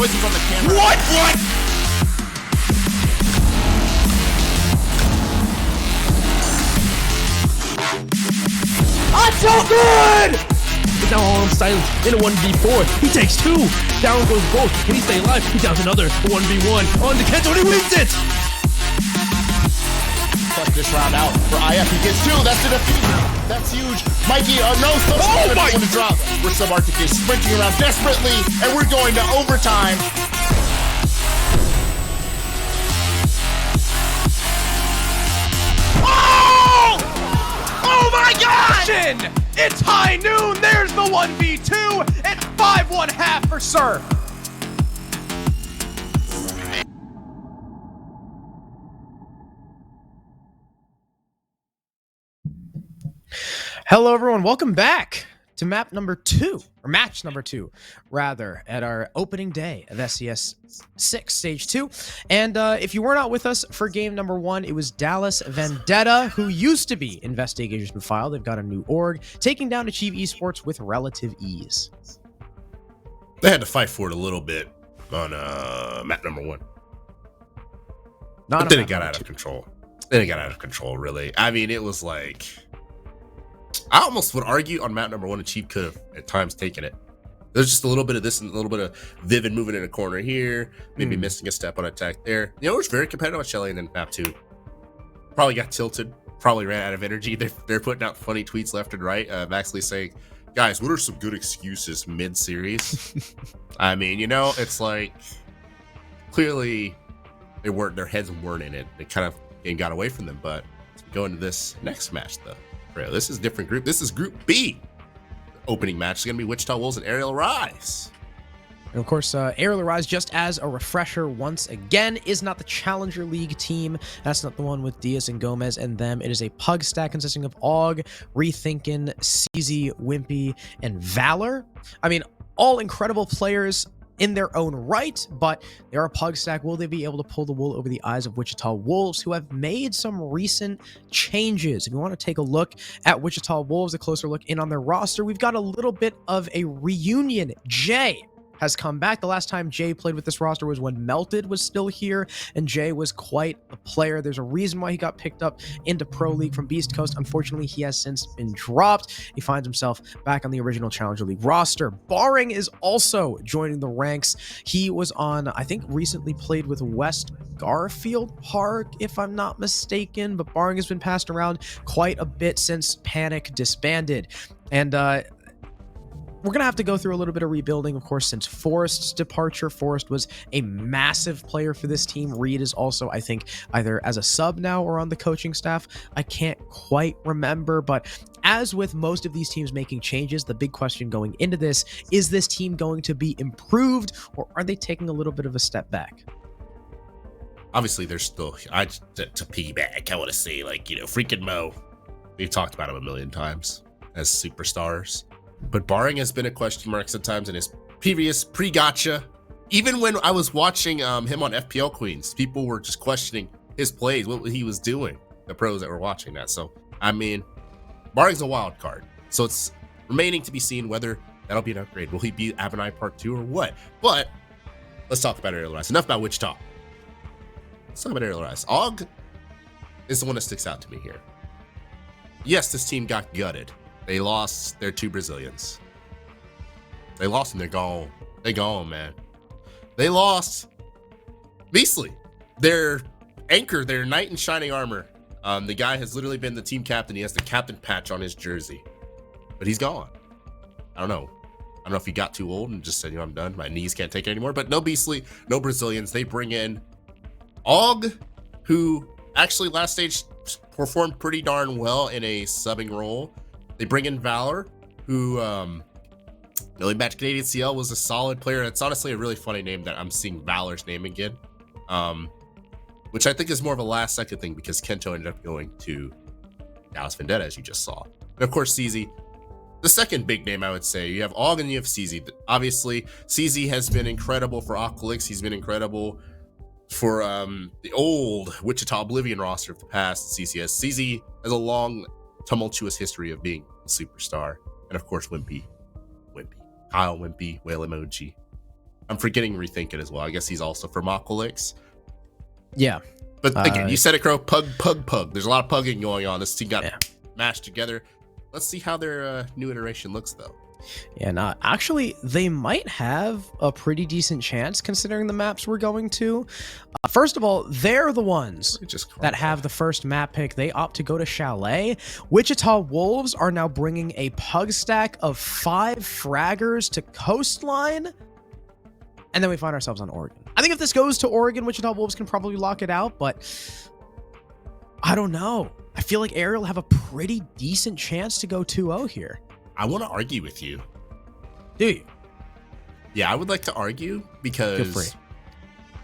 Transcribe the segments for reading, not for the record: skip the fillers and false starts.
Poison's on the camera. What? I'm so good! But now all silence in a 1v4. He takes 2. Down goes both. Can he stay alive? He downs another 1v1 on the Kento and he wins it! Clutch this round out for IF. He gets 2. That's a defeat. That's huge. Mikey, no, so oh my! On the drop. We're Subarctic is sprinting around desperately, and we're going to overtime. Oh my God! It's high noon. There's the 1v2. It's 5-1-1/2 for Surf. Hello, everyone. Welcome back to match number 2, rather, at our opening day of SCS6 Stage 2. And if you were not with us for game number 1, it was Dallas Vendetta, who used to be Investigation File. They've got a new org, taking down Achieve Esports with relative ease. They had to fight for it a little bit on map number 1. But then it got out of control. Then it got out of control, really. I mean, it was like... I almost would argue on map number 1, Achieve could have at times taken it. There's just a little bit of this and a little bit of Vivid moving in a corner here, maybe missing a step on attack there. You know, it was very competitive on Shelly, and then map 2 probably got tilted, probably ran out of energy. They're putting out funny tweets left and right. Maxley saying, guys, what are some good excuses mid-series? I mean, you know, it's like clearly their heads weren't in it. They kind of game got away from them. But as we go into this next match, though, this is a different group. This is Group B. The opening match is going to be Wichita Wolves and ARIAL Rise. And of course, ARIAL Rise, just as a refresher once again, is not the Challenger League team. That's not the one with Diaz and Gomez and them. It is a pug stack consisting of AUG, Rethinkin, CZ, Wimpy, and Valor. I mean, all incredible players in their own right, but they are a pug stack. Will they be able to pull the wool over the eyes of Wichita Wolves, who have made some recent changes? If you want to take a look at Wichita Wolves, a closer look in on their roster, we've got a little bit of a reunion. Jay has come back. The last time Jay played with this roster was when Melted was still here, and Jay was quite a player. There's a reason why he got picked up into Pro League from Beast Coast. Unfortunately, he has since been dropped. He finds himself back on the original Challenger League roster. Barring is also joining the ranks. He was on, I think, recently played with West Garfield Park, if I'm not mistaken, but Barring has been passed around quite a bit since Panic disbanded. And we're going to have to go through a little bit of rebuilding, of course, since Forrest's departure. Forrest was a massive player for this team. Reed is also, I think, either as a sub now or on the coaching staff. I can't quite remember, but as with most of these teams making changes, the big question going into this, is this team going to be improved, or are they taking a little bit of a step back? Obviously, there's still, to piggyback, I want to say, like, you know, freaking Mo. We've talked about him a million times as superstars. But Barring has been a question mark sometimes in his previous pre-gotcha. Even when I was watching him on FPL Queens, people were just questioning his plays, what he was doing, the pros that were watching that. So, I mean, Barring's a wild card. So it's remaining to be seen whether that'll be an upgrade. Will he be Avenai Part 2 or what? But let's talk about ARIAL Rise. Enough about Wichita. Let's talk about ARIAL Rise. AUG is the one that sticks out to me here. Yes, this team got gutted. They lost their 2 Brazilians. They lost and they're gone. They gone, man. They lost Beastly, their anchor, their knight in shining armor. The guy has literally been the team captain. He has the captain patch on his jersey, but he's gone. I don't know if he got too old and just said, you know, I'm done. My knees can't take it anymore. But no Beastly, no Brazilians. They bring in AUG, who actually last stage performed pretty darn well in a subbing role. They bring in Valor, who Millie Match Canadian CL was a solid player. It's honestly a really funny name that I'm seeing Valor's name again, which I think is more of a last second thing because Kento ended up going to Dallas Vendetta, as you just saw. And of course, CZ, the second big name I would say. You have AUG and you have CZ. Obviously, CZ has been incredible for Aqualix. He's been incredible for the old Wichita Oblivion roster of the past, CCS. CZ has a long, tumultuous history of being a superstar. And of course, Wimpy. Kyle Wimpy, whale emoji. I'm forgetting Rethinking as well. I guess he's also from Aqualix. Yeah. But again, you said it, Crow. Pug. There's a lot of pugging going on. This team got mashed together. Let's see how their new iteration looks, though. Yeah, actually, they might have a pretty decent chance considering the maps we're going to. First of all, they're the ones that have the first map pick. They opt to go to Chalet. Wichita Wolves are now bringing a pug stack of 5 fraggers to Coastline. And then we find ourselves on Oregon. I think if this goes to Oregon, Wichita Wolves can probably lock it out, but I don't know. I feel like Ariel have a pretty decent chance to go 2-0 here. I want to argue with you. Do you? Yeah, I would like to argue because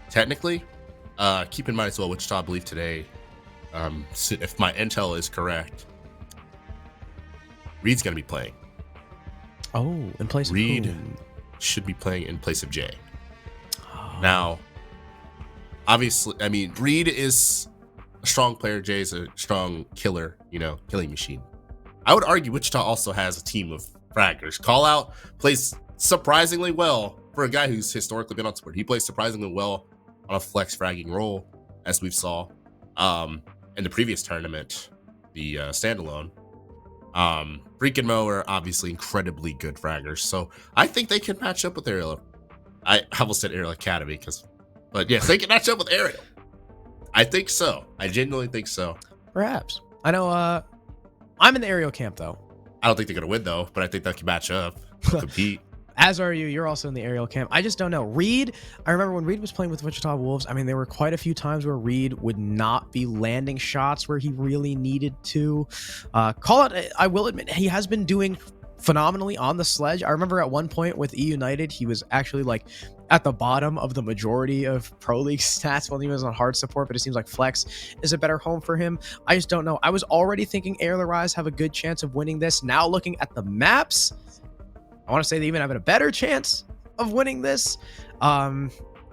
technically, keep in mind as well, Wichita, I believe today, if my intel is correct, Reed's going to be playing. Oh, in place of Reed whom? should be playing in place of Jay. Now, obviously, I mean, Reed is a strong player. Jay is a strong killer, killing machine. I would argue Wichita also has a team of fraggers. Call Out plays surprisingly well for a guy who's historically been on sport. He plays surprisingly well on a flex fragging role, as we saw in the previous tournament, the standalone. Freak and Mo are obviously incredibly good fraggers, so I think they can match up with Ariel. I almost said Ariel Academy, but yes, they can match up with Ariel. I think so. I genuinely think so. Perhaps. I know. I'm in the Ariel camp though. I don't think they're gonna win though, but I think they can match up, compete. As are you. You're also in the Ariel camp. I just don't know. Reed, I remember when Reed was playing with Wichita Wolves, I mean, there were quite a few times where Reed would not be landing shots where he really needed to. Call Out, I will admit, he has been doing phenomenally on the sledge. I remember at one point with E United, he was actually like at the bottom of the majority of Pro League stats when he was on hard support, but it seems like Flex is a better home for him. I just don't know. I was already thinking Air Rise have a good chance of winning this. Now looking at the maps, I want to say they even have a better chance of winning this,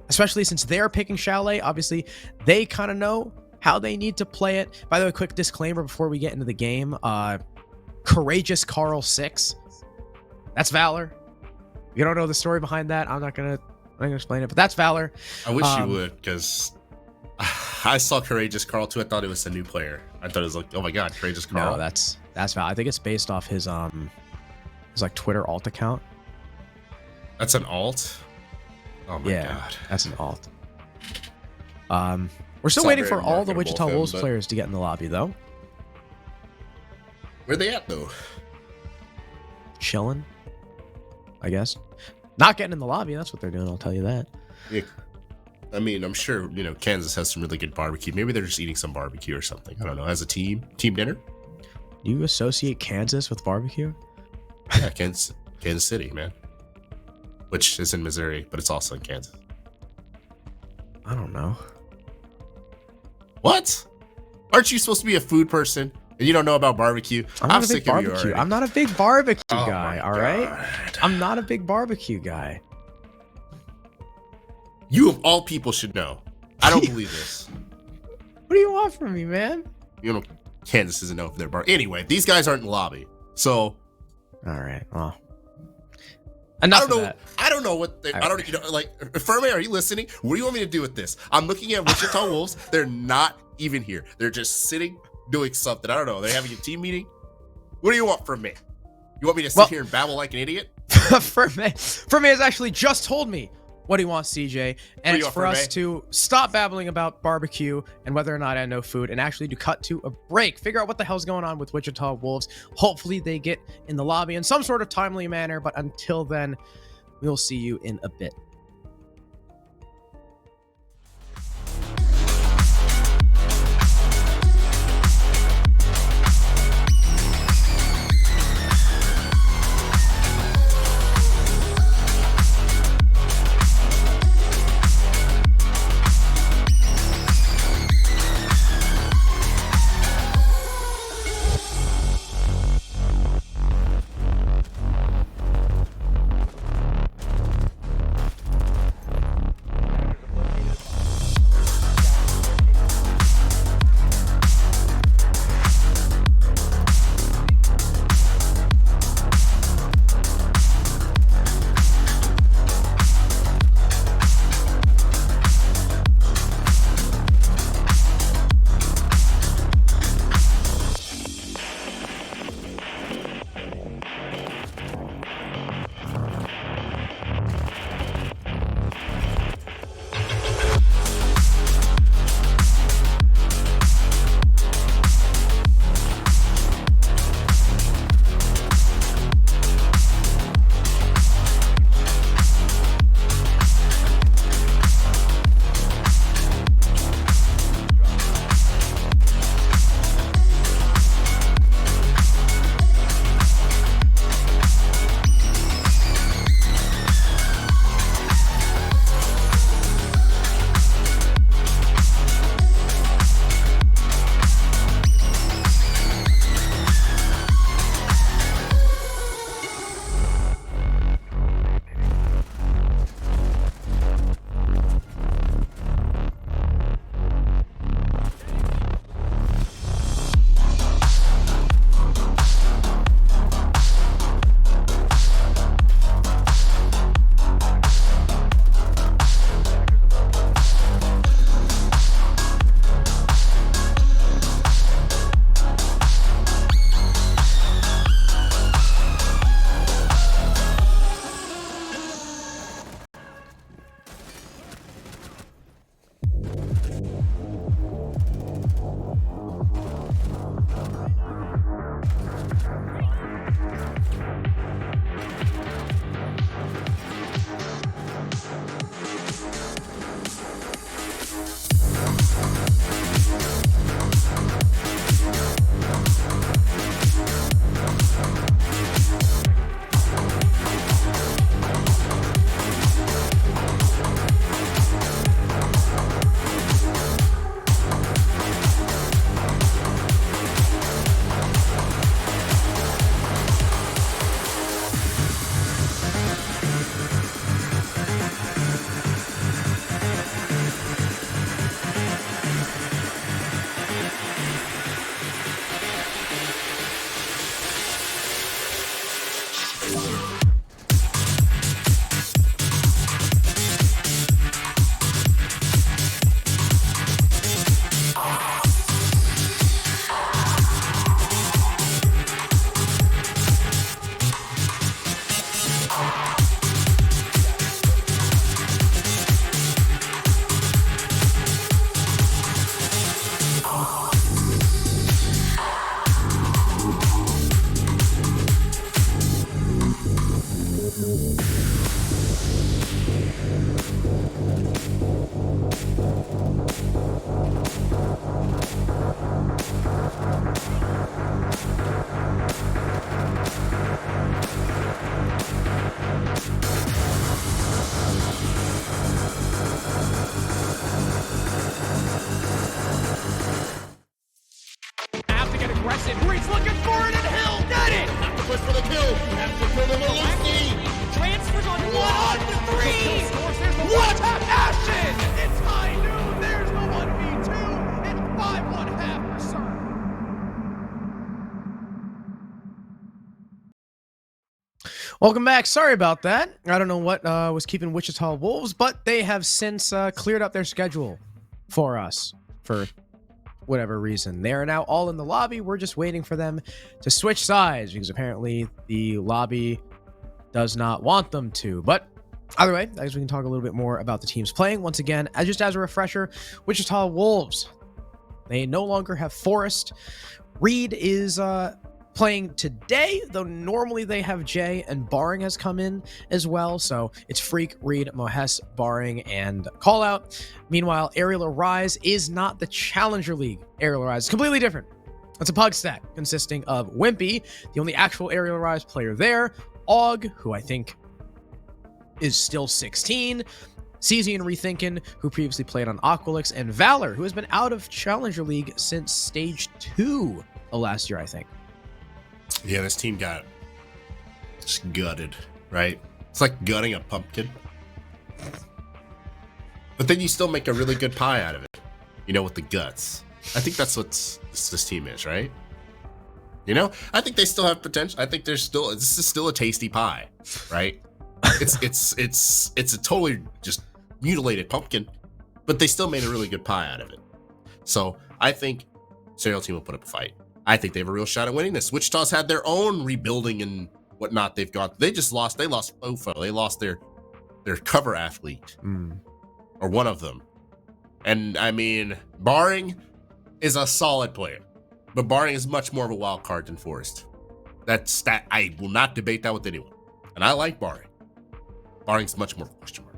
especially since they're picking Chalet. Obviously, they kind of know how they need to play it. By the way, quick disclaimer before we get into the game. Courageous Carl 6. That's Valor. If you don't know the story behind that, I'm not gonna explain it, but that's Valor. I wish you would, because I saw Courageous Carl too. I thought it was a new player. I thought it was like, oh my god, Courageous Carl. No, that's Valor. I think it's based off his like Twitter alt account. That's an alt? Oh my god. That's an alt. We're still waiting for all the Wichita Wolves players to get in the lobby though. Where they at though? Chilling, I guess. Not getting in the lobby, that's what they're doing, I'll tell you that. Yeah. I mean, I'm sure, Kansas has some really good barbecue. Maybe they're just eating some barbecue or something. I don't know. As a team dinner? Do you associate Kansas with barbecue? Yeah, Kansas City, man. Which is in Missouri, but it's also in Kansas. I don't know. What? Aren't you supposed to be a food person? And you don't know about barbecue? I'm sick of you already. I'm not a big barbecue guy, all right? I'm not a big barbecue guy. You of all people should know. I don't believe this. What do you want from me, man? Kansas doesn't know if they're Anyway, these guys aren't in the lobby. So. All right. Well. Enough of that. I don't know what they. I don't. Ferme, are you listening? What do you want me to do with this? I'm looking at Wichita Wolves. They're not even here. They're just sitting, doing something. I don't know. They're having a team meeting. What do you want from me? You want me to sit here and babble like an idiot? Ferme has actually just told me what he wants, CJ, and it's for us to stop babbling about barbecue and whether or not I know food, and actually to cut to a break, figure out what the hell's going on with Wichita Wolves. Hopefully they get in the lobby in some sort of timely manner, but until then, we'll see you in a bit. get aggressive. Reed's looking for it, and Hill got it! Have to push for the kill. Have to kill them with Transfers on 1-3! What a passion! It's high noon, there's the 1v2, and 5-1 half for Sir. Welcome back. Sorry about that. I don't know what was keeping Wichita Wolves, but they have since cleared up their schedule for us for whatever reason. They are now all in the lobby. We're just waiting for them to switch sides because apparently the lobby does not want them to. But either way, I guess we can talk a little bit more about the teams playing. Once again, just as a refresher, Wichita Wolves, they no longer have Forrest. Reed is playing today, though normally they have Jay, and Barring has come in as well. So it's Freak, Reed, Mohes, Barring, and Callout. Meanwhile, Aerial Arise is not the Challenger League. Aerial Arise is completely different. It's a pug stack consisting of Wimpy, the only actual Aerial Arise player there, Og, who I think is still 16, CZ and Rethinkin, who previously played on Aqualix, and Valor, who has been out of Challenger League since Stage 2 of last year, I think. Yeah, this team got just gutted, right? It's like gutting a pumpkin. But then you still make a really good pie out of it, you know, with the guts. I think that's what this team is, right? You know, I think they still have potential. I think this is still a tasty pie, right? It's a totally just mutilated pumpkin, but they still made a really good pie out of it. So I think Serial Team will put up a fight. I think they have a real shot at winning this. Wichita's had their own rebuilding and whatnot. They lost Fofo. They lost their cover athlete, or one of them. And I mean, Barring is a solid player, but Barring is much more of a wild card than Forrest. I will not debate that with anyone. And I like Barring. Barring's much more of a question mark.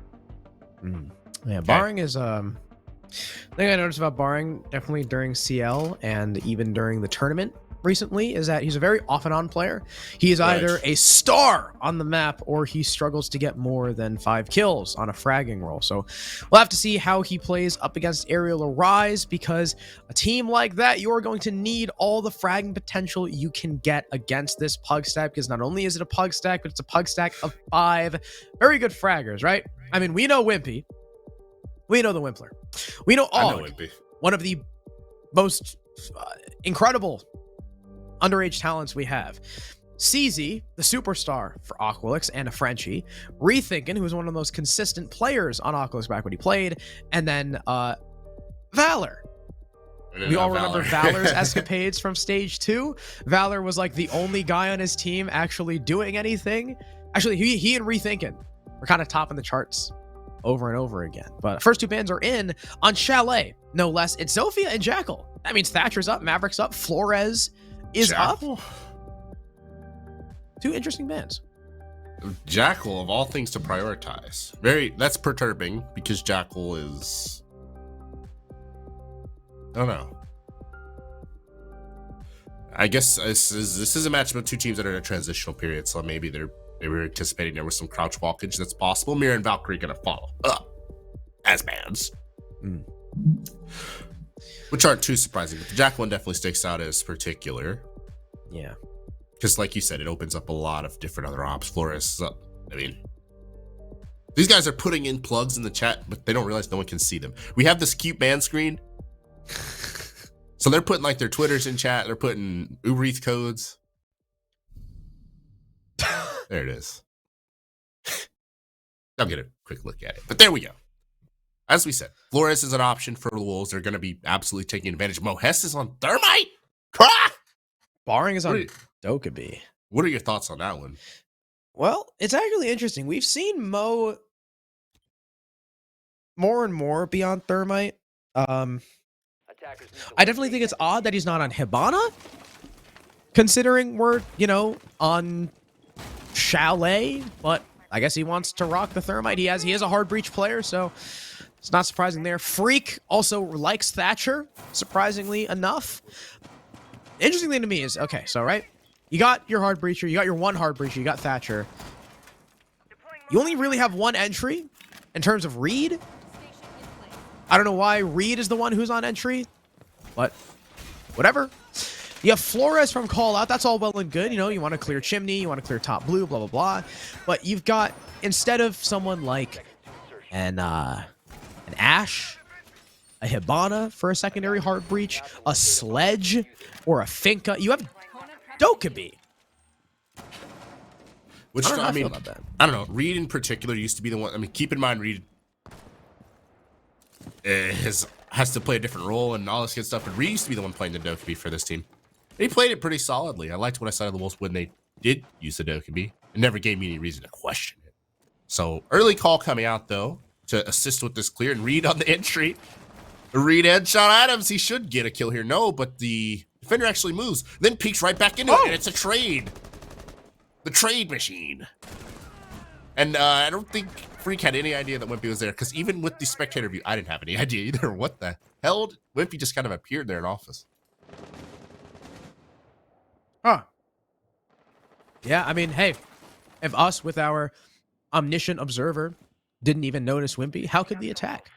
Yeah, okay. Barring is the thing I noticed about Barring, definitely during CL and even during the tournament recently, is that he's a very off and on player. He is either a star on the map or he struggles to get more than 5 kills on a fragging roll. So we'll have to see how he plays up against Aerial Arise, because a team like that, you are going to need all the fragging potential you can get against this pug stack, because not only is it a pug stack, but it's a pug stack of 5 very good fraggers, right? I mean, we know Wimpy. We know the Wimpler. We know Og, one of the most incredible underage talents we have. CZ, the superstar for Aqualix and a Frenchie. Rethinkin, who was one of the most consistent players on Aqualix back when he played. And then Valor. We all remember Valor's escapades from Stage 2. Valor was like the only guy on his team actually doing anything. Actually, he and Rethinkin were kind of topping the charts over and over again. But first 2 bans are in on Chalet, no less. It's Sophia and Jackal. That means Thatcher's up, Maverick's up, Flores is Jackal up. 2 interesting bans. Jackal, of all things to prioritize. That's perturbing, because Jackal is, I don't know. I guess this is a matchup of 2 teams that are in a transitional period, so maybe they were anticipating there was some crouch walkage that's possible. Mirror and Valkyrie gonna follow up as bans, which aren't too surprising. But the Jack one definitely sticks out as particular. Yeah, because like you said, it opens up a lot of different other ops. Flores is up. I mean, these guys are putting in plugs in the chat, but they don't realize no one can see them. We have this cute ban screen, so they're putting like their Twitters in chat. They're putting Uber Eats codes. There it is. I'll get a quick look at it. But there we go. As we said, Flores is an option for the Wolves. They're going to be absolutely taking advantage. Mohes is on Thermite. Barring is on Dokkaebi. What are your thoughts on that one? Well, it's actually interesting. We've seen Mo more and more be on Thermite. I definitely think it's odd that he's not on Hibana, considering we're, on Chalet, but I guess he wants to rock the Thermite. He is a hard breach player, so it's not surprising there. Freak also likes Thatcher, surprisingly enough. Interesting thing to me is, okay, so right, you got your hard breacher, you got your one hard breacher, you got Thatcher. You only really have one entry in terms of Reed. I don't know why Reed is the one who's on entry, but whatever. You have Flores from call out. That's all well and good. You know, you want to clear chimney, you want to clear top blue, blah, blah, blah. But you've got, instead of someone like an Ash, a Hibana for a secondary heart breach, a Sledge, or a Finka, you have Dokkaebi. Which, I don't know how I I feel mean, about that. I don't know. Reed in particular used to be the one. I mean, keep in mind, Reed has to play a different role and all this good stuff. But Reed used to be the one playing the Dokkaebi for this team. And he played it pretty solidly. I liked what I saw of the Wolves when they did use the Dokkaebi. It never gave me any reason to question it. So early call coming out though to assist with this clear, and Reed on the entry. Reed headshot Adams. He should get a kill here. No, but the defender actually moves, then peeks right back into it, and it's a trade. The trade machine. And I don't think Freak had any idea that Wimpy was there, because even with the spectator view, I didn't have any idea either. What the hell? Wimpy just kind of appeared there in office. Huh. Yeah, I mean, hey, if us with our omniscient observer didn't even notice Wimpy, how could the attack?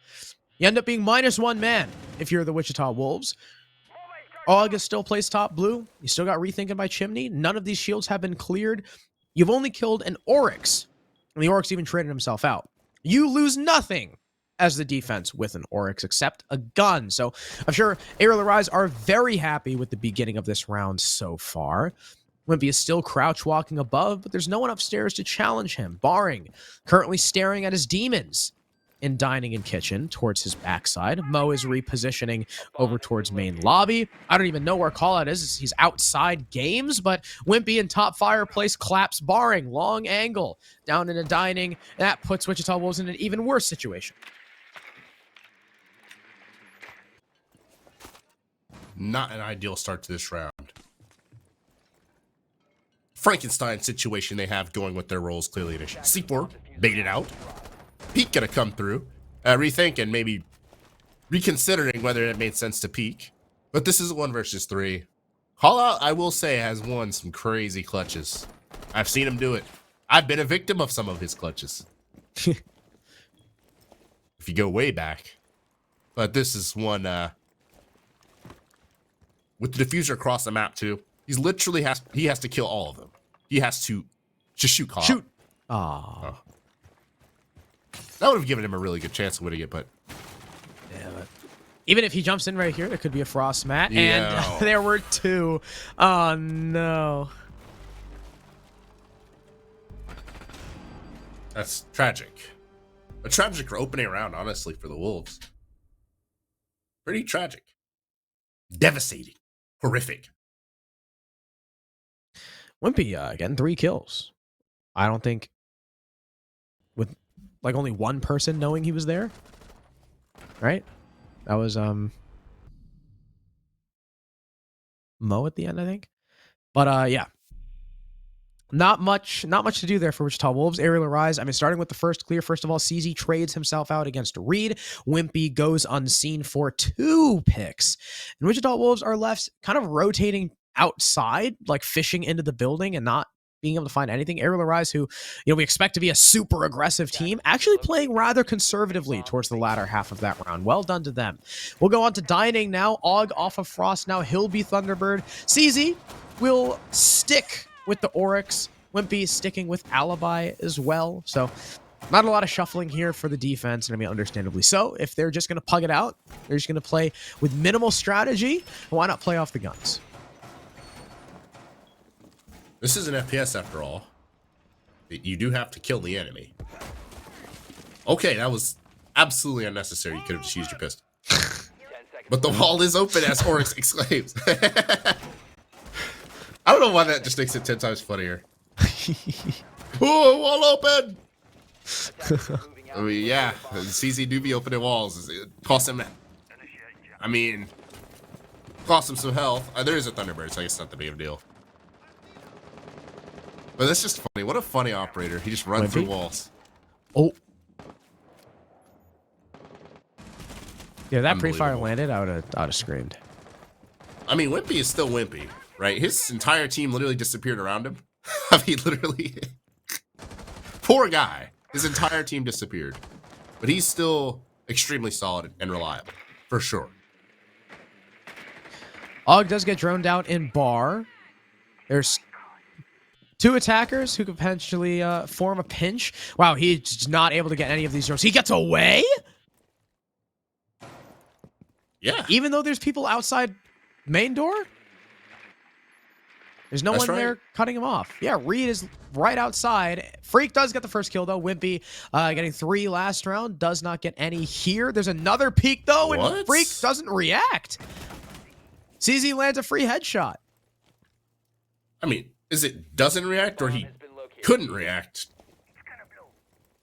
You end up being -1 man if you're the Wichita Wolves. August still plays top blue. You still got rethinking by Chimney. None of these shields have been cleared. You've only killed an Oryx. And the Oryx even traded himself out. You lose nothing as the defense with an Oryx except a gun. So I'm sure Ariel Rise are very happy with the beginning of this round so far. Wimpy is still crouch walking above, but there's no one upstairs to challenge him, barring currently staring at his demons in dining and kitchen towards his backside. Mo is repositioning over towards main lobby. I don't even know where Callout is. He's outside games, but Wimpy in top fireplace claps barring. Long angle down into dining. That puts Wichita Wolves in an even worse situation. Not an ideal start to this round. Frankenstein situation they have going with their roles clearly. C4 baited out. Peek gonna come through, rethinking, maybe reconsidering whether it made sense to peek. But this is a 1 versus 3. Callout, I will say, has won some crazy clutches. I've seen him do it. I've been a victim of some of his clutches. If you go way back. But this is one with the diffuser across the map too. He's literally he has to kill all of them. He has to just shoot Callout. Shoot. Oh. That would have given him a really good chance of winning it, but Yeah, but even if he jumps in right here, there could be a frost mat. Yeah. And there were 2. Oh, no. that's tragic. A tragic opening round, honestly, for the Wolves. Pretty tragic. Devastating. Horrific. Wimpy getting 3 kills. I don't think with like only one person knowing he was there. Right? That was Mo at the end, I think. But yeah. Not much to do there for Wichita Wolves. Ariel Arise, I mean, starting with the first clear, first of all, CZ trades himself out against Reed. Wimpy goes unseen for 2 picks. And Wichita Wolves are left kind of rotating outside, like fishing into the building and not being able to find anything. Ariel Arise, who, you know, we expect to be a super aggressive team, actually playing rather conservatively towards the latter half of that round. Well done to them. We'll go on to dining now. Og off of Frost now. He'll be Thunderbird. CZ will stick with the Oryx. Wimpy sticking with Alibi as well. So not a lot of shuffling here for the defense, and I mean, understandably so. If they're just going to pug it out, they're just going to play with minimal strategy, why not play off the guns? This is an FPS after all. You do have to kill the enemy. Okay, that was absolutely unnecessary. You could have just used your pistol. But the wall is open, as Oryx exclaims. I don't know why that just makes it 10 times funnier. Oh, wall open! I mean, yeah, CZ do be opening walls. It costs him, I mean, cost him some health. There is a Thunderbird, so I guess it's not that big of a deal. But that's just funny. What a funny operator. He just runs through walls. Oh. Yeah, that pre-fire landed, I would have screamed. I mean, Wimpy is still Wimpy, right? His entire team literally disappeared around him. I mean, literally. Poor guy. His entire team disappeared. But he's still extremely solid and reliable, for sure. Og does get droned out in bar. There's 2 attackers who could potentially form a pinch. Wow, he's not able to get any of these drones. He gets away? Yeah. Even though there's people outside main door? There's no That's one there cutting him off. Yeah, Reed is right outside. Freak does get the first kill, though. Wimpy getting 3 last round. Does not get any here. There's another peek, though, and Freak doesn't react. CZ lands a free headshot. I mean, is it doesn't react or he couldn't react?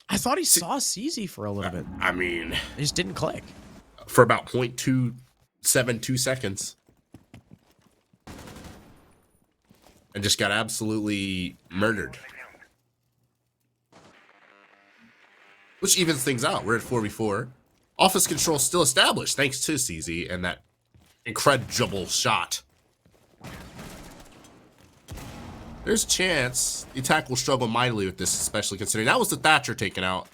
I thought he saw CZ for a little bit. I mean, It just didn't click. for about 0.272 seconds. And just got absolutely murdered. Which evens things out. We're at 4v4. Office control still established thanks to CZ and that incredible shot. There's a chance the attack will struggle mightily with this, especially considering that was the Thatcher taken out.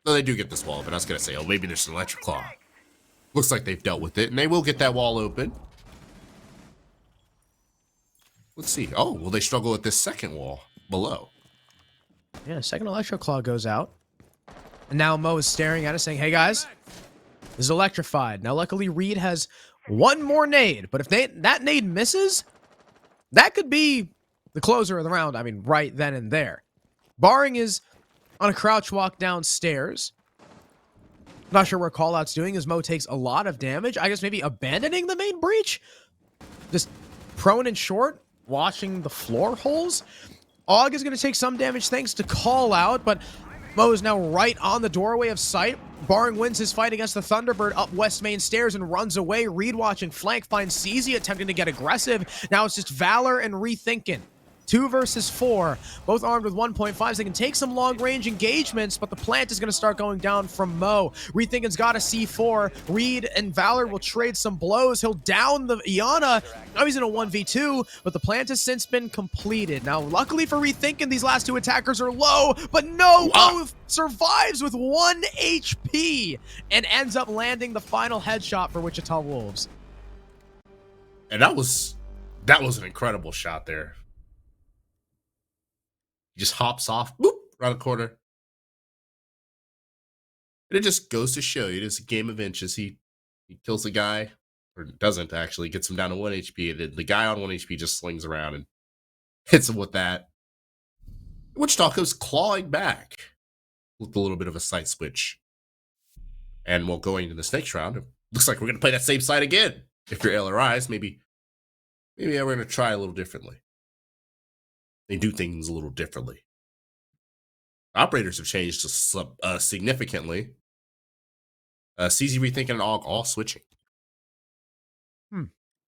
Though they do get this wall, but I was going to say, oh, maybe there's an electric claw. Looks like they've dealt with it, and they will get that wall open. Let's see. Oh, will they struggle with this second wall below? Yeah, second electro claw goes out. And now Mo is staring at us saying, hey guys, this is electrified. Now luckily Reed has 1 more nade, but if that nade misses, that could be the closer of the round. I mean, right then and there. Barring is on a crouch walk downstairs. Not sure where Callout's doing as Mo takes a lot of damage. I guess maybe abandoning the main breach? Just prone and short, watching the floor holes. Og is going to take some damage thanks to Callout, but Mo is now right on the doorway of sight. Barring wins his fight against the Thunderbird up West Main Stairs and runs away. Reed watching flank, finds CZ attempting to get aggressive. Now it's just Valor and Rethinking. 2 versus 4, both armed with 1.5s. They can take some long-range engagements, but the plant is going to start going down from Mo. Rethinking's got a C4. Reed and Valor will trade some blows. He'll down the Iana. Now he's in a 1v2, but the plant has since been completed. Now, luckily for Rethinking, these last 2 attackers are low, but no, Mo survives with 1 HP and ends up landing the final headshot for Wichita Wolves. And that was an incredible shot there. He just hops off, boop, around the corner. And it just goes to show you, it is a game of inches. He kills the guy, or doesn't actually, gets him down to 1 HP, and then the guy on 1 HP just slings around and hits him with that. Wichita goes clawing back with a little bit of a side switch. And while going into this next round, it looks like we're going to play that same side again. If you're LRIs, maybe we're going to try a little differently. They do things a little differently. Operators have changed significantly. CZ Rethinking and all switching.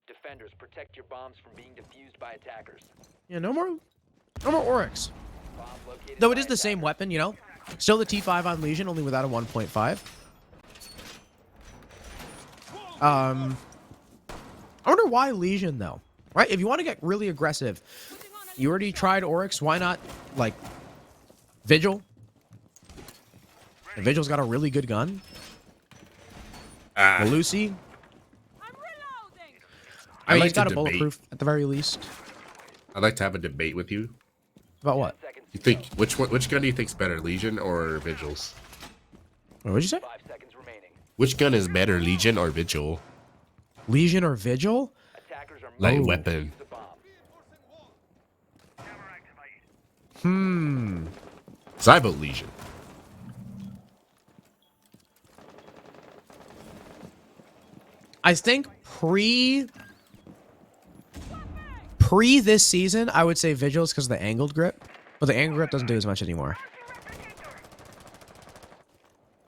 Defenders, protect your bombs from being defused by attackers. Yeah, no more Oryx. Bomb located Though it by is the same attacker. weapon, you know? Still the T5 on Legion, only without a 1.5. I wonder why Legion, though. Right? If you want to get really aggressive, you already tried Oryx, why not, like, Vigil? And Vigil's got a really good gun. Lucy. I mean, he's got a bulletproof at the very least. I'd like to have a debate with you. About what? You think which gun do you think's better, Legion or Vigils? What would you say? 5 seconds remaining. Which gun is better, Legion or Vigil? Legion or Vigil? Attackers are Light moving weapon. to the bomb. So I vote Legion. I think pre this season, I would say Vigils because of the angled grip. But the angled grip doesn't do as much anymore.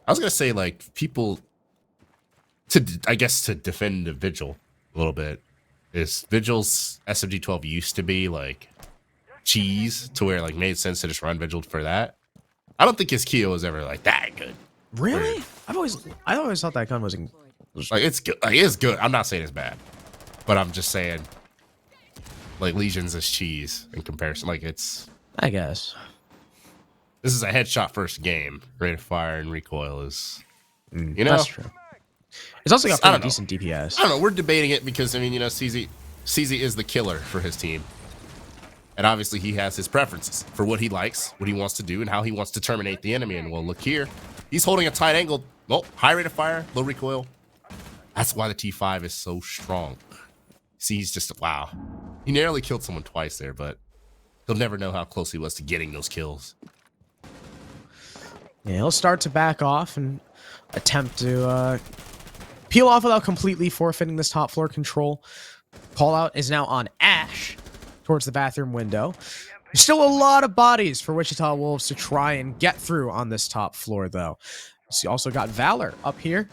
I was gonna say like people I guess to defend the Vigil a little bit is Vigil's SMG-12 used to be like cheese to where it like made sense to just run Vigil for that. I don't think his Keo was ever like that good. Really? I always thought that gun was Like it's good. Like it's good. I'm not saying it's bad, but I'm just saying like Legion's is cheese in comparison. Like it's. I guess. This is a headshot first game. Rate of fire and recoil is. You know. That's true. It's also got I don't pretty know. decent DPS. I don't know. We're debating it because, I mean, you know, CZ is the killer for his team. And obviously he has his preferences for what he likes, what he wants to do, and how he wants to terminate the enemy. And well, look here. He's holding a tight angle. Well, high rate of fire, low recoil. That's why the T5 is so strong. See, he's just, wow. He nearly killed someone twice there, but he'll never know how close he was to getting those kills. Yeah, he'll start to back off and attempt to peel off without completely forfeiting this top floor control. Call out is now on Ash towards the bathroom window. There's still a lot of bodies for Wichita Wolves to try and get through on this top floor, though. So you also got Valor up here,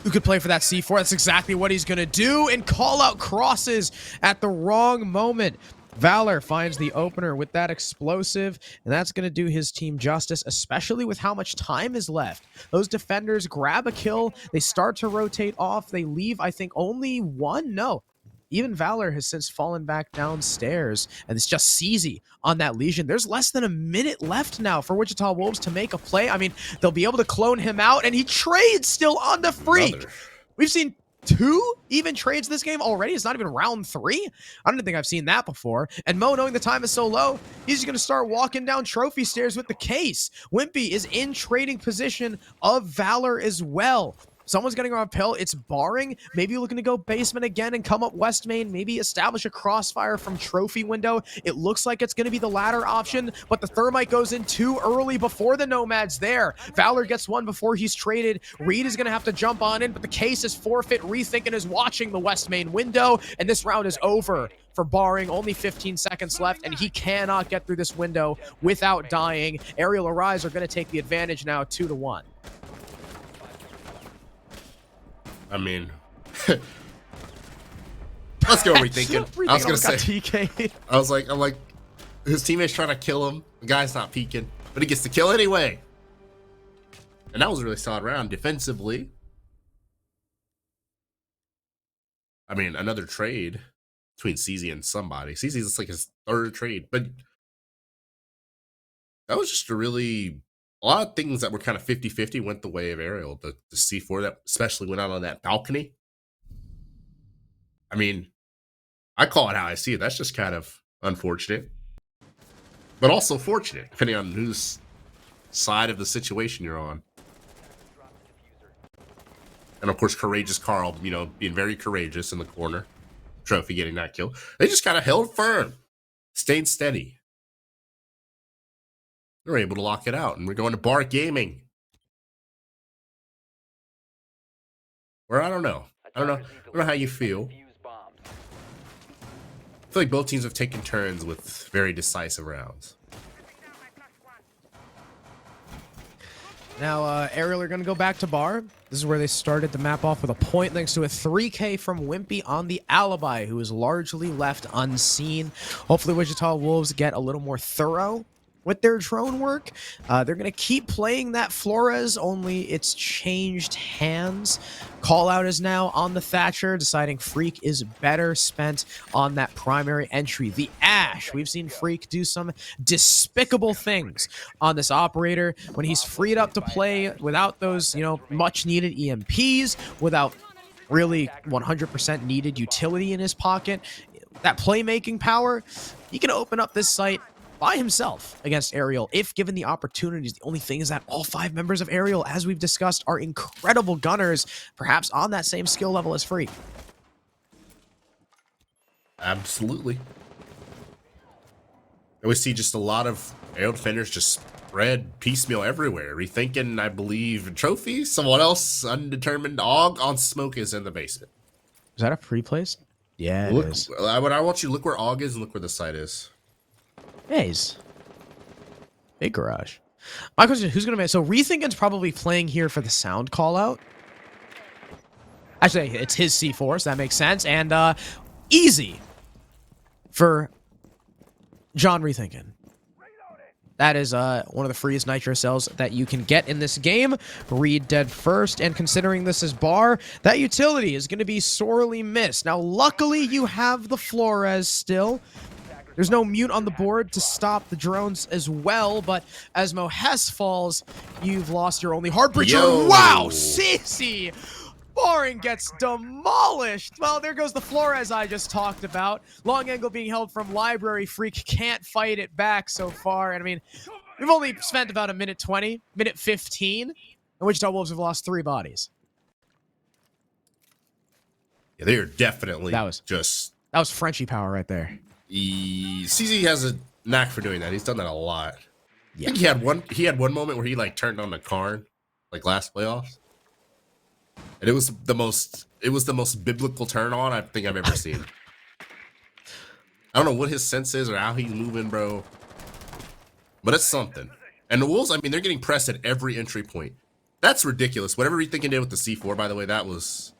who could play for that C4. That's exactly what he's going to do, and call out crosses at the wrong moment. Valor finds the opener with that explosive, and that's going to do his team justice, especially with how much time is left. Those defenders grab a kill. They start to rotate off. They leave, I think, only one? No. Even Valor has since fallen back downstairs, and it's just CZ on that Legion. There's less than a minute left now for Wichita Wolves to make a play. I mean, they'll be able to clone him out, and he trades still on the Freak. Another. We've seen 2 even trades this game already. It's not even round 3. I don't think I've seen that before. And Mo, knowing the time is so low, he's going to start walking down trophy stairs with the case. Wimpy is in trading position of Valor as well. Someone's getting around pill. It's barring. Maybe looking to go basement again and come up west main. Maybe establish a crossfire from trophy window. It looks like it's going to be the latter option, but the thermite goes in too early before the Nomad's there. Valor gets one before he's traded. Reed is going to have to jump on in, but the case is forfeit. Rethinking is watching the west main window, and this round is over for barring. Only 15 seconds left, and he cannot get through this window without dying. Aerial Arise are going to take the advantage now 2-1. I mean, let's go rethinking. I was gonna say, TK. I'm like, his teammate's trying to kill him. The guy's not peeking, but he gets the kill anyway. And that was a really solid round defensively. I mean, another trade between CZ and somebody. CZ's like his 3rd trade, but that was just a lot of things that were kind of 50-50 went the way of Ariel. The C4 that especially went out on that balcony. I mean, I call it how I see it. That's just kind of unfortunate, but also fortunate, depending on whose side of the situation you're on. And of course, Courageous Carl, you know, being very courageous in the corner. Trophy getting that kill. They just kind of held firm, stayed steady. They're able to lock it out, and we're going to Bar Gaming. Or I don't know how you feel. I feel like both teams have taken turns with very decisive rounds. Now, Ariel are going to go back to Bar. This is where they started the map off with a point thanks to a 3K from Wimpy on the Alibi, who is largely left unseen. Hopefully, Wichita Wolves get a little more thorough with their drone work. They're going to keep playing that Flores, only it's changed hands. Call out is now on the Thatcher, deciding Freak is better spent on that primary entry. The Ash, we've seen Freak do some despicable things on this operator when he's freed up to play without those, you know, much needed EMPs, without really 100% needed utility in his pocket. That playmaking power, he can open up this site by himself against Ariel if given the opportunities. The only thing is that all 5 members of Ariel, as we've discussed, are incredible gunners, perhaps on that same skill level as Freak. Absolutely. And we see just a lot of Ariel defenders just spread piecemeal everywhere. Rethinking, I believe, Trophy. Someone else, undetermined. Og on Smoke is in the basement. Is that a free place? Yeah, it Look, is. I want you to look where Og is and look where the site is. Yeah, he's big garage. My question is, who's going to make... So Rethinking's probably playing here for the sound call out. Actually, it's his C4, so that makes sense. And easy for John Rethinking. That is one of the freest nitro cells that you can get in this game. Reed dead first, and considering this is Bar, that utility is going to be sorely missed. Now, luckily, you have the Flores still. There's no mute on the board to stop the drones as well, but as Mohes falls, you've lost your only Heartbreacher. Yo. Wow, Sissy! Boring gets demolished. Well, there goes the Flores I just talked about. Long angle being held from Library. Freak can't fight it back so far. And I mean, we've only spent about a minute 20, minute 15, and Wichita Wolves have lost 3 bodies. Yeah, they are definitely That was Frenchie power right there. CZ has a knack for doing that. He's done that a lot. Yeah. I think he had one moment where he like turned on the Karn, like last playoffs. And it was the most biblical turn on I think I've ever seen. I don't know what his sense is or how he's moving, bro. But it's something. And the Wolves, I mean, they're getting pressed at every entry point. That's ridiculous. Whatever Rethinking did with the C4, by the way, that was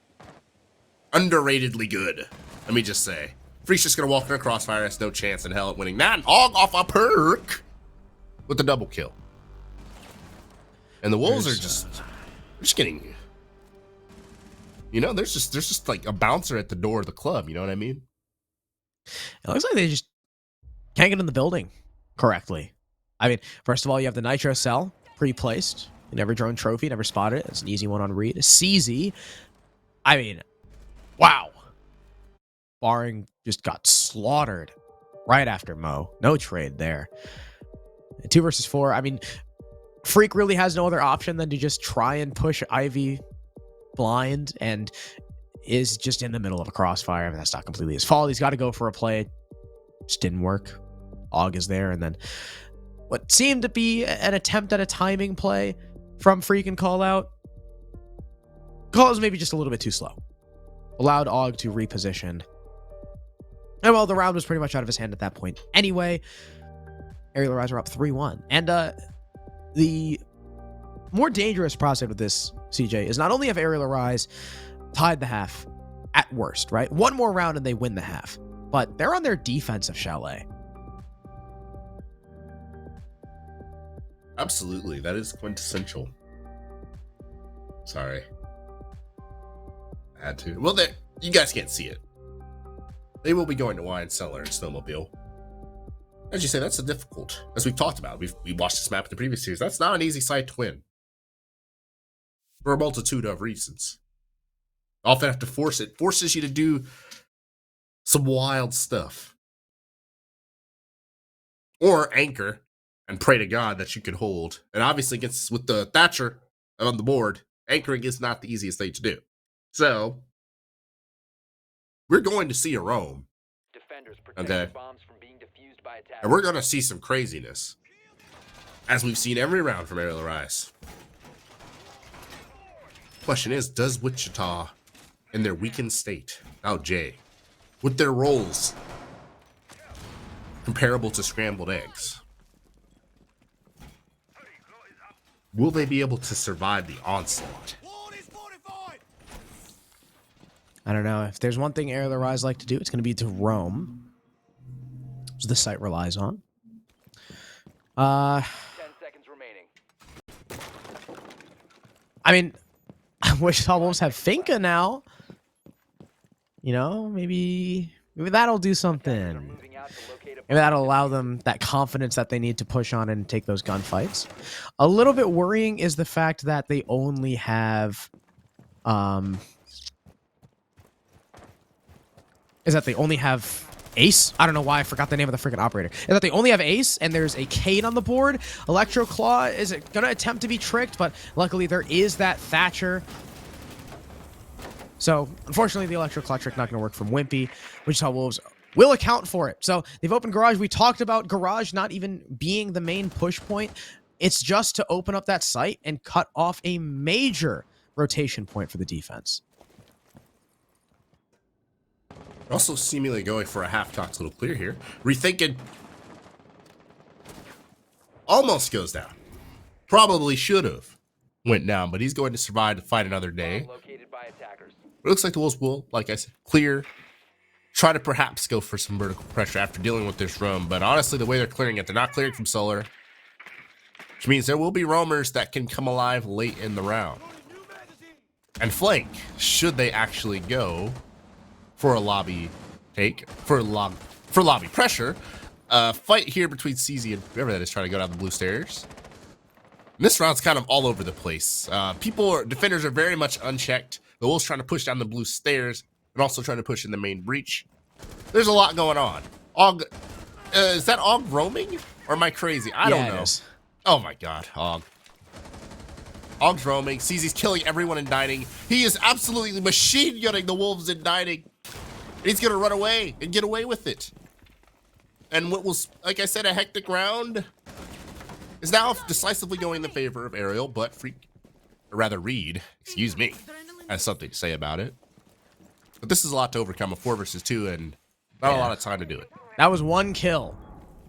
underratedly good. Let me just say. Freak's just gonna walk in a crossfire, has no chance in hell at winning that. Og off a perk with the double kill. And the Wolves are just getting, you know, there's just like a bouncer at the door of the club, you know what I mean? It looks like they just can't get in the building correctly. I mean, first of all, you have the Nitro cell pre-placed. You never drone trophy, never spotted it. It's an easy one on read. CZ, I mean, wow. Barring just got slaughtered right after Mo. No trade there. 2 versus 4. I mean, Freak really has no other option than to just try and push Ivy blind and is just in the middle of a crossfire. I mean, that's not completely his fault. He's got to go for a play. Just didn't work. Og is there, and then what seemed to be an attempt at a timing play from Freak and Call Out. Call was maybe just a little bit too slow. Allowed Og to reposition. And well, the round was pretty much out of his hand at that point. Anyway, Aerial Rise are up 3-1. And the more dangerous prospect with this, CJ, is not only have Aerial Rise tied the half at worst, right? One more round and they win the half. But they're on their defensive chalet. Absolutely. That is quintessential. Sorry. I had to. Well, you guys can't see it. They will be going to Wine Cellar and Snowmobile. As you say, that's a difficult, as we've talked about. We watched this map in the previous series. That's not an easy site to win. For a multitude of reasons. Often have to force it. Forces you to do some wild stuff. Or anchor and pray to God that you can hold. And obviously with the Thatcher on the board, anchoring is not the easiest thing to do. So we're going to see a roam. Defenders protect bombs from being defused by attackers. And we're going to see some craziness. As we've seen every round from Aerial Rise. Question is, does Wichita, in their weakened state, now Jay, with their roles comparable to scrambled eggs, will they be able to survive the onslaught? I don't know. If there's one thing Aerial Rise like to do, it's going to be to roam. Which the site relies on. 10 seconds remaining. I mean, Wichita Wolves have Finka now. You know, maybe that'll do something. Moving out to locate a Maybe that'll allow them that confidence that they need to push on and take those gunfights. A little bit worrying is the fact that they only have, Ace. I don't know why I forgot the name of the freaking operator. Is that they only have Ace and there's a Kane on the board. Electro Claw is going to attempt to be tricked, but luckily there is that Thatcher. So unfortunately the Electro Claw trick not going to work from Wimpy. Wichita Wolves will account for it. So they've opened Garage. We talked about Garage not even being the main push point. It's just to open up that site and cut off a major rotation point for the defense. Also seemingly going for a half-cocked little clear here. Rethinking almost goes down. Probably should have went down, but he's going to survive to fight another day. located by attackers. It looks like the Wolves will, like I said, clear. Try to perhaps go for some vertical pressure after dealing with this roam, but honestly, the way they're clearing it, they're not clearing from Solar. Which means there will be roamers that can come alive late in the round. And flank, should they actually go for a lobby take, for lobby pressure. Fight here between CZ and whoever that is trying to go down the blue stairs. And this round's kind of all over the place. Defenders are very much unchecked. The Wolves trying to push down the blue stairs and also trying to push in the main breach. There's a lot going on. Og, is that Og roaming? Or am I crazy? I don't know. Oh my god, Og. Og's roaming. CZ's killing everyone in dining. He is absolutely machine gunning the Wolves in dining. He's gonna run away and get away with it. And what was, like I said, a hectic round is now decisively going in the favor of ARIAL, but Reed, excuse me, has something to say about it. But this is a lot to overcome, a 4 versus 2, and not a lot of time to do it. That was 1 kill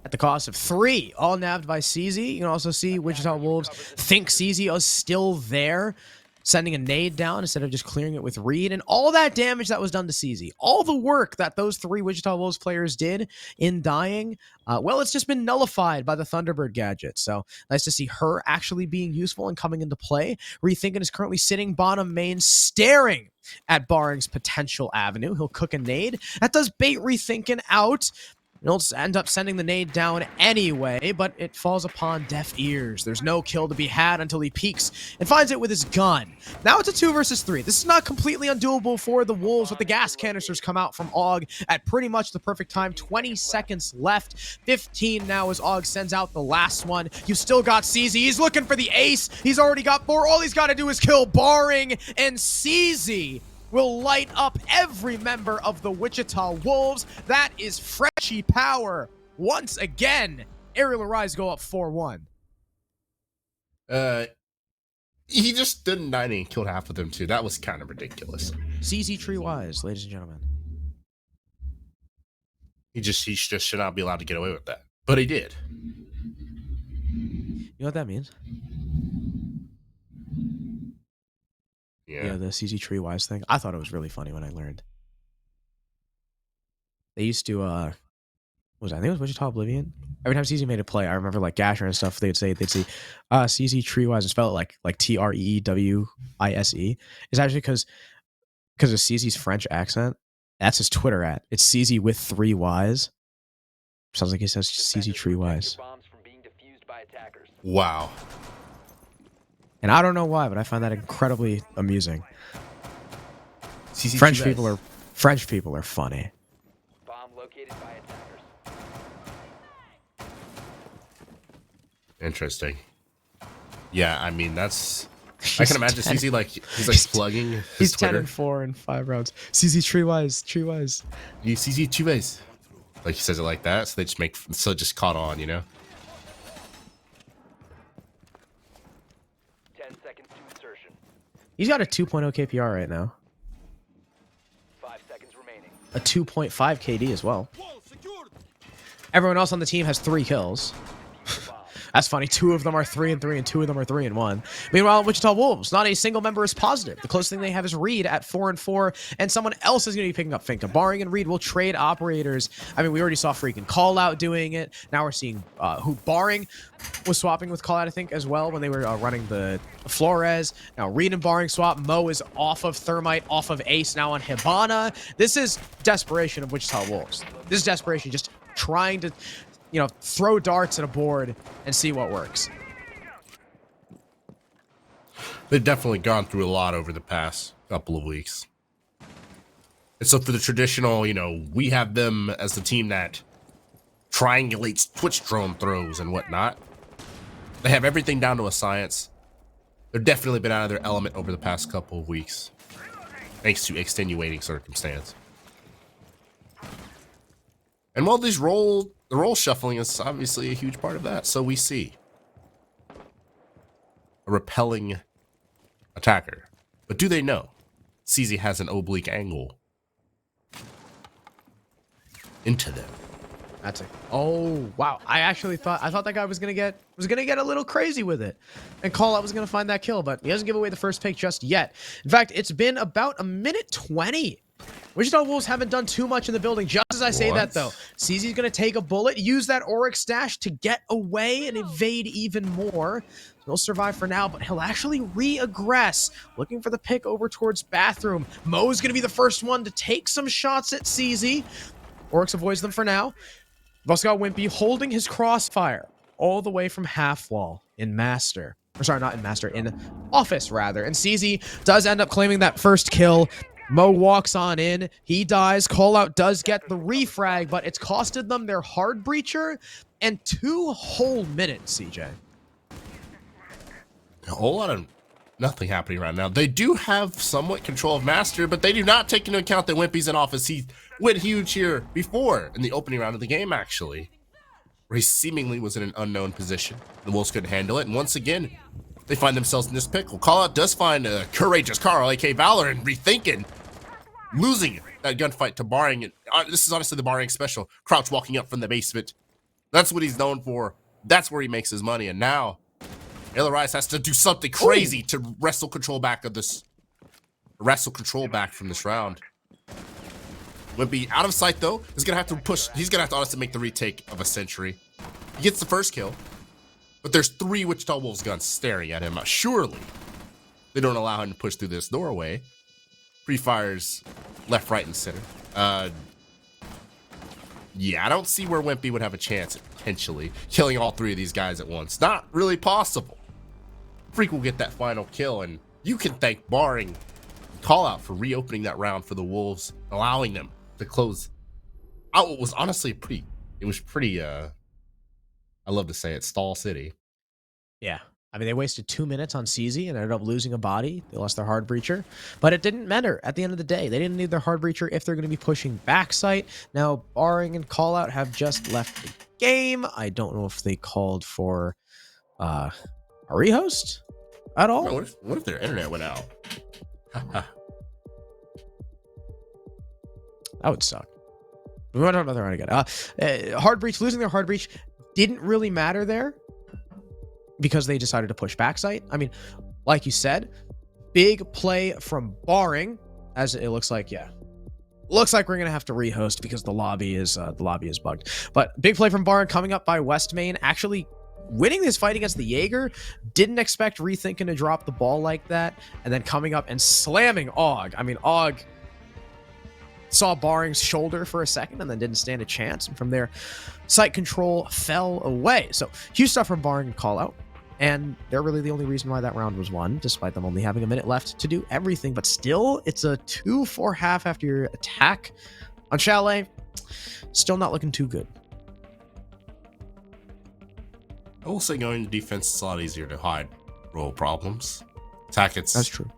at the cost of 3, all nabbed by CZ. You can also see Wichita Wolves think CZ is still there, sending a nade down instead of just clearing it with Reed, and all that damage that was done to CZ. All the work that those 3 Wichita Wolves players did in dying, well, it's just been nullified by the Thunderbird gadget. So nice to see her actually being useful and coming into play. Rethinking is currently sitting bottom main, staring at Baring's potential avenue. He'll cook a nade. That does bait Rethinking out. He'll end up sending the nade down anyway, but it falls upon deaf ears. There's no kill to be had until he peeks and finds it with his gun. Now it's a 2 versus 3. This is not completely undoable for the Wolves, but the gas canisters come out from Og at pretty much the perfect time. 20 seconds left. 15 now as Og sends out the last one. You still got CZ. He's looking for the ace. He's already got 4. All he's got to do is kill Baring, and CZ will light up every member of the Wichita Wolves. That is freshy power. Once again, Arial Arise go up 4-1. He just stood in dining and killed half of them too. That was kind of ridiculous. CZ Tree-wise, ladies and gentlemen. He just should not be allowed to get away with that. But he did. You know what that means? Yeah, the CZ Tree-wise thing. I thought it was really funny when I learned. They used to, I think it was Wichita Oblivion. Every time CZ made a play, I remember like Gasher and stuff, they'd see CZ Tree-wise and spell it like TREEWISE. It's actually because of CZ's French accent. That's his Twitter @ It's CZ with 3 Ys. Sounds like he says CZ Tree-wise. Wow. And I don't know why, but I find that incredibly amusing. CZ French people are funny. Bomb located by attackers. Interesting. Yeah, I mean that's. I can imagine CZ he's like plugging. His He's Twitter. 10-4 in 5 rounds. CZ Tree-wise. You CZ Tree-wise. Like he says it like that, so they just caught on, you know. 10 seconds to insertion. He's got a 2.0 KPR right now. 5 seconds remaining. A 2.5 KD as well. Everyone else on the team has 3 kills. That's funny. 2 of them are 3-3 and 2 of them are 3-1. Meanwhile, Wichita Wolves, not a single member is positive. The closest thing they have is Reed at 4-4, and someone else is going to be picking up Finka. Baring and Reed will trade operators. I mean, we already saw freaking Call Out doing it. Now we're seeing who Baring was swapping with Call Out, I think, as well when they were running the Flores. Now Reed and Baring swap. Mo is off of Thermite, off of Ace, now on Hibana. This is desperation of Wichita Wolves. This is desperation, just trying to, throw darts at a board and see what works. They've definitely gone through a lot over the past couple of weeks. And so for the traditional, we have them as the team that triangulates Twitch drone throws and whatnot. They have everything down to a science. They've definitely been out of their element over the past couple of weeks, thanks to extenuating circumstance. And while the role shuffling is obviously a huge part of that, so we see a repelling attacker. But do they know CZ has an oblique angle into them? Oh wow! I thought that guy was gonna get a little crazy with it, and Call Out was gonna find that kill, but he doesn't give away the first pick just yet. In fact, it's been about a minute 20. Wichita Wolves haven't done too much in the building. Just as I say that, though, CZ's going to take a bullet, use that Oryx dash to get away and evade even more. He'll survive for now, but he'll actually re-aggress, looking for the pick over towards Bathroom. Mo's going to be the first one to take some shots at CZ. Oryx avoids them for now. We've also got Wimpy holding his crossfire all the way from half wall in Master. Or sorry, not in Master, in Office, rather. And CZ does end up claiming that first kill. Mo walks on in. He dies. Callout does get the refrag, but it's costed them their hard breacher and 2 whole minutes, CJ. A whole lot of nothing happening right now. They do have somewhat control of Master, but they do not take into account that Wimpy's in Office. He went huge here before in the opening round of the game, actually, where he seemingly was in an unknown position. The Wolves couldn't handle it, and once again, they find themselves in this pickle. Callout does find a courageous Carl, aka Valor, and rethinking, losing that gunfight to Barring. This is honestly the Barring special. Crouch walking up from the basement. That's what he's known for. That's where he makes his money, and now Aries has to do something crazy to wrestle control back from this round. Wimpy out of sight though. He's gonna have to push. He's gonna have to honestly make the retake of a century. He gets the first kill, but there's 3 Wichita Wolves guns staring at him. Surely they don't allow him to push through this doorway. Pre-fires left, right, and center. Yeah, I don't see where Wimpy would have a chance at potentially killing all 3 of these guys at once. Not really possible. Freak will get that final kill, and you can thank Barring Callout for reopening that round for the Wolves, allowing them to close out what was honestly pretty, I love to say it, stall city. Yeah. I mean, they wasted 2 minutes on CZ and ended up losing a body. They lost their hard breacher, but it didn't matter at the end of the day. They didn't need their hard breacher if they're going to be pushing backside. Now, Barring and Callout have just left the game. I don't know if they called for a rehost at all. No, what if their internet went out? That would suck. We went on another round again. Hard breach, losing their hard breach didn't really matter there, because they decided to push backside. I mean, like you said, big play from Barring, as it looks like, yeah. Looks like we're gonna have to rehost because the lobby is bugged. But big play from Barring coming up by West Main, actually winning this fight against the Jaeger. Didn't expect Rethinking to drop the ball like that, and then coming up and slamming Og. I mean, Og saw Barring's shoulder for a second and then didn't stand a chance. And from there, sight control fell away. So huge stuff from Barring and Callout. And they're really the only reason why that round was won, despite them only having a minute left to do everything. But still, it's a 2-4 half after your attack on Chalet. Still not looking too good. I will say going to defense is a lot easier to hide role problems. Attack, That's true.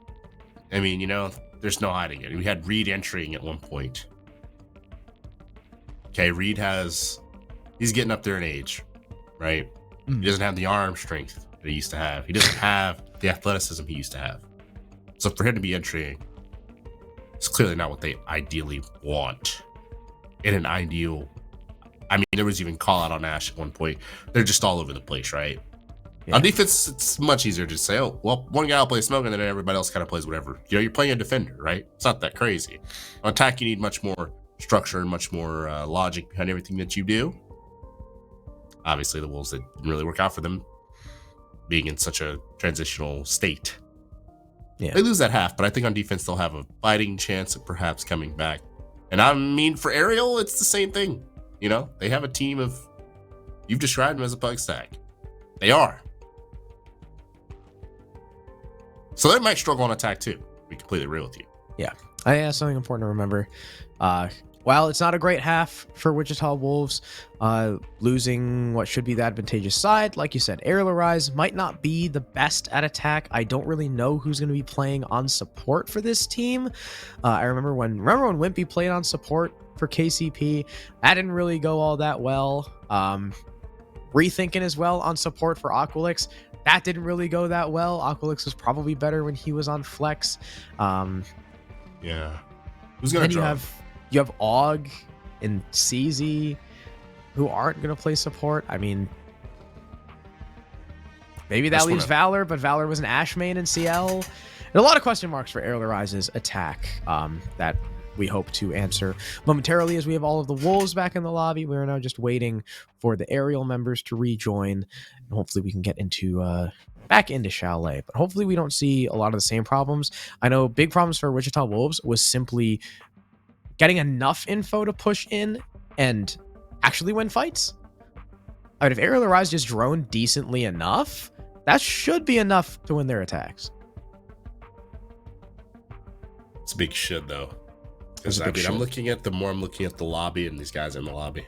I mean, you know, there's no hiding it. We had Reed entering at one point. Okay, Reed he's getting up there in age, right? He doesn't have the arm strength that he used to have. He doesn't have the athleticism he used to have. So for him to be entering, it's clearly not what they ideally want. In an ideal, I mean, there was even call out on Ash at one point. They're just all over the place, right? Yeah. On defense, it's much easier to say, oh, well, one guy will play smoke and then everybody else kind of plays whatever. You know, you're playing a defender, right? It's not that crazy. On attack, you need much more structure and much more logic behind everything that you do. Obviously, the Wolves, it didn't really work out for them being in such a transitional state. Yeah. They lose that half, but I think on defense, they'll have a fighting chance of perhaps coming back. And I mean, for Arial, it's the same thing. You know, they have a team of, you've described them as a pug stack. They are. So they might struggle on attack too. To be completely real with you. Yeah. I think that's something important to remember. While it's not a great half for Wichita Wolves, losing what should be the advantageous side, like you said, Ariel Arise might not be the best at attack. I don't really know who's going to be playing on support for this team. I remember when Wimpy played on support for KCP, that didn't really go all that well. Rethinking as well on support for Aqualix, that didn't really go that well. Aqualix was probably better when he was on flex. Yeah. Who's going to draw? You have Og and CZ who aren't going to play support. I mean, maybe that leaves Valor, but Valor was an Ash main in CL. And a lot of question marks for Ariel Arise's attack that we hope to answer momentarily as we have all of the Wolves back in the lobby. We're now just waiting for the Ariel members to rejoin, and hopefully we can get into back into Chalet. But hopefully we don't see a lot of the same problems. I know big problems for Wichita Wolves was simply getting enough info to push in and actually win fights. I mean, if Ariel Arise just droned decently enough, that should be enough to win their attacks. It's a big should though. It's Because a I big mean, should. I'm looking at the lobby and these guys in the lobby.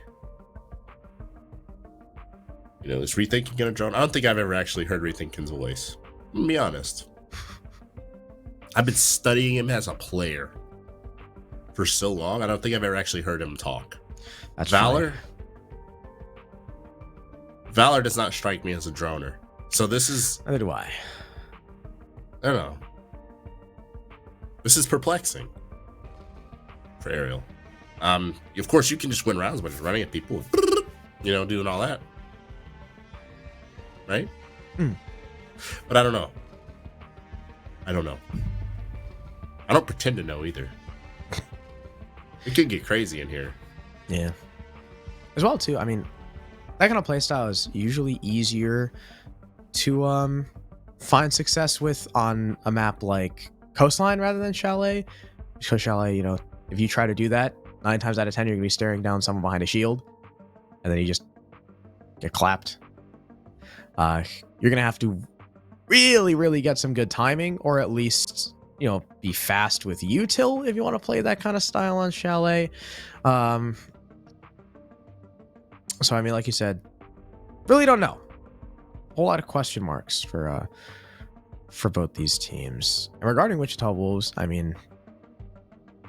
You know, is Rethinking gonna drone? I don't think I've ever actually heard Rethinking's voice. I'm gonna be honest. I've been studying him as a player for so long. I don't think I've ever actually heard him talk. That's Valor. funny. Valor does not strike me as a droner. So this is, Neither do I. I don't know. This is perplexing for Ariel. Of course, you can just win rounds by just running at people, you know, doing all that, right? But I don't know. I don't know. I don't pretend to know either. It could get crazy in here. Yeah. As well, too. I mean, that kind of playstyle is usually easier to find success with on a map like Coastline rather than Chalet. Because Chalet, you know, if you try to do that, 9 times out of 10, you're going to be staring down someone behind a shield. And then you just get clapped. You're going to have to really, really get some good timing, or at least, you know, be fast with util if you want to play that kind of style on Chalet. So, I mean, like you said, really don't know. A whole lot of question marks for both these teams. And regarding Wichita Wolves, I mean,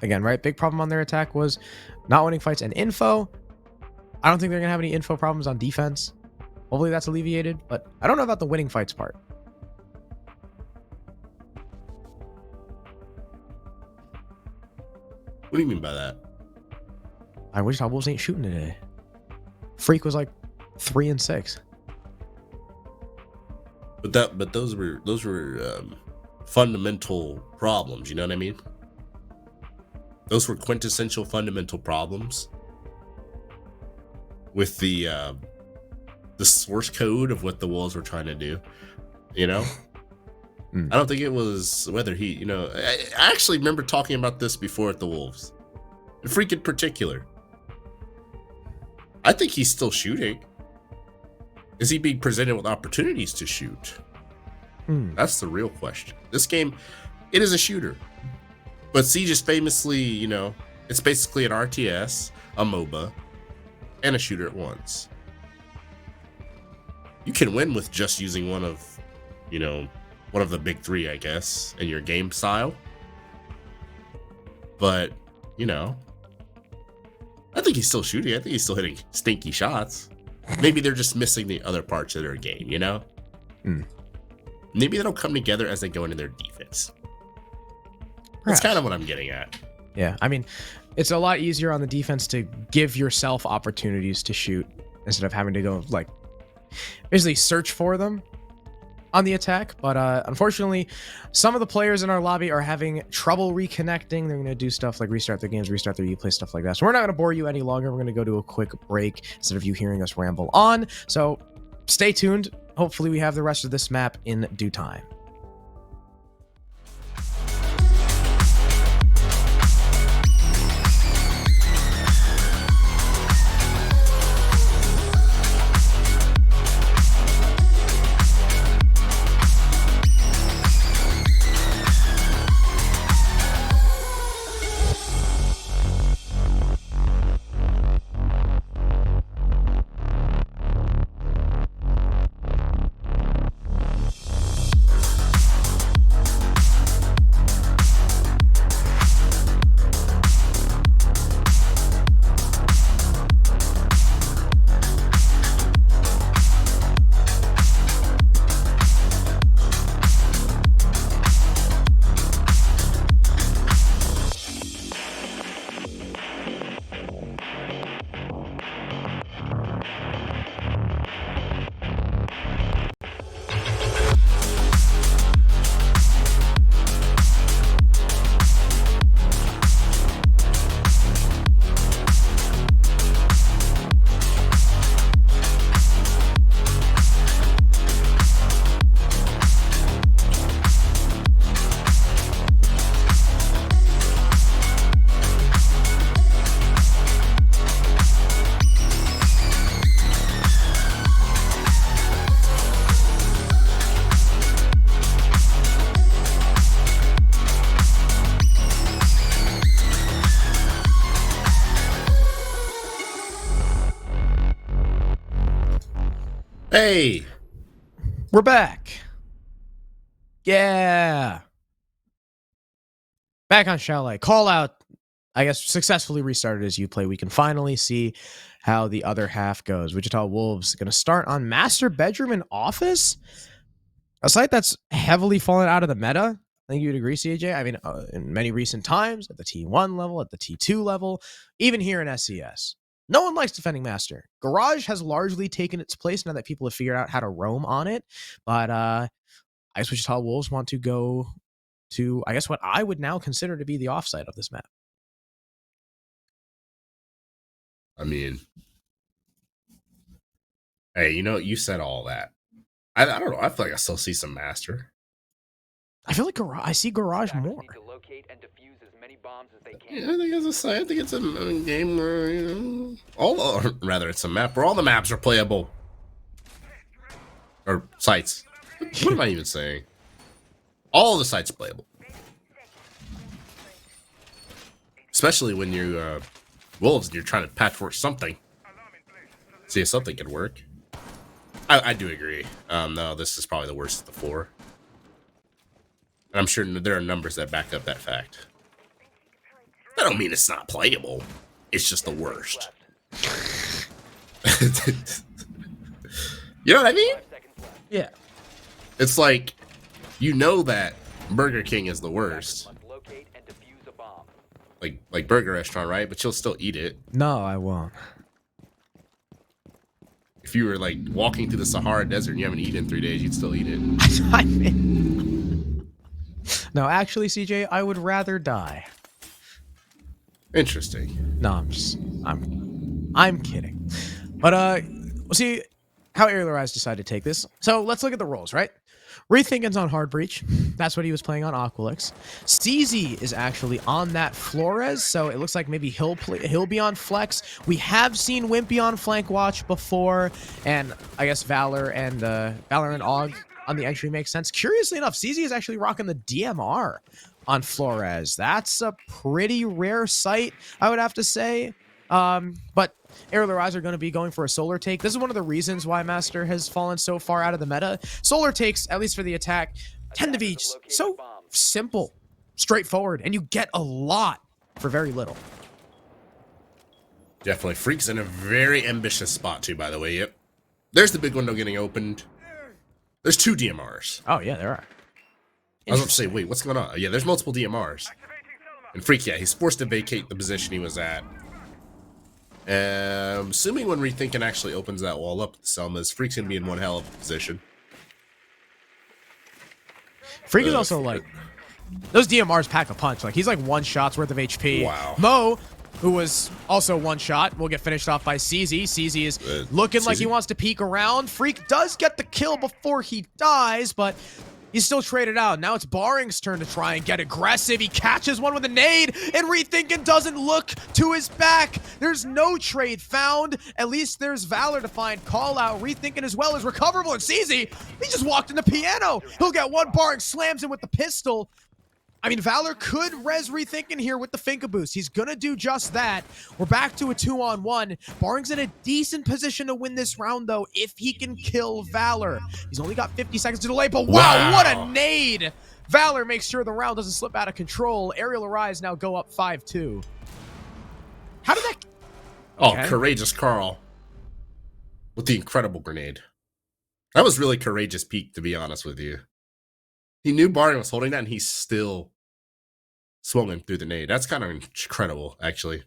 again, right, big problem on their attack was not winning fights and info. I don't think they're going to have any info problems on defense. Hopefully that's alleviated, but I don't know about the winning fights part. What do you mean by that? Wichita Wolves ain't shooting today. Freak was like 3 and 6. But those were fundamental problems. You know what I mean? Those were quintessential fundamental problems with the source code of what the Wolves were trying to do. You know, I don't think it was whether he. You know, I actually remember talking about this before at the Wolves. The Freak in particular. I think he's still shooting. Is he being presented with opportunities to shoot? That's the real question. This game, it is a shooter. But Siege is famously, you know, it's basically an RTS, a MOBA, and a shooter at once. You can win with just using one of the big three, I guess, in your game style. But, you know, I think he's still shooting. I think he's still hitting stinky shots. Maybe they're just missing the other parts of their game, you know? Maybe they don't come together as they go into their defense. That's kind of what I'm getting at. Yeah, I mean, it's a lot easier on the defense to give yourself opportunities to shoot instead of having to go, like, basically search for them on the attack. But unfortunately, some of the players in our lobby are having trouble reconnecting. They're going to do stuff like restart their games, restart their Uplay, stuff like that. So we're not going to bore you any longer. We're going to go to a quick break instead of you hearing us ramble on. So stay tuned. Hopefully we have the rest of this map in due time. Hey, We're back. Yeah. Back on Chalet. Call out, I guess, successfully restarted as you play. We can finally see how the other half goes. Wichita Wolves going to start on Master Bedroom and Office, a site that's heavily fallen out of the meta. I think you would agree, CJ. I mean, in many recent times, at the T1 level, at the T2 level, even here in SCS. No one likes defending Master. Garage has largely taken its place now that people have figured out how to roam on it. But I guess Wichita Wolves want to go to, I guess, what I would now consider to be the offsite of this map. I mean, hey, you know, you said all that. I don't know. I feel like I still see some Master. I feel like I see Garage Attackers more. need to locate and defuse as many bombs as they Yeah, can. I think it's a site. I think it's a game where, you know, rather it's a map where all the maps are playable. Or sites. What am I even saying? All the sites playable. Especially when you Wolves and you're trying to patchwork something. See if something could work. I do agree. No, this is probably the worst of the four. And I'm sure there are numbers that back up that fact. I don't mean it's not playable. It's just the worst. You know what I mean? 5 seconds left. Yeah. It's like, you know that Burger King is the worst. Must locate and defuse a bomb. Like burger restaurant, right? But you'll still eat it. No, I won't. If you were like walking through the Sahara Desert and you haven't eaten in 3 days, you'd still eat it. I mean, no, actually, CJ, I would rather die. Interesting. No, I'm kidding. But we'll see how ARIAL Arise decided to take this. So let's look at the roles, right? Rethinkin's on Hard Breach. That's what he was playing on Aqualix. CZ is actually on that Flores, so it looks like maybe he'll be on Flex. We have seen Wimpy on Flank Watch before, and I guess Valor and Og on the entry makes sense. Curiously enough, CZ is actually rocking the DMR on Flores. That's a pretty rare sight, I would have to say. But ARIAL Arise are going to be going for a solar take. This is one of the reasons why Master has fallen so far out of the meta. Solar takes, at least for the attack, tend to be so simple, straightforward, and you get a lot for very little. Definitely. Freak's in a very ambitious spot too, by the way. Yep. There's the big window getting opened. There's 2 DMRs. Oh, yeah, there are. I was about to say, wait, what's going on? Yeah, there's multiple DMRs. And Freak, yeah, he's forced to vacate the position he was at. Assuming when Rethinkin actually opens that wall up, Selma's Freak's gonna be in one hell of a position. Freak is also like, those DMRs pack a punch. Like, he's like 1 shot's worth of HP. Wow. Mo, who was also 1 shot, will get finished off by CZ. CZ is looking like he CZ. wants to peek around. Freak does get the kill before he dies, but he's still traded out. Now it's Baring's turn to try and get aggressive. He catches one with a nade, and Rethinkin doesn't look to his back. There's no trade found. At least there's Valor to find call out. Rethinkin as well is recoverable, and CZ, he just walked in the piano. He'll get one. Baring slams him with the pistol. I mean, Valor could res Rethinkin here with the Finka boost. He's gonna do just that. We're back to a 2-on-1. Baring's in a decent position to win this round, though, if he can kill Valor. He's only got 50 seconds to delay, but wow, what a nade! Valor makes sure the round doesn't slip out of control. ARIAL Arise now go up 5-2. How did that... Oh, Okay. courageous Carl. With the incredible grenade. That was really courageous peak, to be honest with you. He knew Baring was holding that, and he still swung him through the nade. That's kind of incredible, actually.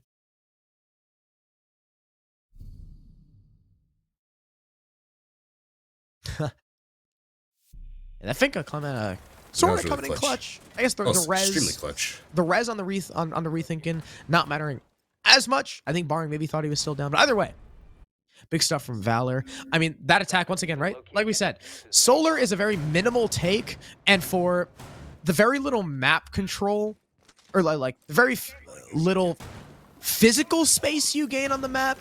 And I think a comment sort of really coming in clutch. clutch. I guess the Extremely res... clutch. The res on the Rethinkin not mattering as much. I think Baring maybe thought he was still down, but either way, big stuff from Valor. I mean, that attack once again, right? Like we said, Solar is a very minimal take, and for the very little map control, or like the very little physical space you gain on the map,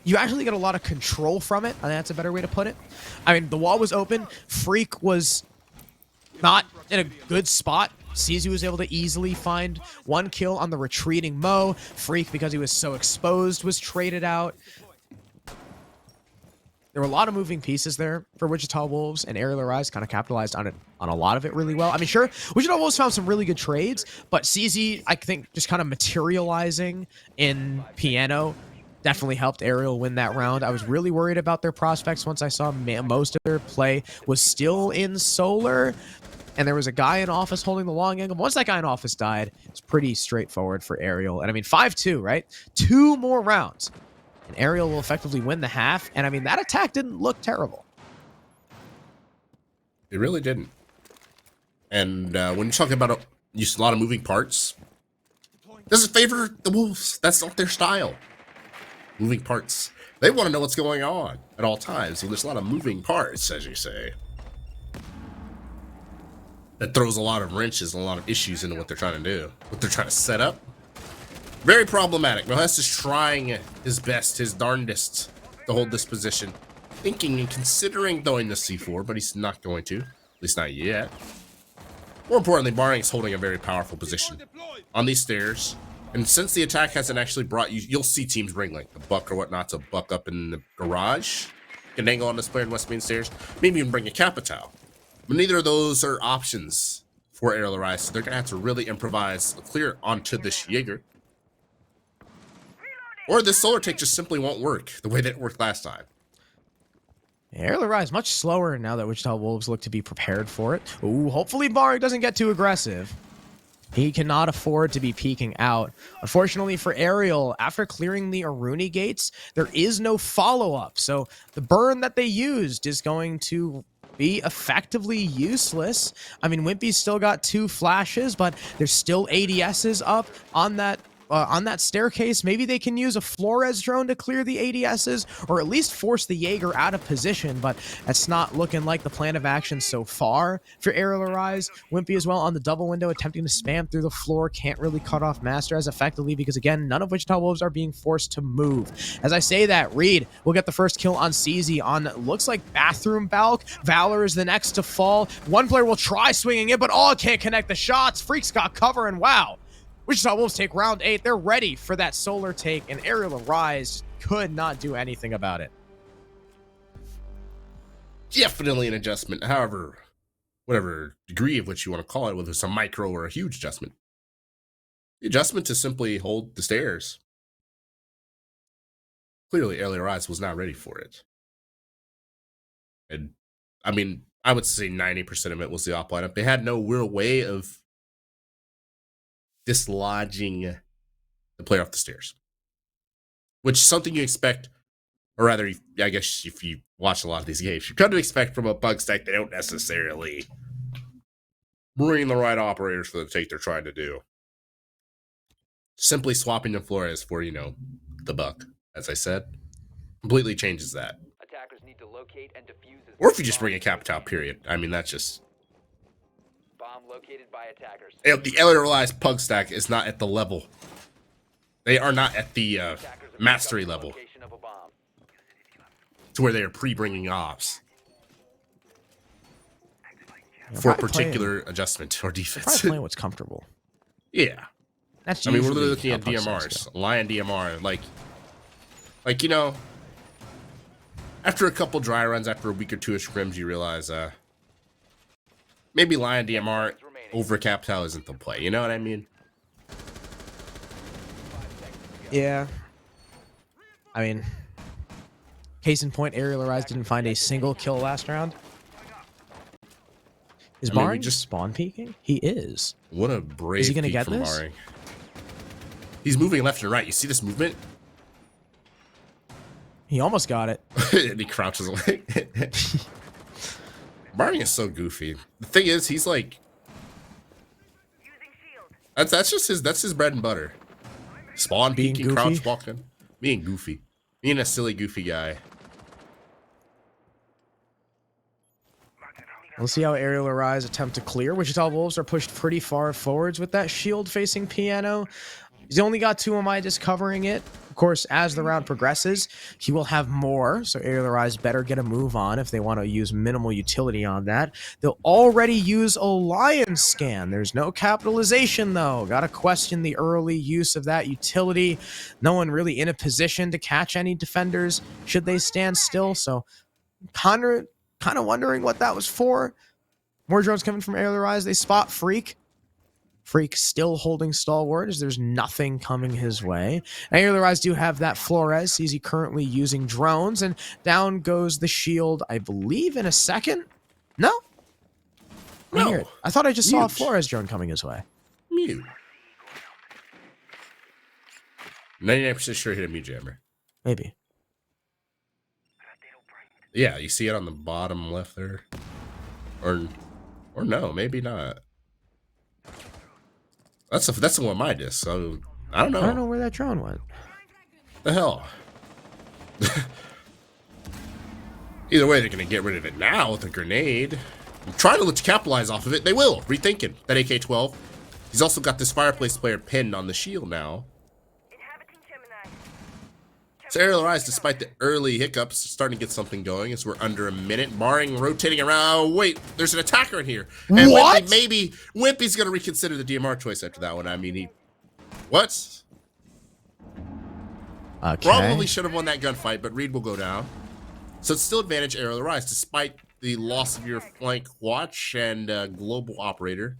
you actually get a lot of control from it. I think that's a better way to put it. I mean, the wall was open. Freak was not in a good spot. CZ was able to easily find 1 kill on the retreating Mo. Freak, because he was so exposed, was traded out. there were a lot of moving pieces there for Wichita Wolves, and Aerial Arise kind of capitalized on it, on a lot of it really well. I mean, sure, Wichita Wolves found some really good trades, but CZ, I think, just kind of materializing in Piano definitely helped Aerial win that round. I was really worried about their prospects once I saw most of their play was still in Solar, and there was a guy in office holding the long angle. Once that guy in office died, it's pretty straightforward for Aerial. And I mean, 5-2, right? 2 more rounds, and Aerial will effectively win the half. And I mean, that attack didn't look terrible. It really didn't. And when you're talking about a lot of moving parts, does it favor the Wolves? That's not their style. Moving parts. They want to know what's going on at all times. So there's a lot of moving parts, as you say. That throws a lot of wrenches and a lot of issues into what they're trying to do. What they're trying to set up. Very problematic. Mohess is trying his best, his darndest, to hold this position. Thinking and considering throwing the C4, but he's not going to. At least not yet. More importantly, Barring is holding a very powerful position on these stairs. And since the attack hasn't actually brought you, you'll see teams bring like the buck or whatnot to buck up in the garage. Can angle on this player in West Main Stairs. Maybe even bring a Capital. But neither of those are options for Aerial Arise. So they're going to have to really improvise clear onto this Jaeger. Or this solar take just simply won't work the way that it worked last time. Aerial Arise much slower now that Wichita Wolves look to be prepared for it. Ooh, hopefully Barring doesn't get too aggressive. He cannot afford to be peeking out. Unfortunately for Aerial, after clearing the Aruni gates, there is no follow-up. So the burn that they used is going to be effectively useless. I mean, Wimpy's still got 2 flashes, but there's still ADSs up on that staircase. Maybe they can use a Flores drone to clear the ADSs, or at least force the Jaeger out of position, but that's not looking like the plan of action so far for Aerial Arise. Wimpy as well on the double window, attempting to spam through the floor. Can't really cut off Master as effectively because, again, none of Wichita Wolves are being forced to move. As I say that, Reed will get the first kill on CZ on, looks like Bathroom Balk. Valor is the next to fall. One player will try swinging it, but can't connect the shots. Freaks got cover, and wow. Wichita Wolves take round 8. They're ready for that solar take, and Aerial Arise could not do anything about it. Definitely an adjustment. However, whatever degree of which you want to call it, whether it's a micro or a huge adjustment. The adjustment to simply hold the stairs. Clearly, Aerial Arise was not ready for it. And, I mean, I would say 90% of it was the op lineup. They had no real way of dislodging the player off the stairs, which is something you expect, or rather, I guess if you watch a lot of these games, you come to expect from a bug stack. They don't necessarily bring the right operators for the take they're trying to do. Simply swapping the Flores for, the buck, as I said, completely changes that. Attackers need to locate and defuse as Or if you just bring a Capital, period. I mean, that's just... bomb located by attackers. The Aerial Arise pug stack is not at the level. They are not at the Attackers have mastery discovered the level location of a bomb. to where they are pre-bringing ops They're for a probably particular adjustment or Probably defense. playing what's comfortable. Yeah. That's I mean, we're usually looking at how puck stacks DMRs, go. Lion DMR, like, after a couple dry runs, after a week or two of scrims, you realize, maybe Lion DMR over Capital isn't the play. You know what I mean? Yeah. I mean, case in point, Aerial Arise didn't find a single kill last round. Is I mean, we Barring just- just spawn peeking? He is. What a brave Is he gonna peek get from this? Barring. He's moving left and right. You see this movement? He almost got it. And he crouches away. Barring is so goofy. The thing is, he's like... That's just his bread and butter. Spawn Being peeking, goofy? crouch walking. Being goofy. Being a silly, goofy guy. We'll see how Aerial Arise attempt to clear. Wichita Wolves are pushed pretty far forwards with that shield facing Piano. He's only got 2 Midas covering it. Of course, as the round progresses, he will have more, so Aerial Rise better get a move on if they want to use minimal utility on that. They'll already use a Lion Scan. There's no capitalization, though. Gotta question the early use of that utility. No one really in a position to catch any defenders should they stand still, so kind of wondering what that was for. More drones coming from Aerial Rise. They spot Freak. Freak still holding stalwart as there's nothing coming his way. Aerial Rise do have that Flores. He's currently using drones, and down goes the shield, I believe, in a second. No? Weird. I thought I just saw a Flores drone coming his way. Mute. 99% sure hit a mute jammer. Maybe. Yeah, you see it on the bottom left there. Or no, maybe not. That's the one on my disc, so I don't know. I don't know where that drone went. The hell? Either way, they're gonna get rid of it now with a grenade. I'm trying to capitalize off of it. They will. Rethinking that AK-12. He's also got this fireplace player pinned on the shield now. So Aerial Rise, despite the early hiccups, starting to get something going as we're under a minute. Barring rotating around. Oh, wait, there's an attacker in here. And what? Wimpy's going to reconsider the DMR choice after that one. I mean, what? Okay. Probably should have won that gunfight, but Reed will go down. So it's still advantage Aerial Rise, despite the loss of your flank watch and global operator.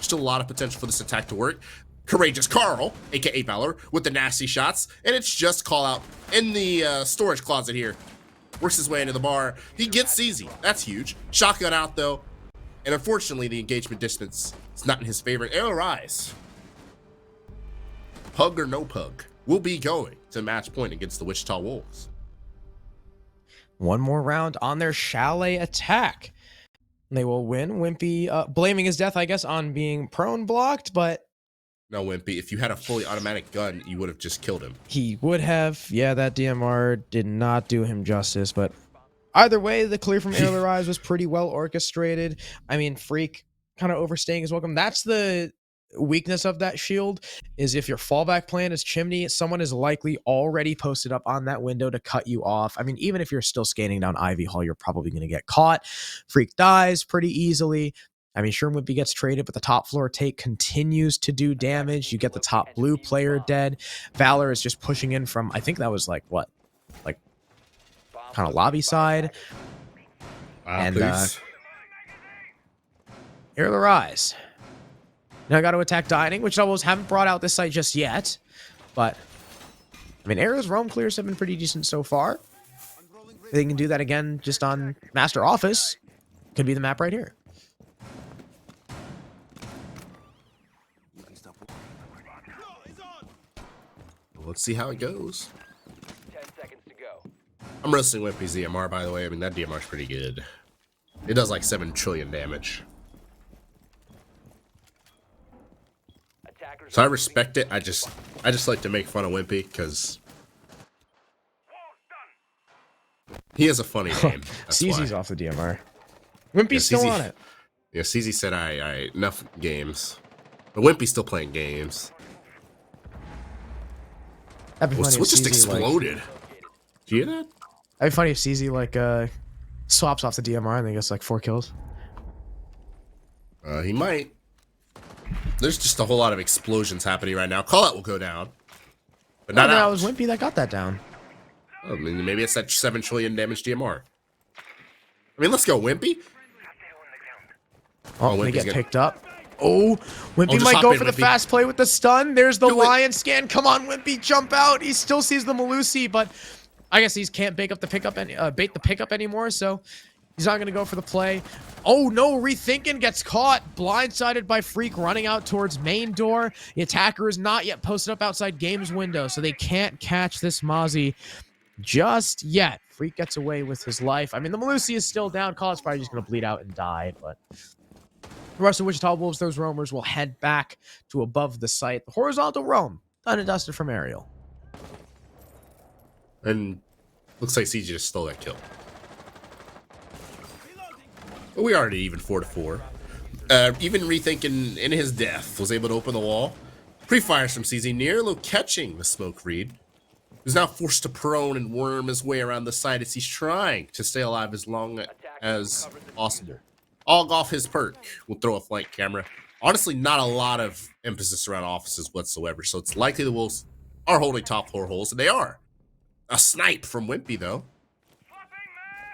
Still a lot of potential for this attack to work. Courageous Carl, aka Valor, with the nasty shots, and it's just call out in the storage closet here. Works his way into the bar. He gets CZ. That's huge. Shotgun out though, and unfortunately the engagement distance is not in his favor. Aerial Rise, pug or no pug, will be going to match point against the Wichita Wolves. One more round on their chalet attack. They will win. Wimpy blaming his death, I guess, on being prone blocked, but No, Wimpy, if you had a fully automatic gun, you would have just killed him. he would have. Yeah, that DMR did not do him justice, but either way, the clear from Aerial Rise was pretty well orchestrated. I mean, Freak kind of overstaying his welcome. That's the weakness of that shield, is if your fallback plan is chimney, someone is likely already posted up on that window to cut you off. I mean, even if you're still scanning down Ivy Hall, you're probably going to get caught. Freak dies pretty easily. I mean, sure, Wimpy gets traded, but the top floor take continues to do damage. You get the top blue player dead. Valor is just pushing in from, I think that was like, what? Like, kind of lobby side. And Aerial Rise. Now I got to attack dining, which doubles haven't brought out this site just yet. But, I mean, Aerial's roam clears have been pretty decent so far. They can do that again just on Master Office. Could be the map right here. Let's see how it goes. 10 seconds to go. I'm wrestling Wimpy's DMR, by the way. I mean, that DMR is pretty good. It does like 7 trillion damage. Attackers So I respect it. I just like to make fun of Wimpy because he has a funny name. That's CZ's why. off the DMR. Wimpy's still CZ on it. Yeah, CZ said I enough games. But Wimpy's still playing games. That'd be What funny if just CZ, exploded? Do you hear that? That'd be funny if CZ like swaps off the DMR and then gets like 4 kills. He might. There's just a whole lot of explosions happening right now. Call out will go down. But not No, that out. was Wimpy that got that down. I mean, maybe it's that 7 trillion damage DMR. I mean, let's go, Wimpy. Oh, they Wimpy's get gonna- picked up. Oh, Wimpy just might hop go in, for the Wimpy. fast play with the stun. There's the Do it. Lion Scan. Come on, Wimpy, jump out. He still sees the Malusi, but I guess he can't bait the pickup anymore, so he's not going to go for the play. Oh, no, rethinking gets caught. Blindsided by Freak running out towards main door. The attacker is not yet posted up outside game's window, so they can't catch this Mozzie just yet. Freak gets away with his life. I mean, the Malusi is still down. Call is probably just going to bleed out and die, but the rest of Wichita Wolves, those roamers, will head back to above the site. The horizontal roam, done and dusted from Ariel. And looks like CJ just stole that kill. But we already even 4-4. Even rethinking in his death was able to open the wall. Pre-fires from CZ nearly catching the smoke read. He's now forced to prone and worm his way around the side as he's trying to stay alive as long as possible. All off his perk will throw a flank camera. Honestly, not a lot of emphasis around offices whatsoever, so it's likely the Wolves are holding top 4 holes, and they are. A snipe from Wimpy, though.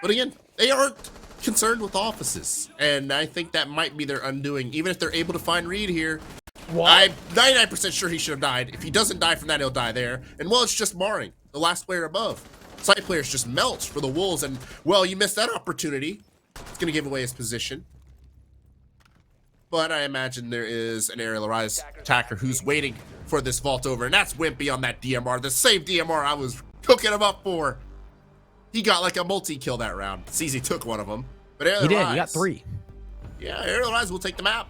But again, they aren't concerned with offices, and I think that might be their undoing. Even if they're able to find Reed here, I'm 99% sure he should have died. If he doesn't die from that, he'll die there. And well, it's just Marring, the last player above. Side players just melt for the Wolves, and well, you missed that opportunity. It's going to give away his position. But I imagine there is an Aerial Arise attacker who's waiting for this vault over, and that's Wimpy on that DMR, the same DMR I was cooking him up for. He got like a multi-kill that round. CZ took one of them, but Aerial Arise, He got 3. Yeah, Aerial Arise will take the map.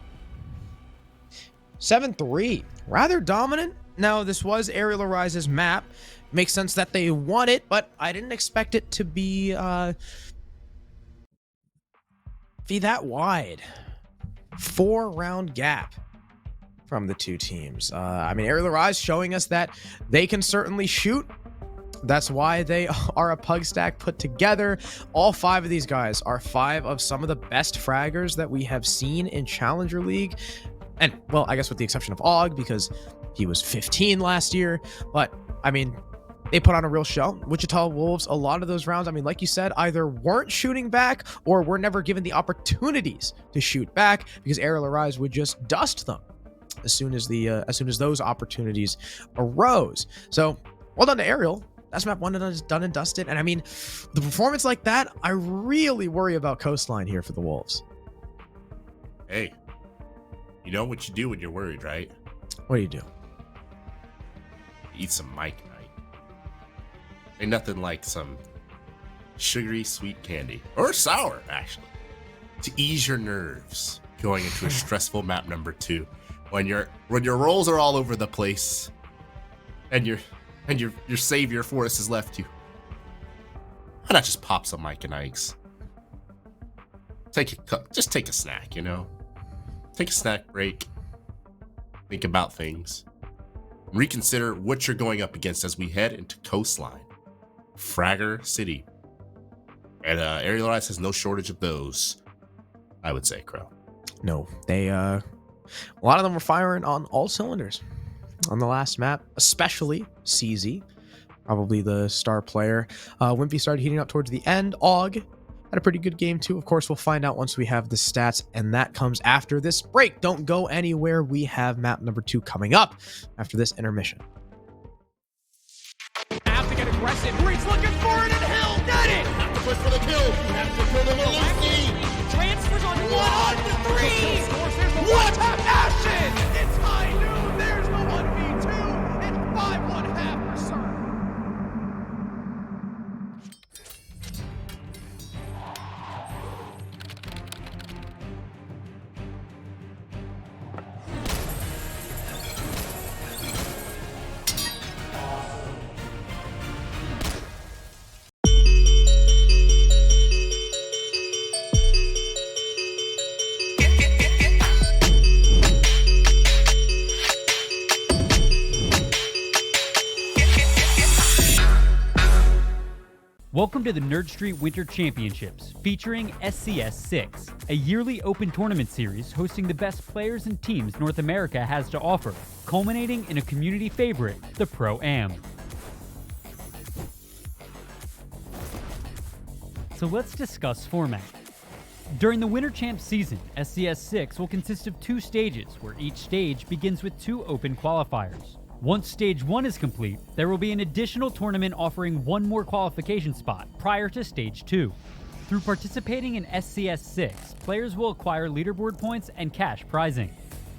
7-3, rather dominant. Now, this was Aerial Arise's map. Makes sense that they won it, but I didn't expect it to be that wide. 4-round gap from the two teams. I mean, Aerial Arise showing us that they can certainly shoot. That's why they are a pug stack put together. All 5 of these guys are 5 of some of the best fraggers that we have seen in Challenger League. And, well, I guess with the exception of Og, because he was 15 last year. But, I mean, they put on a real show. Wichita Wolves, a lot of those rounds, I mean, like you said, either weren't shooting back or were never given the opportunities to shoot back because Aerial Arise would just dust them as soon as those opportunities arose. So, well done to Aerial. That's map 1 is done and dusted. And I mean, the performance like that, I really worry about Coastline here for the Wolves. Hey, you know what you do when you're worried, right? What do you do? Eat some Mike Night. Ain't nothing like some sugary sweet candy, or sour actually, to ease your nerves going into a stressful map number 2 when your rolls are all over the place and your savior Forrest has left you. Why not just pop some Mike and Ike's? Just take a snack, you know? Take a snack break. Think about things. Reconsider what you're going up against as we head into Coastline, Fragger City. And Aerial Arise has no shortage of those, I would say, Crow. No, they a lot of them were firing on all cylinders on the last map, especially CZ, probably the star player. Wimpy started heating up towards the end. Og had a pretty good game too. Of course, we'll find out once we have the stats, and that comes after this break. Don't go anywhere. We have map number 2 coming up after this intermission. Have to get aggressive. Reed's looking for it, and he'll get it. Have to push for the kill. You have to kill them with Lucy. Transfers on 1-3. What a passion! It's high noon. There's the 1v2. It's 5-1-1/2 for certain. Welcome to the NerdStreet Winter Championships, featuring SCS6, a yearly open tournament series hosting the best players and teams North America has to offer, culminating in a community favorite, the Pro-Am. So let's discuss format. During the Winter Champs season, SCS6 will consist of 2 stages, where each stage begins with 2 open qualifiers. Once Stage 1 is complete, there will be an additional tournament offering 1 more qualification spot prior to Stage 2. Through participating in SCS6, players will acquire leaderboard points and cash prizing.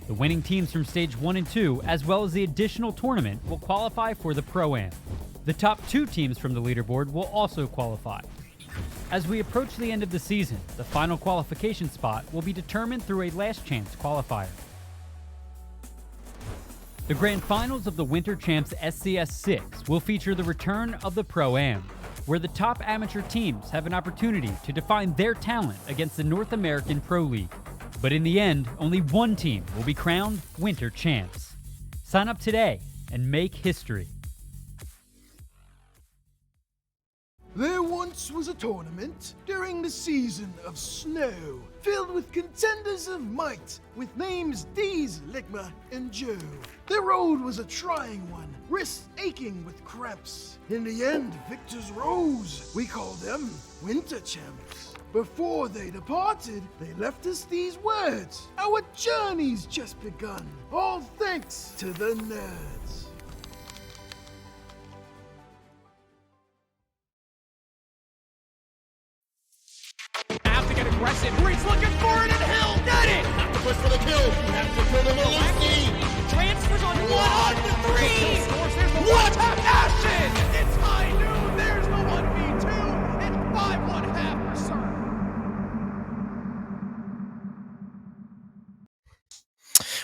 The winning teams from Stage 1 and 2, as well as the additional tournament, will qualify for the Pro-Am. The top 2 teams from the leaderboard will also qualify. As we approach the end of the season, the final qualification spot will be determined through a last chance qualifier. The grand finals of the Winter Champs SCS6 will feature the return of the Pro-Am, where the top amateur teams have an opportunity to define their talent against the North American Pro League. But in the end, only one team will be crowned Winter Champs. Sign up today and make history. There once was a tournament during the season of snow, filled with contenders of might, with names Deez, Ligma, and Joe. Their road was a trying one, wrists aching with cramps. In the end, victors rose. We call them Winter Champs. Before they departed, they left us these words. Our journey's just begun. All thanks to the nerds. Have to get aggressive. Reed's looking for it, and Hill got it. Have to push for the kill. Have to kill the Lucy. Transfers on 1-3. What a passion! It's high noon. There's the 1v2. It's 5-1-half for Sir.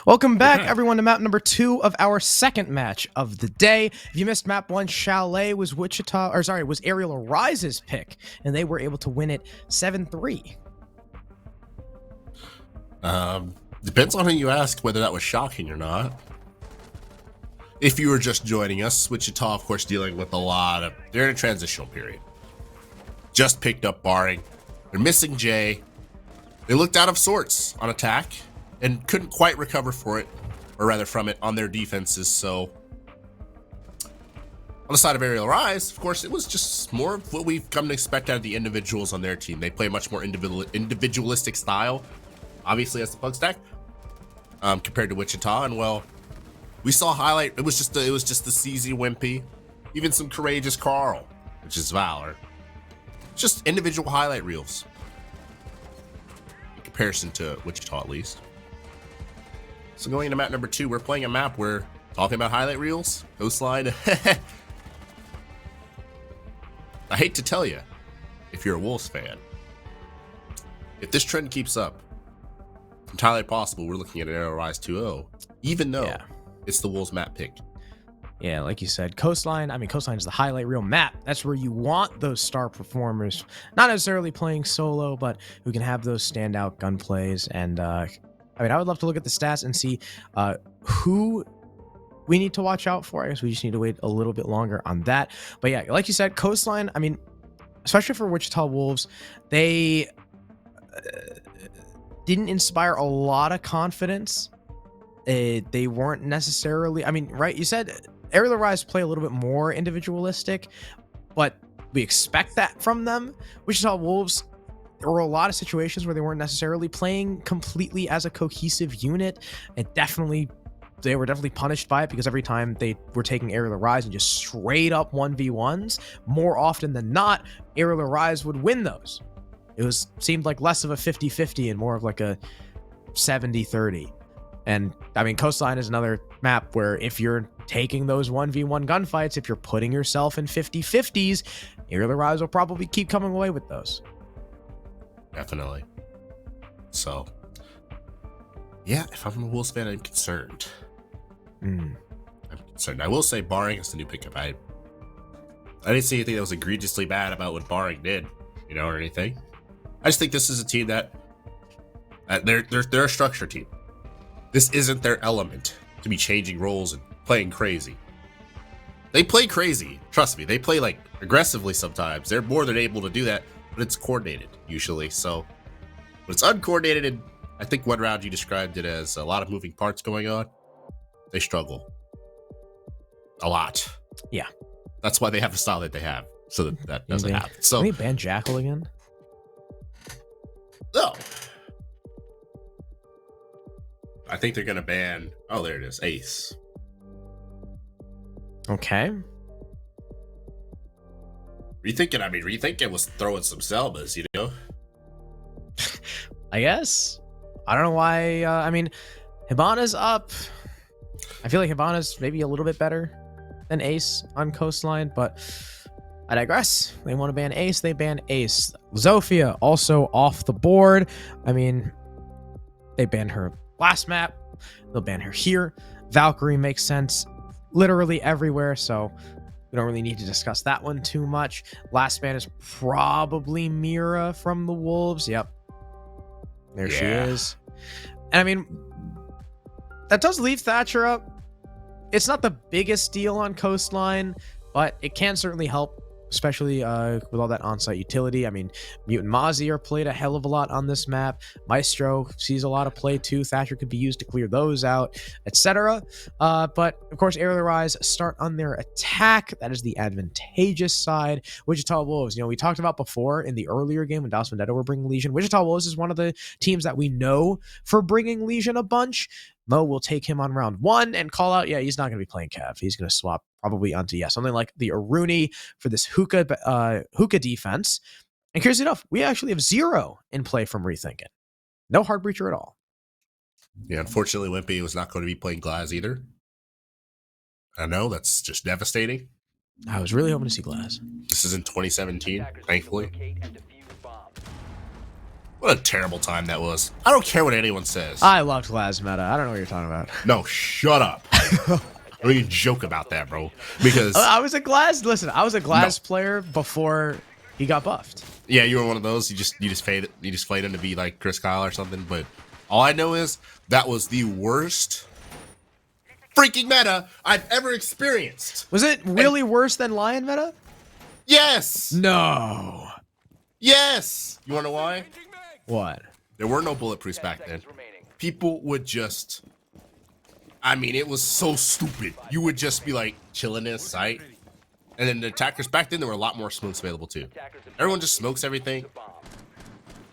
Welcome back, everyone, to map number 2 of our second match of the day. If you missed map 1, Chalet was was Arial Arise's pick, and they were able to win it 7-3. Depends on who you ask whether that was shocking or not. If you were just joining us, Wichita, of course, dealing with they're in a transitional period. Just picked up Barring. They're missing Jay. They looked out of sorts on attack and couldn't quite recover from it on their defenses. So on the side of Arial Arise, of course, it was just more of what we've come to expect out of the individuals on their team. They play a much more individualistic style, obviously, as the Pug Stack, compared to Wichita. And well, we saw highlight. It was just the CZ Wimpy, even some courageous Carl, which is Valor. Just individual highlight reels in comparison to Wichita, at least. So going into map number 2, we're playing a map where talking about highlight reels, coastline. I hate to tell you, if you're a Wolves fan, if this trend keeps up, it's entirely possible we're looking at an Arial Rise 2-0, even though it's the Wolves map pick. Yeah, like you said, Coastline is the highlight reel map. That's where you want those star performers, not necessarily playing solo, but who can have those standout gun plays. And I would love to look at the stats and see who we need to watch out for. I guess we just need to wait a little bit longer on that. But yeah, like you said, Coastline, especially for Wichita Wolves, they didn't inspire a lot of confidence. They weren't necessarily, right? You said Arial Rise play a little bit more individualistic, but we expect that from them. Wichita Wolves, there were a lot of situations where they weren't necessarily playing completely as a cohesive unit. They were definitely punished by it, because every time they were taking Arial Rise and just straight up 1v1s, more often than not, Arial Rise would win those. It seemed like less of a 50-50 and more of like a 70-30. And Coastline is another map where if you're taking those 1v1 gunfights, if you're putting yourself in 50-50s, Arial Rise will probably keep coming away with those. Definitely. So, yeah, if I'm a Wolves fan, I'm concerned. I'm concerned. I will say Barring is the new pickup. I didn't see anything that was egregiously bad about what Barring did, or anything. I just think this is a team that they're a structure team. This isn't their element to be changing roles and playing crazy. They play crazy. Trust me, they play like aggressively sometimes. They're more than able to do that, but it's coordinated usually. So when it's uncoordinated, and I think one round you described it as a lot of moving parts going on, they struggle a lot. Yeah. That's why they have the style that they have, so that doesn't happen. So can we ban Jackal again? No. I think they're gonna ban. Oh, there it is, Ace. Okay. Rethinking was throwing some Selmas, I guess. I don't know why. Hibana's up. I feel like Hibana's maybe a little bit better than Ace on Coastline, but I digress. They want to ban Ace, they ban Ace. Zofia also off the board. They banned her last map. They'll ban her here. Valkyrie makes sense literally everywhere, so we don't really need to discuss that one too much. Last ban is probably Mira from the Wolves. Yep. There she is. And that does leave Thatcher up. It's not the biggest deal on Coastline, but it can certainly help, especially with all that on-site utility. I mean, Mutant Mozzie are played a hell of a lot on this map. Maestro sees a lot of play too. Thatcher could be used to clear those out, etc. But of course, Aerial Rise start on their attack. That is the advantageous side. Wichita Wolves, you know, we talked about before in the earlier game when Das Vendetta were bringing Legion. Wichita Wolves is one of the teams that we know for bringing Legion a bunch. Mo will take him on round 1 and call out, yeah, he's not going to be playing Cav. He's going to swap probably onto, yeah, something like the Aruni for this hookah defense. And curiously enough, we actually have 0 in play from Rethinking. No hard breacher at all. Yeah, unfortunately, Wimpy was not going to be playing Glass either. I know, that's just devastating. I was really hoping to see Glass. This is in 2017, Attackers need to thankfully. locate and defuse bombs. What a terrible time that was. I don't care what anyone says. I loved Glass meta. I don't know what you're talking about. No, shut up. Don't even joke about that, bro. Because I was a Glass. Listen, I was a Glass player before he got buffed. yeah, you were one of those. You just played him to be like Chris Kyle or something. But all I know is that was the worst freaking meta I've ever experienced. Was it really worse than Lion meta? Yes. No. Yes. You wanna know why? What? There were no bulletproofs back then. Remaining. People would just, I mean, it was so stupid. You would just be like chilling in a site. And then the attackers back then, there were a lot more smokes available too. Everyone just smokes everything.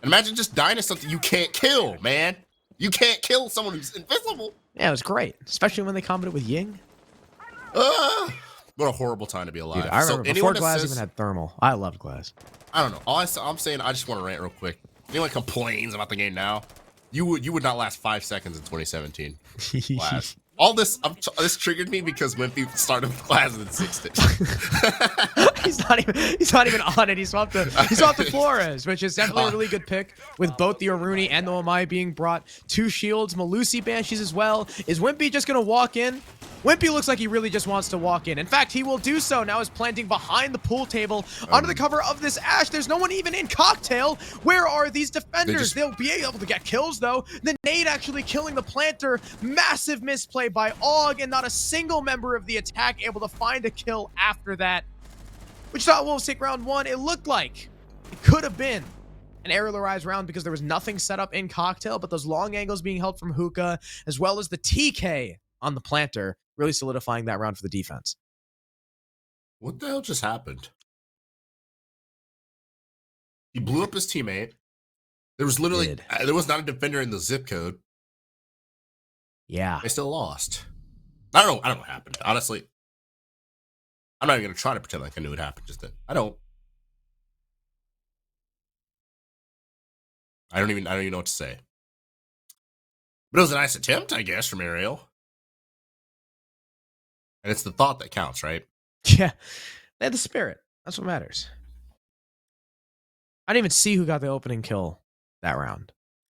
And imagine just dying to something you can't kill, man. You can't kill someone who's invisible. Yeah, it was great, especially when they comboed it with Ying. What a horrible time to be alive. Dude, I remember before anyone that Glass says- even had thermal. I loved Glass. I don't know. I'm saying, I just want to rant real quick. Anyone complains about the game now, you would not last 5 seconds in 2017. Glass. All this this triggered me because Wimpy started with Glass and then 6'. he's not even on it. He swapped to Flores, which is definitely a really good pick with both the Aruni and the Omai being brought. 2 shields, Malusi Banshees as well. Is Wimpy just gonna walk in? Wimpy looks like he really just wants to walk in. In fact, he will do so. Now is planting behind the pool table under the cover of this Ash. There's no one even in Cocktail. Where are these defenders? They'll be able to get kills, though. The nade actually killing the planter. Massive misplay by Og, and not a single member of the attack able to find a kill after that. Wichita Wolves take round 1. It looked like it could have been an Aerial Rise round because there was nothing set up in Cocktail, but those long angles being held from Hookah, as well as the TK on the planter, really solidifying that round for the defense. What the hell just happened? He blew up his teammate. There was literally, there was not a defender in the zip code. Yeah. They still lost. I don't know what happened. Honestly, I'm not even going to try to pretend like I knew what happened just then. I don't even know what to say. But it was a nice attempt, I guess, from Ariel. And it's the thought that counts, right? Yeah. They had the spirit. That's what matters. I didn't even see who got the opening kill that round.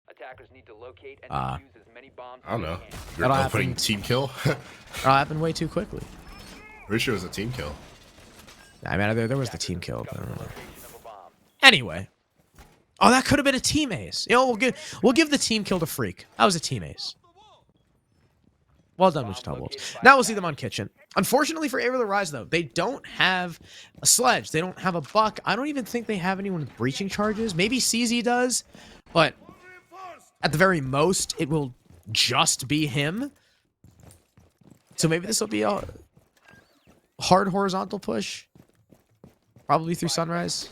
Attackers need to locate and defuse as many bombs I don't as know. they can. You're That'll opening happen. team kill? It happened way too quickly. Pretty sure it was a team kill. I mean, there was the team kill, but I don't know. Location of a bomb. Anyway. Oh, that could have been a team ace. You know, we'll give the team kill to Freak. That was a team ace. Well done, Wichita Wolves. Now we'll see them on Kitchen. Unfortunately for Aerial Rise, though, they don't have a sledge. They don't have a buck. I don't even think they have anyone with breaching charges. Maybe CZ does, but at the very most, it will just be him. So maybe this will be a hard horizontal push. Probably through Sunrise.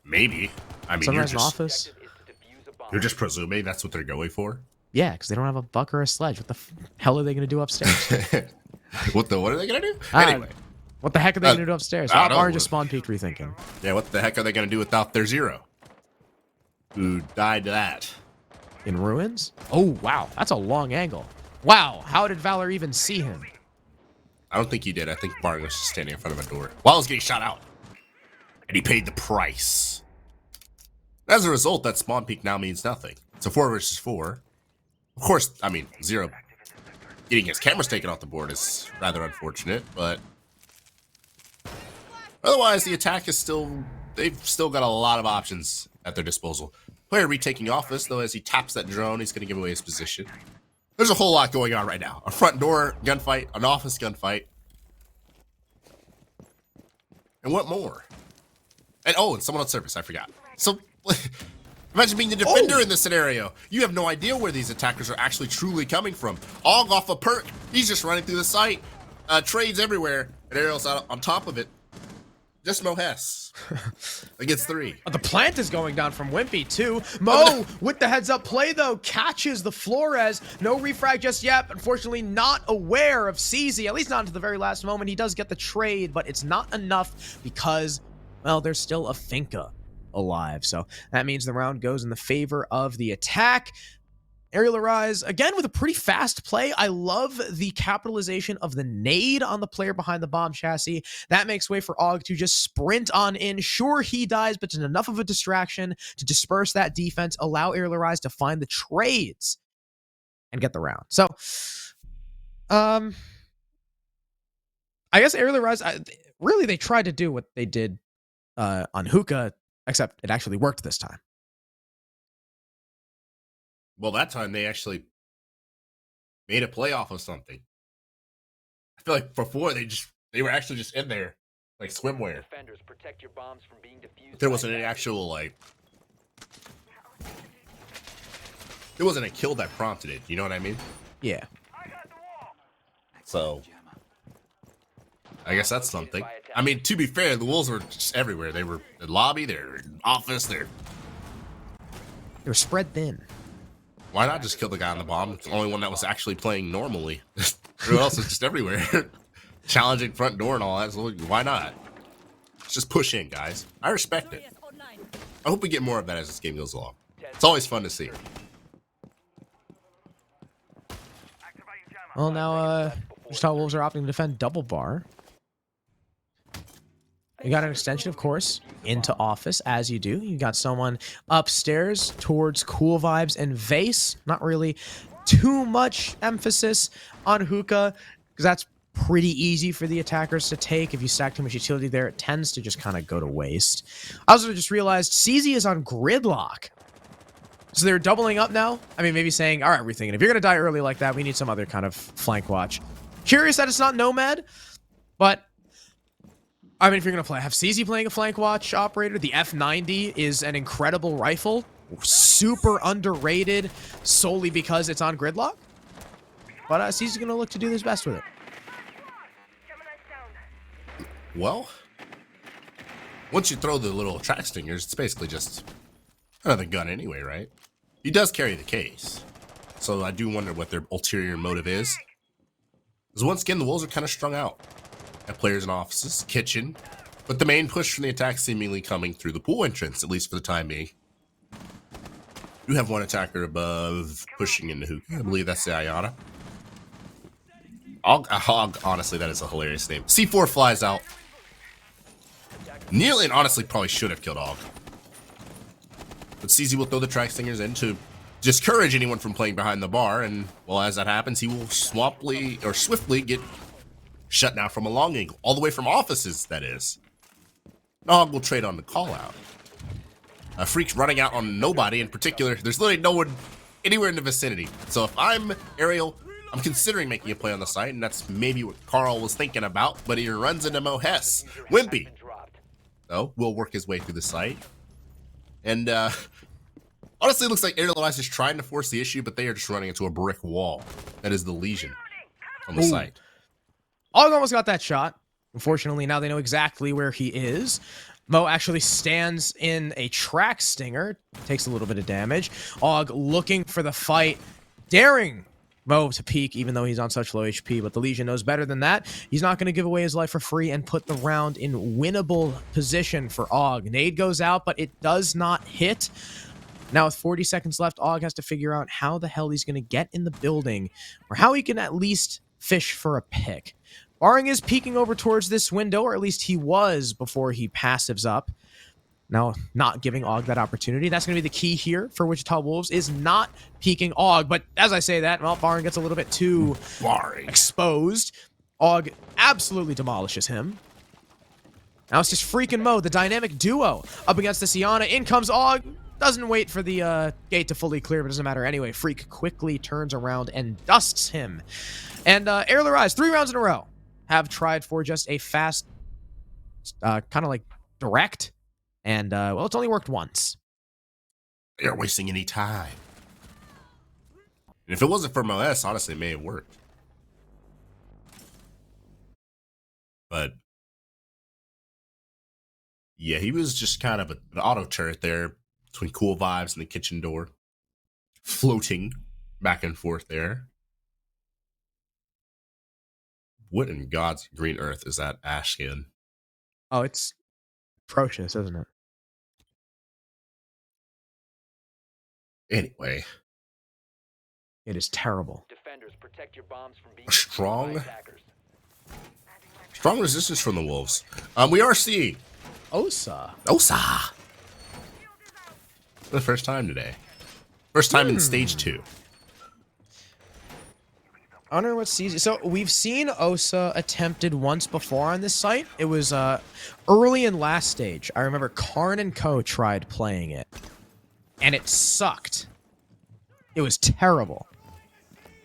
Maybe. I mean, Sunrise and Office. Objective is to defuse a bomb. you're just presuming that's what they're going for. Yeah, because they don't have a buck or a sledge. What the hell are they going to do upstairs? What are they gonna do? Uh, Anyway, What the heck are they going to do upstairs? I don't know. Or just spawn peaked rethinking. yeah, what the heck are they gonna do without their Zero? Who died to that? In ruins? Oh, wow. That's a long angle. Wow. How did Valor even see him? I don't think he did. I think Barton was just standing in front of a door while he was getting shot out, and he paid the price. As a result, that spawn peak now means nothing. It's a 4 versus 4. Of course, I mean, Zero getting his cameras taken off the board is rather unfortunate, but otherwise, the attack is they've still got a lot of options at their disposal. Player retaking office, though, as he taps that drone, he's going to give away his position. There's a whole lot going on right now. A front door gunfight, an office gunfight. And what more? And and someone on surface, I forgot. So imagine being the defender in this scenario. You have no idea where these attackers are actually truly coming from. Og off a perk. He's just running through the site. Trades everywhere. And Ariel's out on top of it. Just Mo Hess against 3. The plant is going down from Wimpy too. Mo with the heads up play though catches the Flores. No refrag just yet. Unfortunately not aware of CZ, at least not until the very last moment. He does get the trade, but it's not enough because, well, there's still a Finca alive. So that means the round goes in the favor of the attack. Arial Arise, again, with a pretty fast play. I love the capitalization of the nade on the player behind the bomb chassis. That makes way for Og to just sprint on in. Sure, he dies, but it's enough of a distraction to disperse that defense, allow Arial Arise to find the trades and get the round. So, I guess Arial Arise, really, they tried to do what they did on Hookah, except it actually worked this time. Well, that time they actually made a play off of something. I feel like before they were actually just in there like swimwear. Defenders, protect your bombs from being defused. There wasn't any actual like. There wasn't a kill that prompted it. You know what I mean? Yeah. So I guess that's something. I mean, to be fair, the wolves were just everywhere. They were in the lobby, they were in the office, they were spread thin. Why not just kill the guy on the bomb? It's the only one that was actually playing normally. Everyone else is just everywhere. Challenging front door and all that. So why not? Just push in, guys. I respect it. I hope we get more of that as this game goes along. It's always fun to see. Well, now, Wichita Wolves are opting to defend double bar. You got an extension, of course, into office, as you do. You got someone upstairs towards Cool Vibes and Vase. Not really too much emphasis on Hookah, because that's pretty easy for the attackers to take. If you stack too much utility there, it tends to just kind of go to waste. I also just realized CZ is on Gridlock. So they're doubling up now? I mean, maybe saying, all right, we're thinking, if you're going to die early like that, we need some other kind of flank watch. Curious that it's not Nomad, but I mean, if you're going to have CZ playing a flank watch operator, the F90 is an incredible rifle. Super underrated solely because it's on Gridlock. But CZ's going to look to do his best with it. Well, once you throw the little track stingers, it's basically just another gun anyway, right? He does carry the case. So I do wonder what their ulterior motive is. Because once again, the wolves are kind of strung out. At players in offices, kitchen, but the main push from the attack seemingly coming through the pool entrance, at least for the time being. You have one attacker above pushing into Hookah. I believe that's the Ayana. Honestly, that is a hilarious name. C4 flies out. Nearly and honestly probably should have killed Og. But CZ will throw the track stingers in to discourage anyone from playing behind the bar, and well, as that happens, he will swiftly get shut down from a long angle, all the way from offices, that is. Og will trade on the call out. Freak's running out on nobody in particular. There's literally no one anywhere in the vicinity. So if I'm Arial, I'm considering making a play on the site, and that's maybe what Carl was thinking about, but he runs into Mo Hess. Wimpy, though, will work his way through the site. And honestly, it looks like Arial is just trying to force the issue, but they are just running into a brick wall. That is the Legion on the site. Og almost got that shot. Unfortunately, now they know exactly where he is. Mo actually stands in a track stinger. Takes a little bit of damage. Og looking for the fight. Daring Mo to peek, even though he's on such low HP. But the Legion knows better than that. He's not going to give away his life for free and put the round in winnable position for Og. Nade goes out, but it does not hit. Now with 40 seconds left, Og has to figure out how the hell he's going to get in the building. Or how he can at least fish for a pick. Baring is peeking over towards this window, or at least he was before he passives up. Now, not giving Og that opportunity. That's going to be the key here for Wichita Wolves, is not peeking Og. But as I say that, well, Baring gets a little bit too exposed. Og absolutely demolishes him. Now it's just freaking Mo, the dynamic duo, up against the Sienna. In comes Og. doesn't wait for the gate to fully clear, but it doesn't matter anyway. Freak quickly turns around and dusts him. And ARIAL Rise, 3 rounds in a row, have tried for just a fast, kind of like direct. And, well, it's only worked once. They aren't wasting any time. And if it wasn't for Moes, honestly, it may have worked. But yeah, he was just kind of an auto turret there between cool vibes and the kitchen door, floating back and forth there. What in God's green earth is that ash skin? Oh, it's atrocious, isn't it? Anyway, It is terrible. Defenders, protect your bombs from being Strong. destroyed by attackers. strong resistance from the wolves. We are seeing Osa. Osa for the first time today. First time in stage 2. I wonder what season. So we've seen Osa attempted once before on this site. It was early in last stage. I remember Karn and Co tried playing it, and it sucked. It was terrible.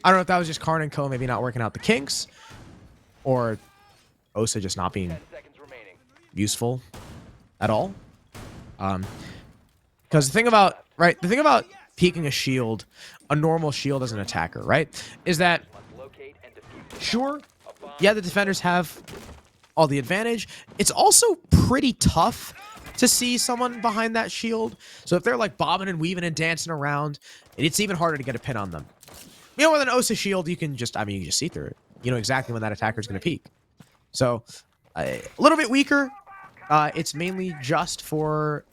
I don't know if that was just Karn and Co maybe not working out the kinks, or Osa just not being 10 seconds remaining. useful at all. Because the thing about peeking a shield, a normal shield as an attacker, right, is that Must locate and defuse. sure, A bomb yeah, the defenders have all the advantage. It's also pretty tough to see someone behind that shield. So if they're like bobbing and weaving and dancing around, it's even harder to get a pin on them. You know, with an Osa shield, you can just see through it. You know exactly when that attacker is going to peek. So a little bit weaker. It's mainly just for,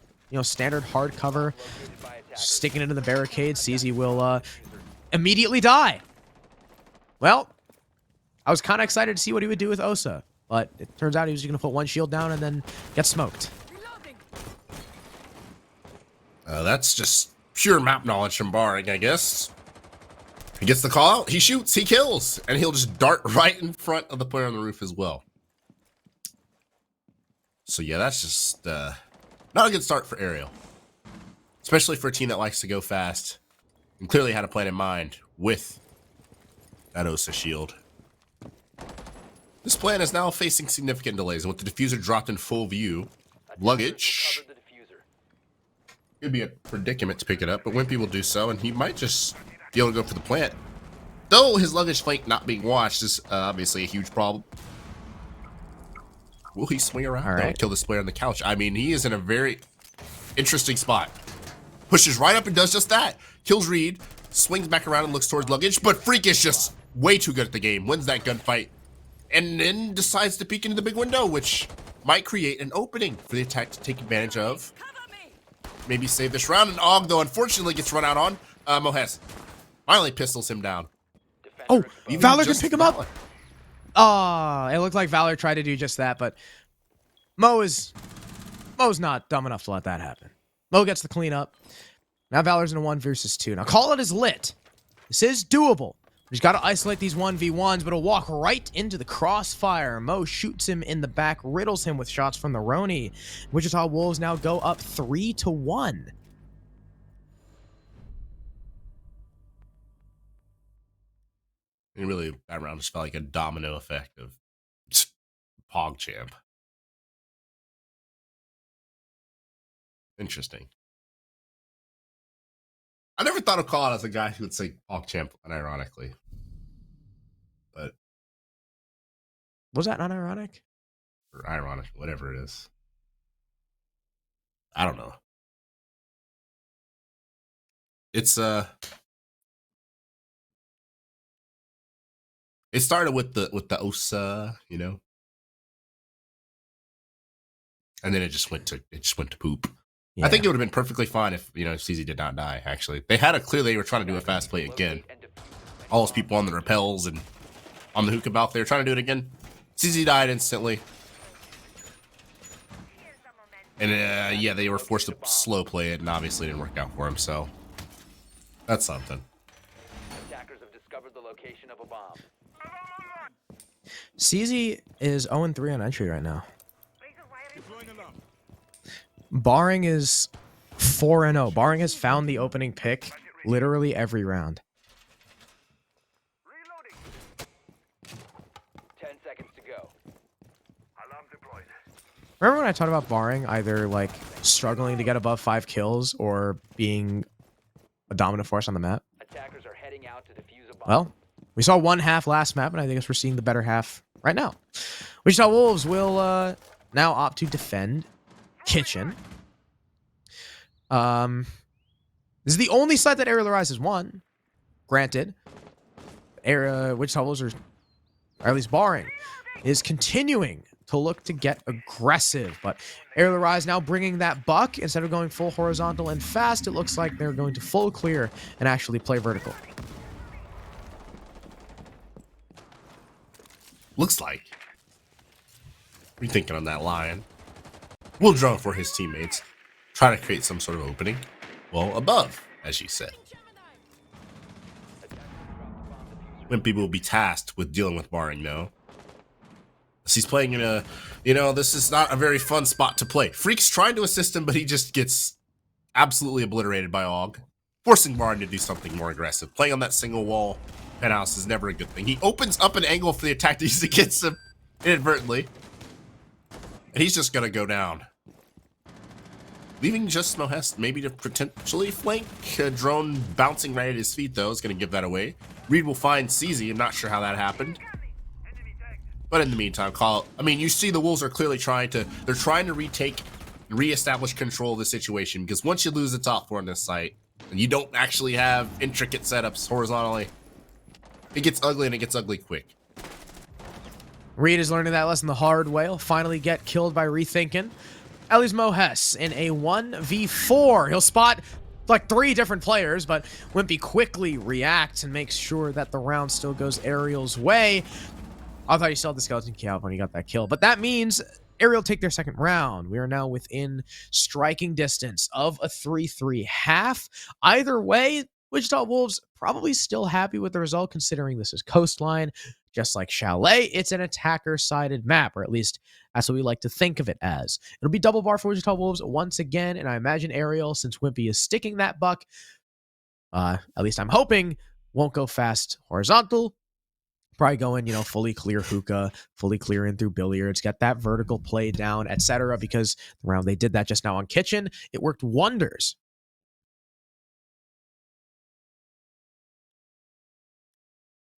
standard hard cover. located by attackers. Sticking into the barricade, CZ will immediately die. Well, I was kind of excited to see what he would do with Osa, but it turns out he was going to put one shield down and then get smoked. That's just pure map knowledge from Barring, I guess. He gets the call out, he shoots, he kills, and he'll just dart right in front of the player on the roof as well. So yeah, that's just not a good start for ARIAL. Especially for a team that likes to go fast and clearly had a plan in mind with that Osa shield. This plan is now facing significant delays, and with the diffuser dropped in full view, luggage Recover the diffuser. could be a predicament to pick it up, but Wimpy will do so, and he might just be able to go for the plant. Though his luggage flank not being watched is obviously a huge problem. Will he swing around All though, right. and kill this player on the couch? I mean, he is in a very interesting spot. Pushes right up and does just that. Kills Reed, swings back around and looks towards luggage, but Freak is just way too good at the game, wins that gunfight, and then decides to peek into the big window, which might create an opening for the attack to take advantage of. Maybe save this round, and Og, though, unfortunately gets run out on. Mohes finally pistols him down. Defender Oh, exposed. Even Valor can just pick him up. Valor. Oh, it looked like Valor tried to do just that, but Mo's not dumb enough to let that happen. Mo gets the cleanup. Now Valor's in a 1 versus 2. Now call it as lit. This is doable. He's got to isolate these 1v1s, but he'll walk right into the crossfire. Mo shoots him in the back, riddles him with shots from the Roni. Wichita Wolves now go up 3-1. And really, that round just felt like a domino effect of PogChamp. Interesting. I never thought of Colin as a guy who would say PogChamp unironically. But, Was that not ironic? or ironic, whatever it is. I don't know. It's, it started with the Osa, and then it just went to poop. Yeah. I think it would have been perfectly fine if CZ did not die. Actually, they had they were trying to do a fast play again. Locate and defuse. All those people on the rappels and on the hookah belt, they were trying to do it again. CZ died instantly, and yeah, they were forced to slow play it, and obviously it didn't work out for him. So that's something. Attackers have discovered the location of a bomb. CZ is 0-3 on entry right now. Barring is 4-0. Barring has found the opening pick literally every round. 10 seconds to go. Remember when I talked about Barring either like struggling to get above 5 kills or being a dominant force on the map? Attackers are heading out to defuse a bomb. Well, we saw one half last map, and I think we're seeing the better half right now. Wichita Wolves will now opt to defend Kitchen. This is the only site that Aerial Rise has won. Granted, Wichita Wolves or at least Barring, is continuing to look to get aggressive, but Aerial Rise now bringing that buck. Instead of going full horizontal and fast, it looks like they're going to full clear and actually play vertical. Looks like. Rethinking on that line. Will draw for his teammates. Try to create some sort of opening. Well, above, as you said. Wimpy will be tasked with dealing with Barring, though. He's playing in a, this is not a very fun spot to play. Freak's trying to assist him, but he just gets absolutely obliterated by Og, forcing Barring to do something more aggressive. Playing on that single wall penthouse is never a good thing. He opens up an angle for the attack that usually gets him inadvertently, and he's just going to go down. Leaving just Mohest maybe to potentially flank. A drone bouncing right at his feet, though, is going to give that away. Reed will find CZ. I'm not sure how that happened. But in the meantime, you see the Wolves are clearly trying to retake and reestablish control of the situation, because once you lose the top 4 on this site, and you don't actually have intricate setups horizontally, it gets ugly, and it gets ugly quick. Reed is learning that lesson the hard way. He'll finally get killed by rethinking. Ellie's Mohes in a 1v4. He'll spot like 3 different players, but Wimpy quickly reacts and makes sure that the round still goes Aerial's way. I thought he still had the skeleton cap when he got that kill, but that means Aerial take their second round. We are now within striking distance of a 3-3 half. Either way, Wichita Wolves probably still happy with the result, considering this is Coastline. Just like Chalet, it's an attacker-sided map, or at least that's what we like to think of it as. It'll be double bar for Wichita Wolves once again, and I imagine Aerial, since Wimpy is sticking that buck, at least I'm hoping, won't go fast horizontal. Probably going, fully clear hookah, fully clear in through billiards, get that vertical play down, etc. Because the round they did that just now on Kitchen, it worked wonders.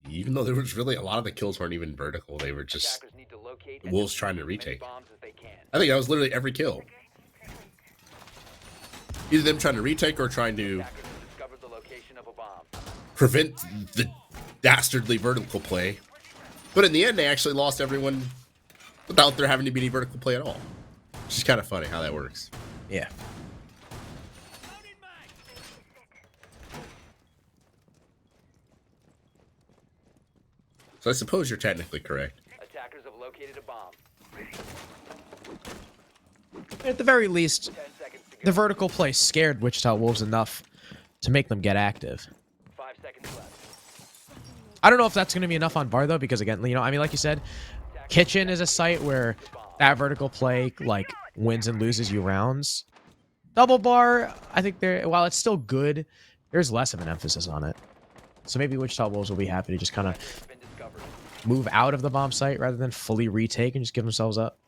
Even though there was really a lot of the kills weren't even vertical, they were just the Wolves trying to retake. I think that was literally every kill. Either them trying to retake or trying to prevent the dastardly vertical play. But in the end, they actually lost everyone without there having to be any vertical play at all. Which is kind of funny how that works. Yeah. So I suppose you're technically correct. Attackers have located a bomb. At the very least, the vertical play scared Wichita Wolves enough to make them get active. 5 seconds left. I don't know if that's going to be enough on bar, though, because, again, like you said, Kitchen is a site where that vertical play, wins and loses you rounds. Double bar, I think while it's still good, there's less of an emphasis on it. So maybe Wichita Wolves will be happy to just kind of move out of the bomb site rather than fully retake and just give themselves up.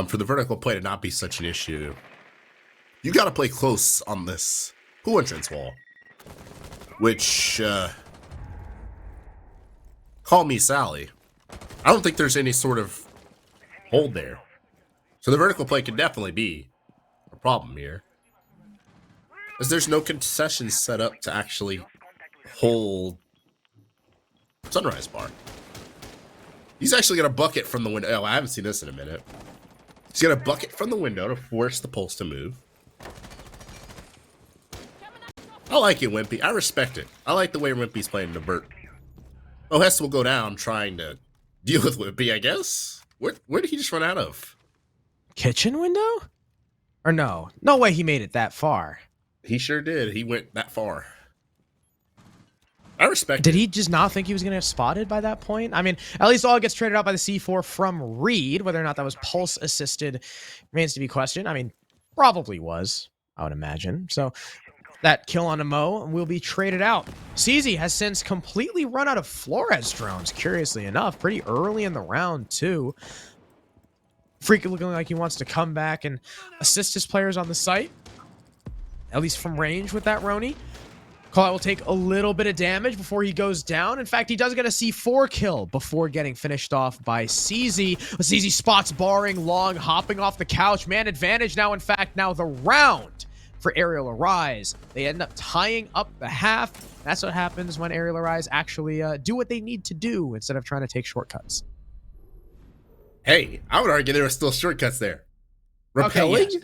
For the vertical play to not be such an issue, you got to play close on this pool entrance wall, which, call me Sally, I don't think there's any sort of hold there. So the vertical play could definitely be a problem here, as there's no concessions set up to actually hold Sunrise Bar. He's actually got a bucket from the window. Oh, I haven't seen this in a minute. He's got a bucket from the window to force the pulse to move. I like it, Wimpy. I respect it. I like the way Wimpy's playing the Burt. Oh, Hess will go down trying to deal with Wimpy, I guess. Where did he just run out of? Kitchen window? Or no? No way he made it that far. He sure did. He went that far. I respect Did it. he just not think he was going to get spotted by that point? I mean, at least all gets traded out by the C4 from Reed. Whether or not that was pulse assisted remains to be questioned. I mean, probably was, I would imagine. So that kill on a Mo will be traded out. CZ has since completely run out of Flores drones, curiously enough, pretty early in the round, too. Freaky looking like he wants to come back and assist his players on the site, at least from range with that Roni. Callout will take a little bit of damage before he goes down. In fact, he does get a C4 kill before getting finished off by CZ. CZ spots Barring long, hopping off the couch. Man advantage now, in fact, now the round for Aerial Arise. They end up tying up the half. That's what happens when Aerial Arise actually do what they need to do instead of trying to take shortcuts. Hey, I would argue there were still shortcuts there. Repelling yes.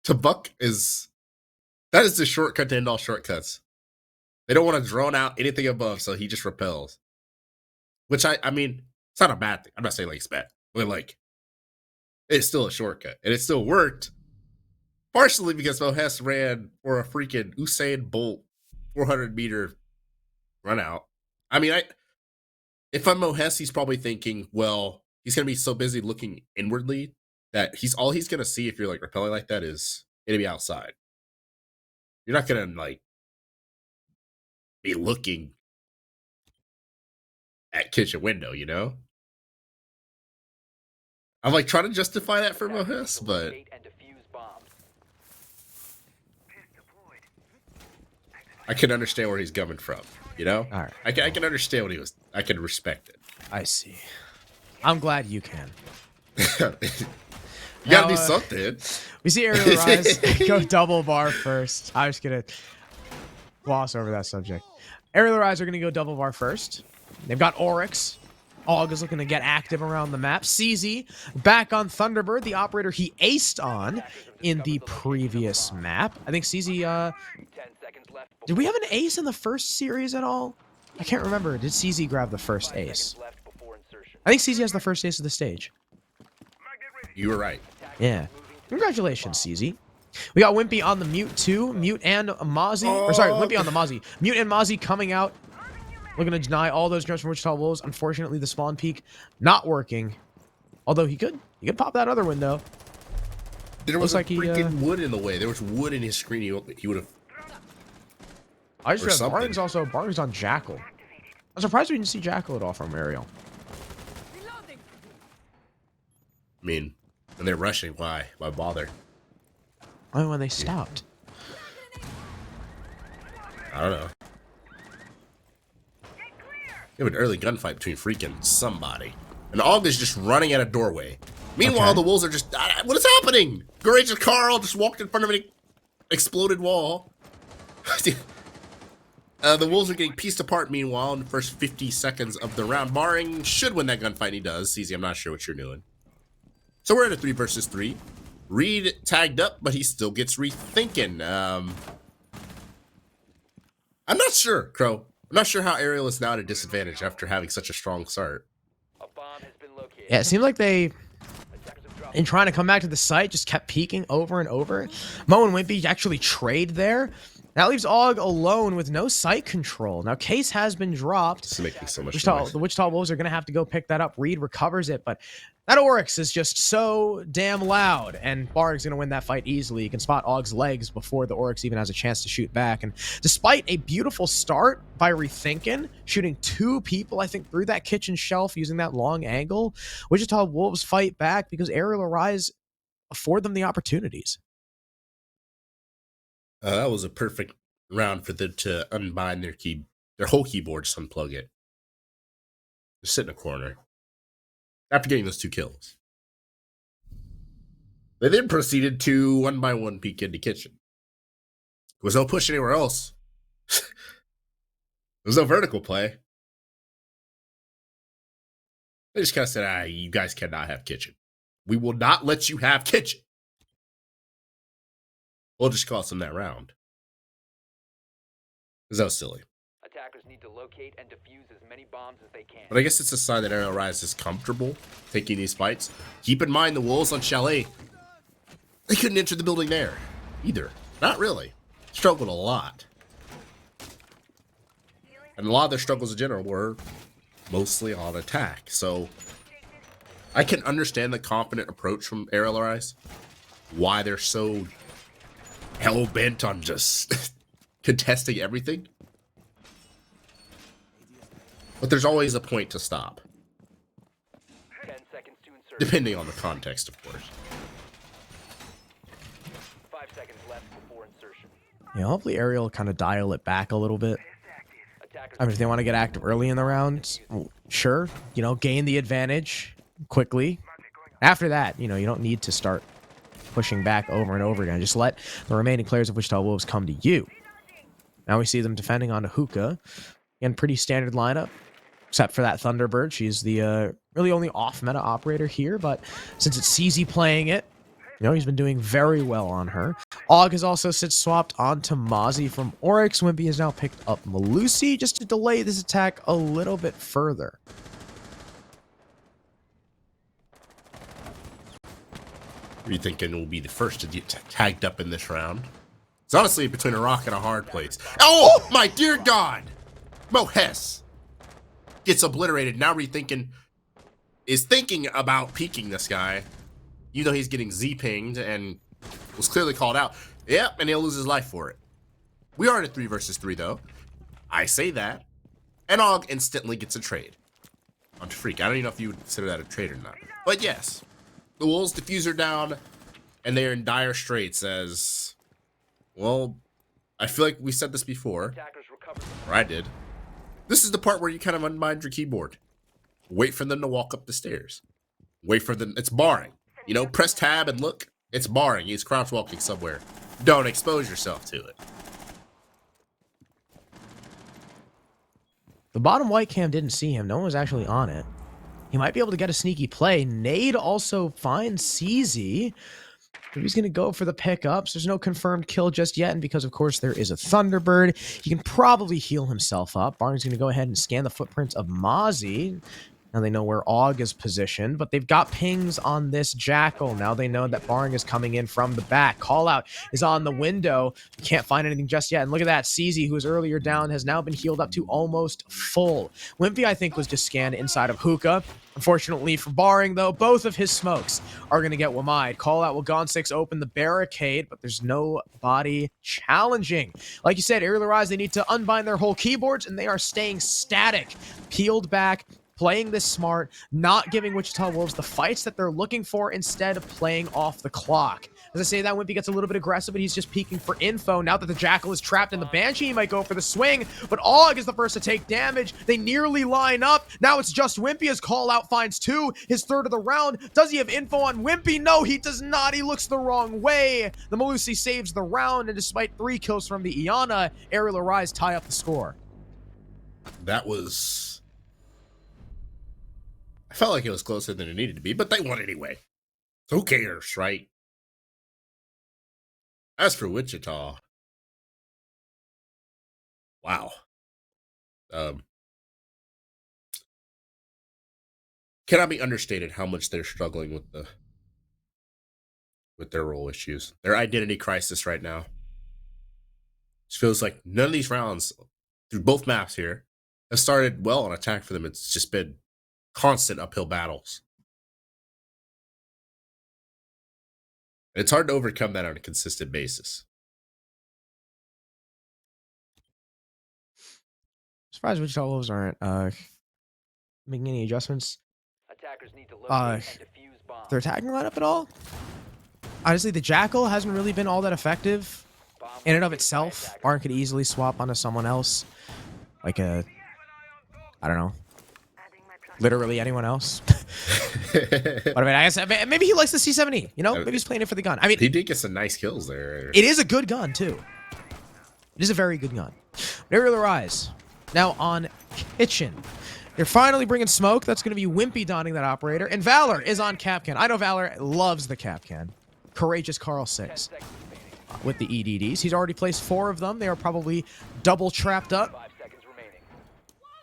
to buck that is the shortcut to end all shortcuts. They don't want to drone out anything above, so he just repels. Which I mean, it's not a bad thing. I'm not saying like it's bad, but like it's still a shortcut, and it still worked. Partially because Mohes ran for a freaking Usain Bolt 400-meter run out. I mean, if I'm Mohes, he's probably thinking, well, he's gonna be so busy looking inwardly that all he's gonna see if you're like repelling like that is enemy outside. You're not gonna like be looking at kitchen window, you know? I'm like trying to justify that for Mohes, but Locate and defuse bombs. I can understand where he's coming from, you know? All right. I can understand what he was. I can respect it. I see. I'm glad you can. You gotta do something. We see Aerial Rise go double bar first. I'm just going to gloss over that subject. Aerial Rise are going to go double bar first. They've got Oryx. Og is looking to get active around the map. CZ back on Thunderbird, the operator he aced on in the previous map. I think CZ, 10 seconds left. did we have an ace in the first series at all? I can't remember. Did CZ grab the first 5 ace? seconds left before insertion. I think CZ has the first ace of the stage. You were right. Yeah. Congratulations, CZ. We got Wimpy on the mute too. Mute and Mozzie. Or sorry, Wimpy on the Mozzie. Mute and Mozzie coming out. Looking to deny all those drones from Wichita Wolves. Unfortunately, the spawn peak not working. Although he could pop that other window. There was Looks like freaking wood in the way. There was wood in his screen. He would have. I Or just read something. Barring's on Jackal. I'm surprised we didn't see Jackal at all from Ariel. I mean, when they're rushing, why bother? Only when they stopped. I don't know. You have an early gunfight between freaking somebody. And Og is just running at a doorway. Meanwhile, Okay. the wolves are just, what is happening? Courageous Carl just walked in front of an exploded wall. The wolves are getting pieced apart, meanwhile, in the first 50 seconds of the round. Barring should win that gunfight, and he does. CZ, I'm not sure what you're doing. So we're at a 3 versus 3. Reed tagged up, but he still gets rethinking. I'm not sure, Crow. I'm not sure how Ariel is now at a disadvantage after having such a strong start. A bomb has been located. Yeah, it seemed like they, Attackers have dropped. in trying to come back to the site, just kept peeking over and over. Mo and Wimpy actually trade there. That leaves Og alone with no site control. Now, Case has been dropped. This is making so much Wichita, noise. the Wichita Wolves are going to have to go pick that up. Reed recovers it, but that Oryx is just so damn loud, and Barg's going to win that fight easily. He can spot Og's legs before the Oryx even has a chance to shoot back. And despite a beautiful start by Rethinkin, shooting 2 people, I think, through that kitchen shelf using that long angle, Wichita Wolves fight back because Aerial Arise afford them the opportunities. That was a perfect round for them to unbind their whole keyboard, just unplug it. Just sit in a corner. After getting those 2 kills. They then proceeded to 1 by 1 peek into kitchen. There was no push anywhere else. There was no vertical play. They just kind of said, you guys cannot have kitchen. We will not let you have kitchen. We'll just cost them that round. Because that was silly. Attackers need to locate and defuse as many bombs as they can. But I guess it's a sign that Aerial Rise is comfortable taking these fights. Keep in mind the wolves on Chalet. They couldn't enter the building there either. Not really. Struggled a lot. And a lot of their struggles in general were mostly on attack. So I can understand the confident approach from ARIAL, why they're so hell-bent on just contesting everything. But there's always a point to stop. 10 seconds to insert. Depending on the context, of course. 5 seconds left before insertion. Yeah, hopefully ARIAL kind of dial it back a little bit. Attackers I mean, if they want to get active early in the round, sure, you know, gain the advantage quickly. After that, you know, you don't need to start pushing back over and over again. Just let the remaining players of Wichita Wolves come to you. Now we see them defending onto Hookah. Again, pretty standard lineup, except for that Thunderbird. She's the really only off-meta operator here, but since it's CZ playing it, you know, he's been doing very well on her. Og has also since swapped onto Mozzie from Oryx. Wimpy has now picked up Malusi just to delay this attack a little bit further. Who are you thinking will be the first to get tagged up in this round? It's honestly between a rock and a hard place. Oh, my dear God! Mo Hess gets obliterated. Now is thinking about peeking this guy. You know he's getting Z-pinged and was clearly called out. Yep, and he'll lose his life for it. We are in a 3 versus 3, though. I say that. And Og instantly gets a trade onto Freak. I don't even know if you would consider that a trade or not. But yes, the Wolves diffuser down, and they're in dire straits as, well, I feel like we said this before, attackers recovered. or I did. This is the part where you kind of unbind your keyboard. Wait for them to walk up the stairs. Wait for them. It's barring. You know, press tab and look. It's barring. He's crouch walking somewhere. Don't expose yourself to it. The bottom white cam didn't see him. No one was actually on it. He might be able to get a sneaky play. Nade also finds CZ. He's going to go for the pickups. There's no confirmed kill just yet, and because, of course, there is a Thunderbird, he can probably heal himself up. Barnes going to go ahead and scan the footprints of Mozzie. Now they know where Og is positioned, but they've got pings on this Jackal. Now they know that Barring is coming in from the back. Call out is on the window. Can't find anything just yet. And look at that. CZ, who was earlier down, has now been healed up to almost full. Wimpy, I think, was just scanned inside of Hookah. Unfortunately for Barring, though, both of his smokes are going to get Wamide. Call out will Gone 6 open the barricade, but there's nobody challenging. Like you said, ARIAL Arise, they need to unbind their whole keyboards, and they are staying static, peeled back, playing this smart, not giving Wichita Wolves the fights that they're looking for, instead of playing off the clock. As I say that, Wimpy gets a little bit aggressive, but he's just peeking for info. Now that the Jackal is trapped in the Banshee, he might go for the swing, but Og is the first to take damage. They nearly line up. Now it's just Wimpy as Call Out finds 2, his 3rd of the round. Does he have info on Wimpy? No, he does not. He looks the wrong way. The Malusi saves the round, and despite 3 kills from the Iana, ARIAL Arise tie up the score. That was... I felt like it was closer than it needed to be, but they won anyway. So who cares, right? As for Wichita, wow. Cannot be understated how much they're struggling with their role issues. Their identity crisis right now. It feels like none of these rounds through both maps here have started well on attack for them. It's just been constant uphill battles. It's hard to overcome that on a consistent basis. Surprised Wichita Wolves aren't making any adjustments. Attackers need to locate and defuse bombs. Their attacking lineup at all? Honestly, the Jackal hasn't really been all that effective in and of itself. Barn could easily swap onto someone else. Like I don't know. Literally anyone else. But I mean, I guess maybe he likes the C7E, you know? Maybe he's playing it for the gun. I mean, he did get some nice kills there. It is a good gun, too. It is a very good gun. ARIAL Arise. Now on Kitchen. They're finally bringing smoke. That's going to be Wimpy donning that operator. And Valor is on Capcan. I know Valor loves the Capcan. Courageous Carl 6. With the EDDs. He's already placed 4 of them. They are probably double trapped up. 5 seconds remaining.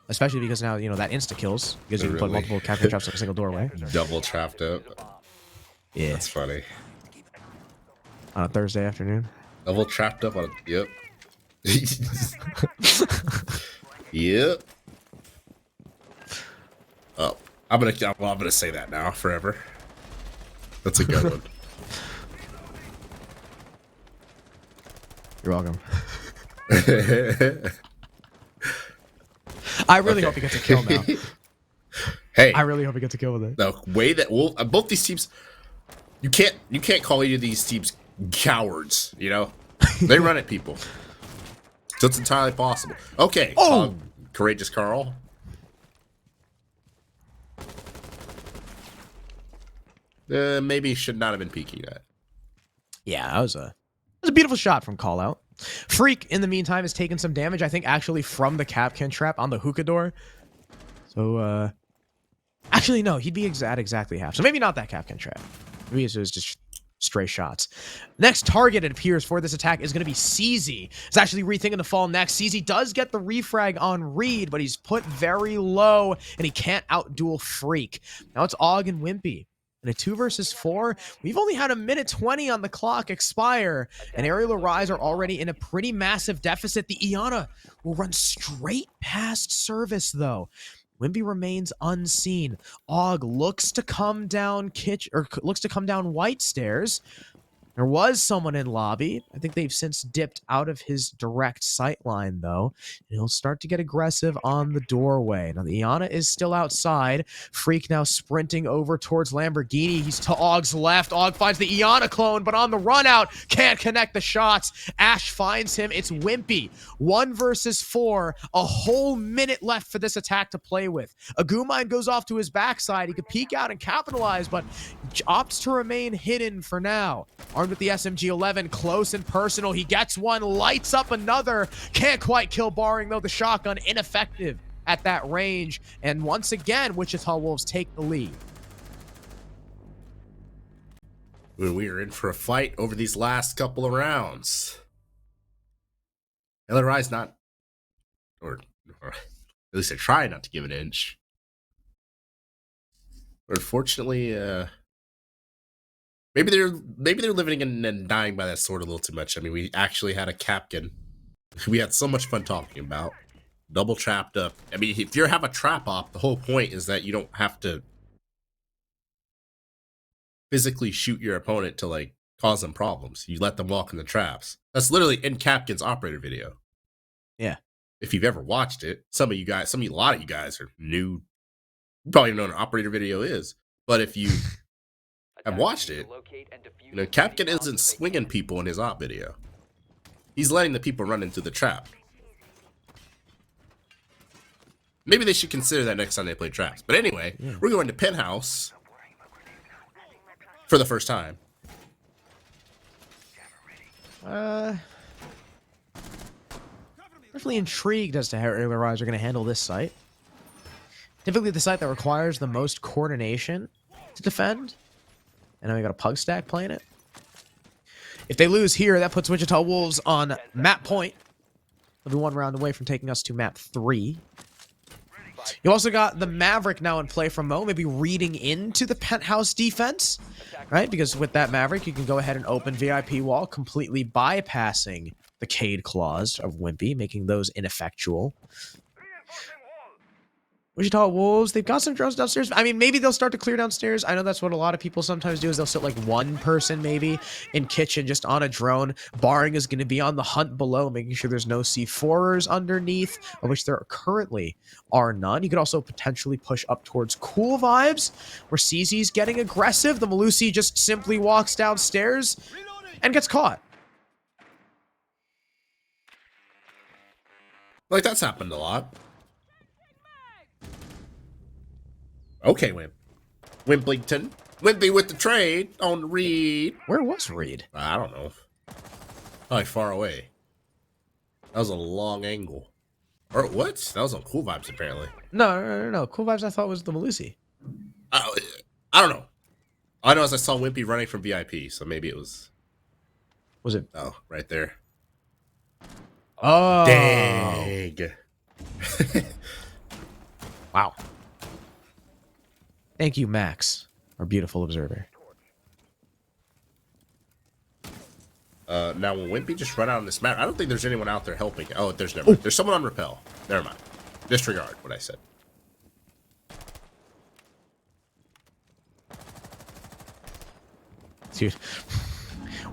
Especially because now, you know, that insta-kills. Because you can put multiple Capcan traps in a single doorway. Double trapped up. Yeah. That's funny. On a Thursday afternoon. Double trapped up on a... Yep. Yep. Oh, I'm gonna say that now forever. That's a good one. You're welcome. I really Okay. hope he gets a kill now. Hey, I really hope he gets a kill with it. the way that both these teams, you can't call either of these teams cowards. You know, they run at people, so it's entirely possible. Okay, Oh! Courageous Carl. Maybe should not have been peeking that. Yeah, that was a beautiful shot from Call Out. Freak, in the meantime, has taken some damage, I think, actually from the Capcan trap on the hookah door. So, actually, no, he'd be at exactly half. So maybe not that Capcan trap. Maybe it was just stray shots. Next target, it appears, for this attack is going to be CZ. It's actually rethinking to fall next. CZ does get the refrag on Reed, but he's put very low, and he can't outduel Freak. Now it's Og and Wimpy. In a 2 versus 4, we've only had a minute 20 on the clock expire, and Aerial Arise are already in a pretty massive deficit. The Iana will run straight past service, though. Wimpy remains unseen. Og looks to come down White Stairs. There was someone in lobby. I think they've since dipped out of his direct sight line, though. And he'll start to get aggressive on the doorway. Now, the Iana is still outside. Freak now sprinting over towards Lamborghini. He's to Og's left. Og finds the Iana clone, but on the run out, can't connect the shots. Ash finds him. It's Wimpy. 1 versus 4. A whole minute left for this attack to play with. Agumine goes off to his backside. He could peek out and capitalize, but opts to remain hidden for now. Armed with the SMG-11, close and personal. He gets one, lights up another. Can't quite kill Barring, though. The shotgun ineffective at that range. And once again, Wichita Wolves take the lead. We are in for a fight over these last couple of rounds. LRI's not, or at least I try not to give an inch. But unfortunately, maybe they're living and dying by that sword a little too much. I mean, we actually had a Capcan we had so much fun talking about. Double trapped up. I mean, if you have a trap op, the whole point is that you don't have to physically shoot your opponent to like cause them problems. You let them walk in the traps. That's literally in Capcan's operator video. Yeah. If you've ever watched it, a lot of you guys are new. You probably don't know what an operator video is. But if you have watched it, you know, Capcan isn't swinging people in his op video. He's letting the people run into the trap. Maybe they should consider that next time they play traps. But anyway, we're going to Penthouse for the first time. Definitely intrigued as to how Aerial Rise are going to handle this site. Typically the site that requires the most coordination to defend. And now we got a Pug Stack playing it. If they lose here, that puts Wichita Wolves on map point. They'll be 1 round away from taking us to map 3. You also got the Maverick now in play from Mo, maybe reading into the Penthouse defense, right? Because with that Maverick, you can go ahead and open VIP wall, completely bypassing the Cade claws of Wimpy, making those ineffectual. Wichita Wolves, they've got some drones downstairs. I mean, maybe they'll start to clear downstairs. I know that's what a lot of people sometimes do, is they'll sit like 1 person maybe in kitchen just on a drone. Barring is going to be on the hunt below, making sure there's no C4ers underneath, of which there currently are none. You could also potentially push up towards Cool Vibes, where CZ's getting aggressive. The Malusi just simply walks downstairs and gets caught. Like, that's happened a lot. Okay, Wimplington. Wimpy with the trade on Reed. Where was Reed? I don't know. Probably far away. That was a long angle. Or what? That was on Cool Vibes, apparently. No. Cool Vibes I thought was the Malusi. I don't know. All I know is I saw Wimpy running from VIP, so maybe it was... Was it? Oh, right there. Oh. Dang. Wow. Thank you, Max, our beautiful observer. Now, will Wimpy just run out on this map? I don't think there's anyone out there helping. Oh, there's someone on Rappel. Never mind. Disregard what I said. Dude,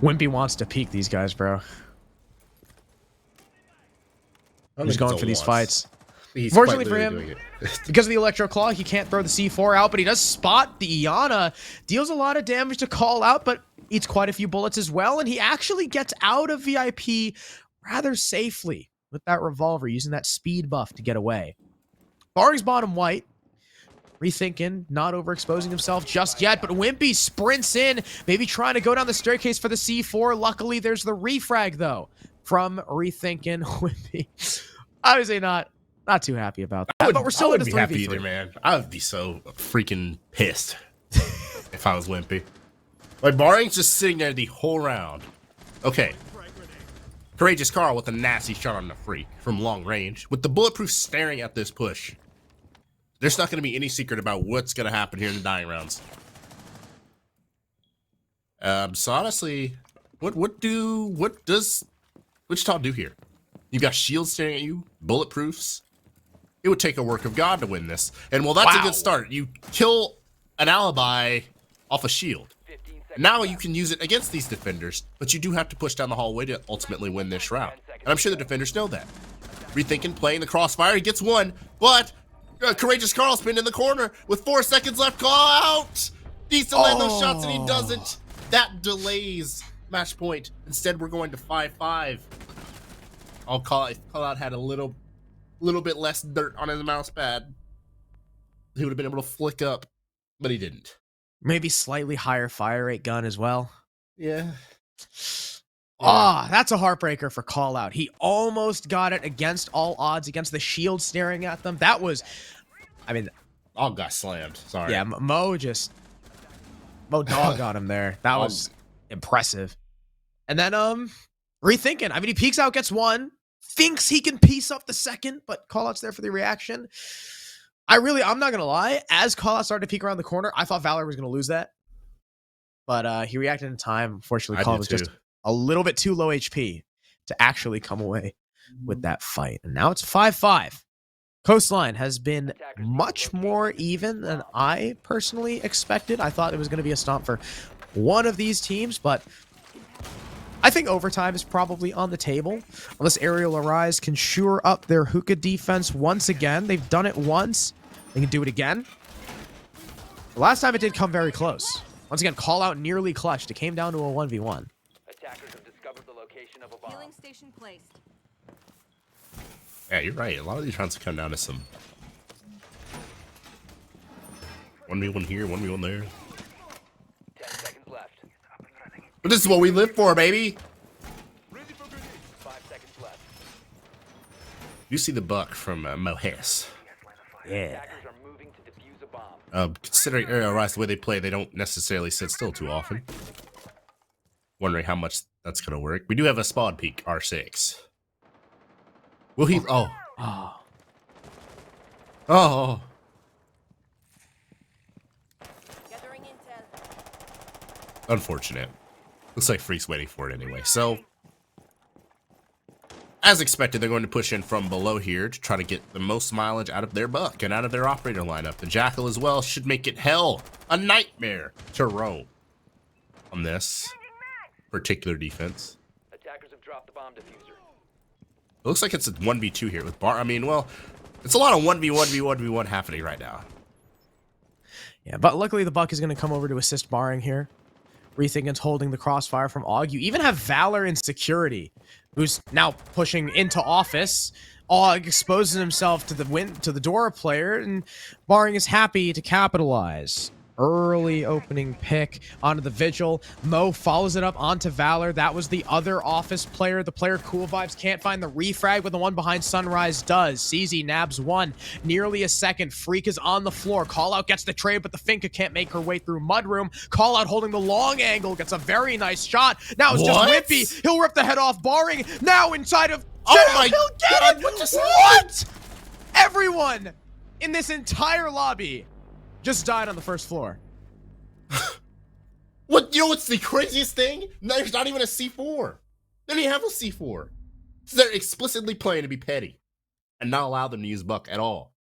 Wimpy wants to peek these guys, bro. He's going for these fights. He's Fortunately quite for literally him, doing it. because of the Electro Claw, he can't throw the C4 out, but he does spot the Iana. Deals a lot of damage to Call Out, but eats quite a few bullets as well, and he actually gets out of VIP rather safely with that revolver, using that speed buff to get away. Barring's bottom white. Rethinking, not overexposing himself just yet, but Wimpy sprints in, maybe trying to go down the staircase for the C4. Luckily, there's the refrag, though, from Rethinking. Wimpy, obviously not too happy about that, but we're still in a 3v3. Either, man. I would be so freaking pissed if I was Wimpy. Like, Barring's just sitting there the whole round. Okay. Courageous Carl with a nasty shot on the freak from long range, with the bulletproof staring at this push. There's not going to be any secret about what's going to happen here in the dying rounds. So honestly, what does Wichita do here? You got shields staring at you, bulletproofs. It would take a work of God to win this. And well, that's a good start. You kill an alibi off a shield. Now you can use it against these defenders, but you do have to push down the hallway to ultimately win this round. And I'm sure the defenders know that. Rethinking, playing the crossfire, he gets one, but Courageous Carl's pinned in the corner with 4 seconds left. Call out! Needs to land those shots, and he doesn't. That delays match point. Instead, we're going to 5-5. I'll call out had a little bit less dirt on his mouse pad. He would have been able to flick up, but he didn't. Maybe slightly higher fire rate gun as well. Yeah. That's a heartbreaker for Call Out. He almost got it against all odds, against the shield staring at them. That was, I mean, all got slammed. Sorry. Yeah, Mo dog got him there. That was impressive. And then Rethinking. I mean, he peeks out, gets one, thinks he can piece up the second, but Call Out's there for the reaction. I'm not gonna lie, as Call Out started to peek around the corner, I thought Valor was gonna lose that. But he reacted in time. Unfortunately, Call Out was just a little bit too low HP to actually come away with that fight. And now it's 5-5. Coastline has been much more even than I personally expected. I thought it was going to be a stomp for one of these teams, but I think overtime is probably on the table. Unless Arial Arise can shore up their hookah defense once again. They've done it once. They can do it again. The last time it did come very close. Once again, Call Out nearly clutched. It came down to a 1v1. Attackers have discovered the location of a bomb. Healing station placed. Yeah, you're right. A lot of these rounds come down to some 1v1 here, 1v1 there. 10 seconds left. But this is what we live for, baby. 5 seconds left. You see the buck from Mohess. Yeah. Attackers are moving to defuse a bomb. Considering Ariel Rise, the way they play, they don't necessarily sit still too often. Wondering how much that's going to work. We do have a spawn peak, R6. Will he? Oh. Gathering intel. Unfortunate. Looks like Freak's waiting for it anyway. So, as expected, they're going to push in from below here to try to get the most mileage out of their buck and out of their operator lineup. The Jackal as well should make it hell, a nightmare to roam on this particular defense. Attackers have dropped the bomb diffuser. It looks like it's a 1v2 here with Bar. I mean, well, it's a lot of 1v1 happening right now. Yeah, but luckily the Buck is going to come over to assist Barring here. Rethinking's holding the crossfire from Og. You even have Valor in security, who's now pushing into office. Og exposes himself to the Dora player, and Barring is happy to capitalize. Early opening pick onto the Vigil. Mo follows it up onto Valor. That was the other office player. The player Cool Vibes can't find the refrag, but the one behind Sunrise does. CZ nabs one. Nearly a second. Freak is on the floor. Call Out gets the trade, but the Finka can't make her way through Mudroom. Call Out holding the long angle. Gets a very nice shot. Now it's just Wimpy. He'll rip the head off Barring. Now inside of... Oh my He'll get God, it! what just What? Everyone in this entire lobby just died on the first floor. What? You know what's the craziest thing? There's not even a C4. They don't even have a C4. So they're explicitly playing to be petty. and not allow them to use Buck at all.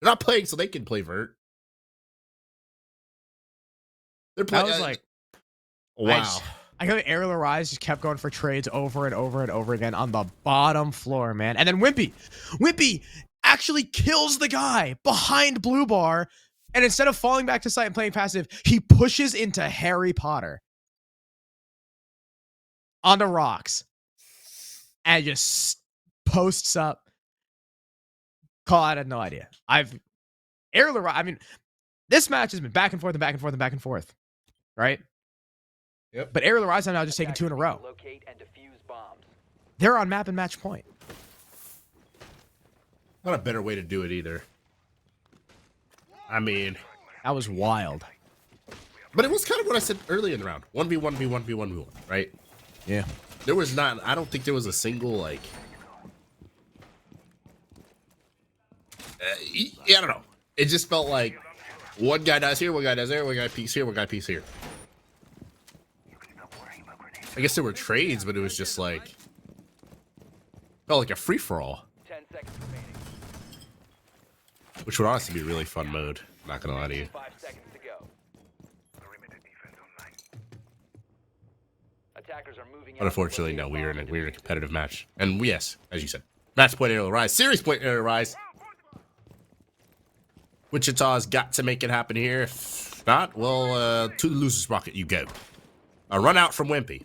They're not playing so they can play Vert. They're I playing. was like, wow. I know Ariel Arise just kept going for trades over and over and over again on the bottom floor, man. And then Wimpy actually kills the guy behind Blue Bar. And instead of falling back to site and playing passive, he pushes into Harry Potter on the rocks and just posts up. Call, I had no idea. Ariel Arise, I mean, this match has been back and forth and back and forth and back and forth, right? Yep. But Ariel Arise now just taking 2 in a row. Locate and defuse bombs. They're on map and match point. Not a better way to do it either. I mean, That was wild. but it was kind of what I said earlier in the round. 1v1v1v1v1, right? Yeah. There was not, I don't think there was a single, like, I don't know. It just felt like one guy dies here, one guy dies there, one guy peeks here, one guy peeks here. I guess there were trades, but it was just like, felt like a free-for-all. 10 seconds remaining. Which would honestly be a really fun mode. Not gonna lie to you. 5 seconds to go. Attackers are moving out. But unfortunately, no, we were in a competitive match. And yes, as you said, match point Aerial Rise, series point Aerial Rise. Wichita's got to make it happen here. If not, well, to the loser's rocket you go. A run out from Wimpy.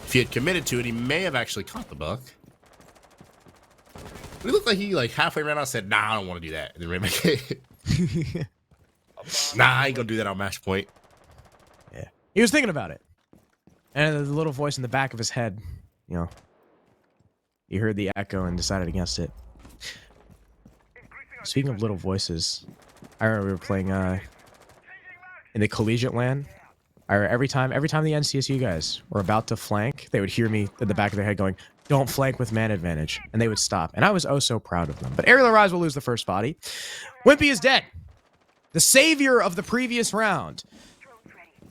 If he had committed to it, he may have actually caught the buck. But it looked like he halfway ran out and said, nah, I don't want to do that. And then ran back in. Nah, I ain't gonna do that on match point. Yeah. He was thinking about it. And the little voice in the back of his head, you know, he heard the echo and decided against it. Speaking of little voices, I remember we were playing in the collegiate LAN. Every time the NCSU guys were about to flank, they would hear me in the back of their head going, "Don't flank with man advantage," and they would stop. And I was oh so proud of them. But Aerial Rise will lose the first body. Wimpy is dead. The savior of the previous round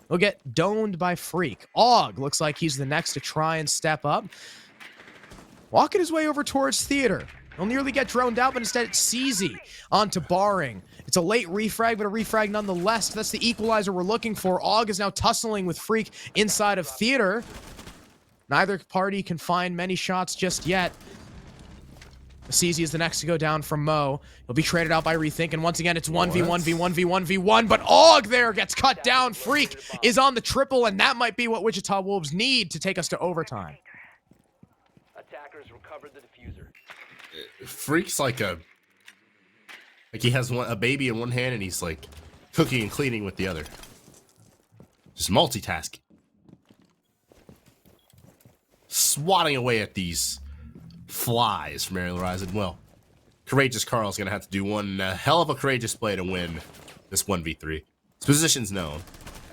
will get doned by Freak. Og looks like he's the next to try and step up. Walking his way over towards Theater. He'll nearly get droned out, but instead it's CZ onto Barring. It's a late refrag, but a refrag nonetheless. That's the equalizer we're looking for. Og is now tussling with Freak inside of Theater. Neither party can find many shots just yet. CZ is the next to go down from Mo. He'll be traded out by Rethink, and once again, it's 1v1v1v1v1, but Og there gets cut down. Freak is on the triple, and that might be what Wichita Wolves need to take us to overtime. Attackers recovered the diffuser. Freak's like he has a baby in one hand and he's like cooking and cleaning with the other. Just multitasking. Swatting away at these flies from Aerial Rise. And well, Courageous Carl's gonna have to do one hell of a courageous play to win this 1v3. His position's known.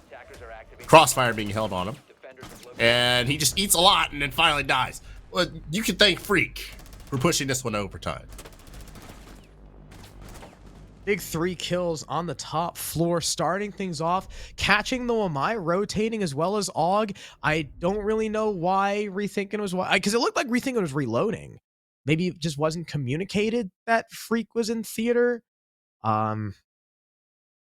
Attackers are activating. Crossfire being held on him. Defenders have located. And he just eats a lot and then finally dies. Well, you can thank Freak for pushing this one to overtime. Big 3 kills on the top floor, starting things off, catching the Wamai, rotating as well as Og. I don't really know why Rethinking was, because it looked like Rethinking was reloading. Maybe it just wasn't communicated that Freak was in Theater. I mean,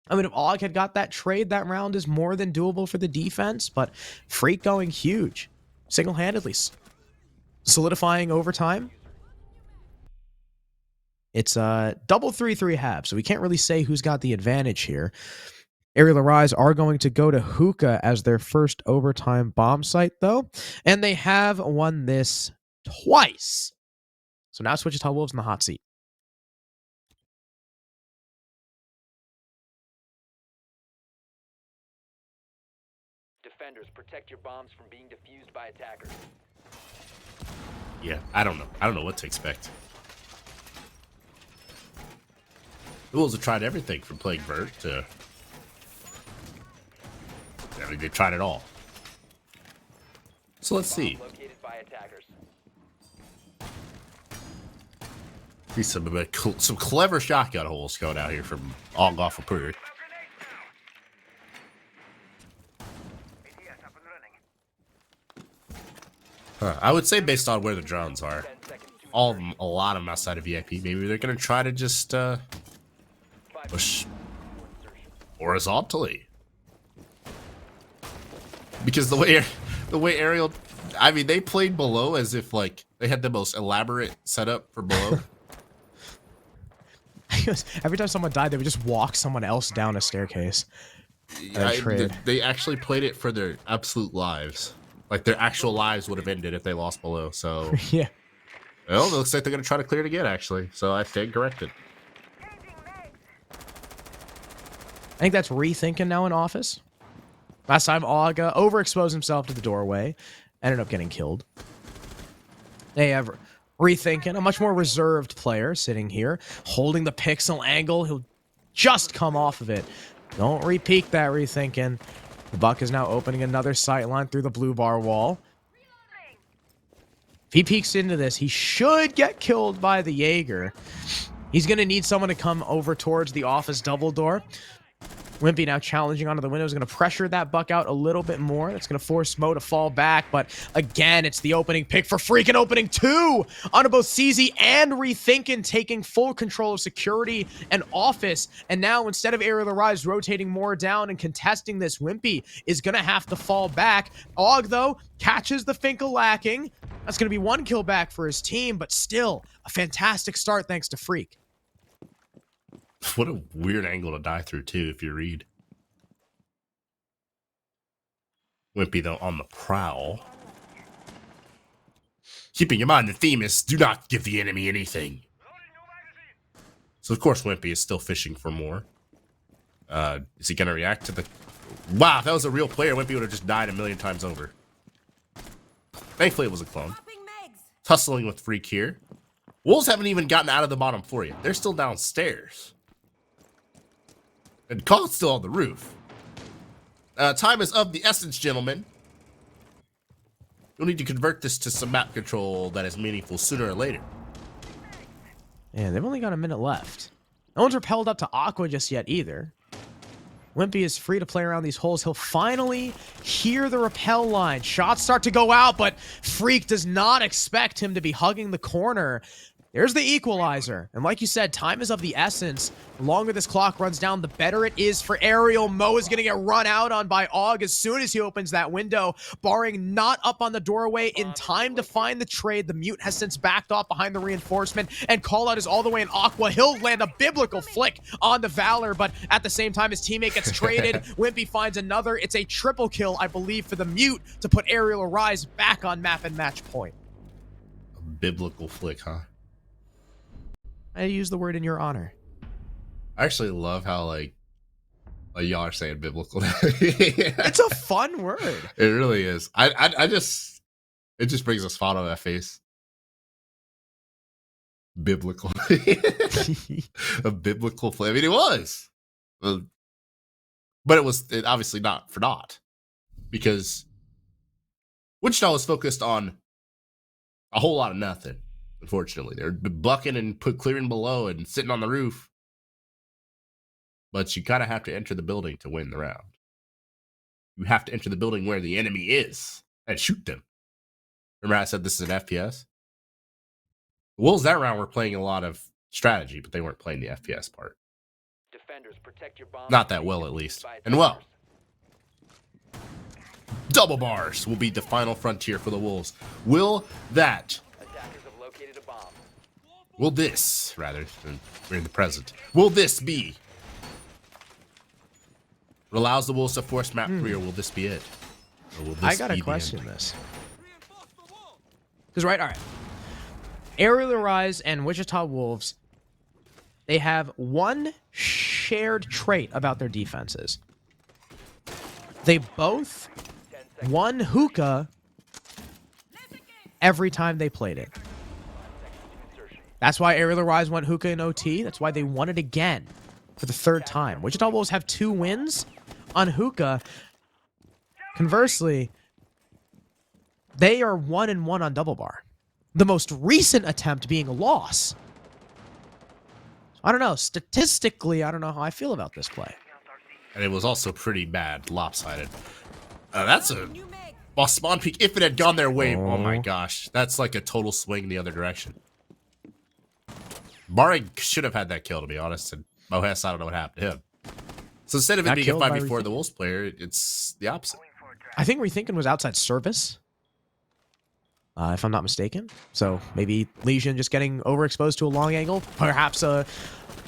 if Og had got that trade, that round is more than doable for the defense, but Freak going huge, single-handedly solidifying overtime. It's double 3-3 half, so we can't really say who's got the advantage here. Aerial Rise are going to go to Hookah as their first overtime bomb site, though, and they have won this twice. So now Wichita Wolves in the hot seat. Defenders, protect your bombs from being defused by attackers. Yeah, I don't know. I don't know what to expect. The Wolves have tried everything from playing Vert to... I mean, they've tried it all. So let's see. Bomb located by attackers. See some clever shotgun holes going out here from Og off of Puri. I would say based on where the drones are. 10 seconds to all of them, a lot of them outside of VIP. Maybe they're gonna try to just push horizontally, because the way Arial, I mean, they played below as if like they had the most elaborate setup for below. Every time someone died, they would just walk someone else down a staircase. They actually played it for their absolute lives. Like their actual lives would have ended if they lost below. So Yeah. well, it looks like they're gonna try to clear it again. Actually, so I stand corrected. I think that's rethinking now in office. Last time, Og overexposed himself to the doorway, ended up getting killed. They have rethinking, a much more reserved player sitting here, holding the pixel angle. He'll just come off of it. Don't repeat that rethinking. The Buck is now opening another sight line through the blue bar wall. If he peeks into this, he should get killed by the Jaeger. He's going to need someone to come over towards the office double door. Wimpy now challenging onto the window is going to pressure that Buck out a little bit more. That's going to force Mo to fall back. But again, it's the opening pick for freaking opening 2 onto both CZ and Rethinkin, taking full control of security and office. And now instead of Aerial Rise rotating more down and contesting this, Wimpy is going to have to fall back. Og, though, catches the Finkel lacking. That's going to be 1 kill back for his team, but still a fantastic start thanks to Freak. What a weird angle to die through, too, if you read. Wimpy, though, on the prowl. Keeping in mind, the theme is do not give the enemy anything. So, of course, Wimpy is still fishing for more. Is he going to react to the... Wow, if that was a real player, Wimpy would have just died a million times over. Thankfully, it was a clone. Tussling with Freak here. Wolves haven't even gotten out of the bottom floor yet. They're still downstairs. And Colin's still on the roof. Time is of the essence, gentlemen. You'll need to convert this to some map control that is meaningful sooner or later. Yeah, they've only got a minute left. No one's repelled up to Aqua just yet either. Wimpy is free to play around these holes. He'll finally hear the rappel line. Shots start to go out, but Freak does not expect him to be hugging the corner. There's the equalizer. And like you said, time is of the essence. The longer this clock runs down, the better it is for Arial. Mo is going to get run out on by Og as soon as he opens that window. Barring not up on the doorway in time to find the trade, the Mute has since backed off behind the reinforcement, and Callout is all the way in Aqua. He'll land a biblical flick on the Valor, but at the same time, his teammate gets traded. Wimpy finds another. It's a triple kill, I believe, for the Mute to put Aerial Rise back on map and match point. A biblical flick, huh? I use the word in your honor. I actually love how, like y'all are saying biblical. It's a fun word. It really is. I just, it just brings a spot on that face. Biblical. A biblical play. I mean, it was. But it was obviously not for naught. Because Wichita was focused on a whole lot of nothing. Unfortunately, they're bucking and clearing below and sitting on the roof. But you kind of have to enter the building to win the round. You have to enter the building where the enemy is and shoot them. Remember I said this is an FPS? The Wolves that round were playing a lot of strategy, but they weren't playing the FPS part. Defenders, protect your bombs. Not that well, at least. And well, double bars will be the final frontier for the Wolves. Will that... Will this, rather than we're in the present, will this be what allows the Wolves to force map 3, or will this be it? Or will this I gotta question this. Because, all right. Aerial Rise and Wichita Wolves, they have one shared trait about their defenses. They both won hookah every time they played it. That's why Aerial Rise won hookah in OT. That's why they won it again for the 3rd time. Wichita Wolves have 2 wins on hookah. Conversely, they are 1-1 on double bar. The most recent attempt being a loss. I don't know. Statistically, I don't know how I feel about this play. And it was also pretty bad, lopsided. That's a spawn peek. If it had gone their way, oh my gosh. That's like a total swing the other direction. Barring should have had that kill, to be honest, and Mohess, I don't know what happened to him. So instead of it Got being a killed by 5v4 the Wolves player, it's the opposite. I think Rethinking was outside service, if I'm not mistaken. So maybe Legion just getting overexposed to a long angle. Perhaps a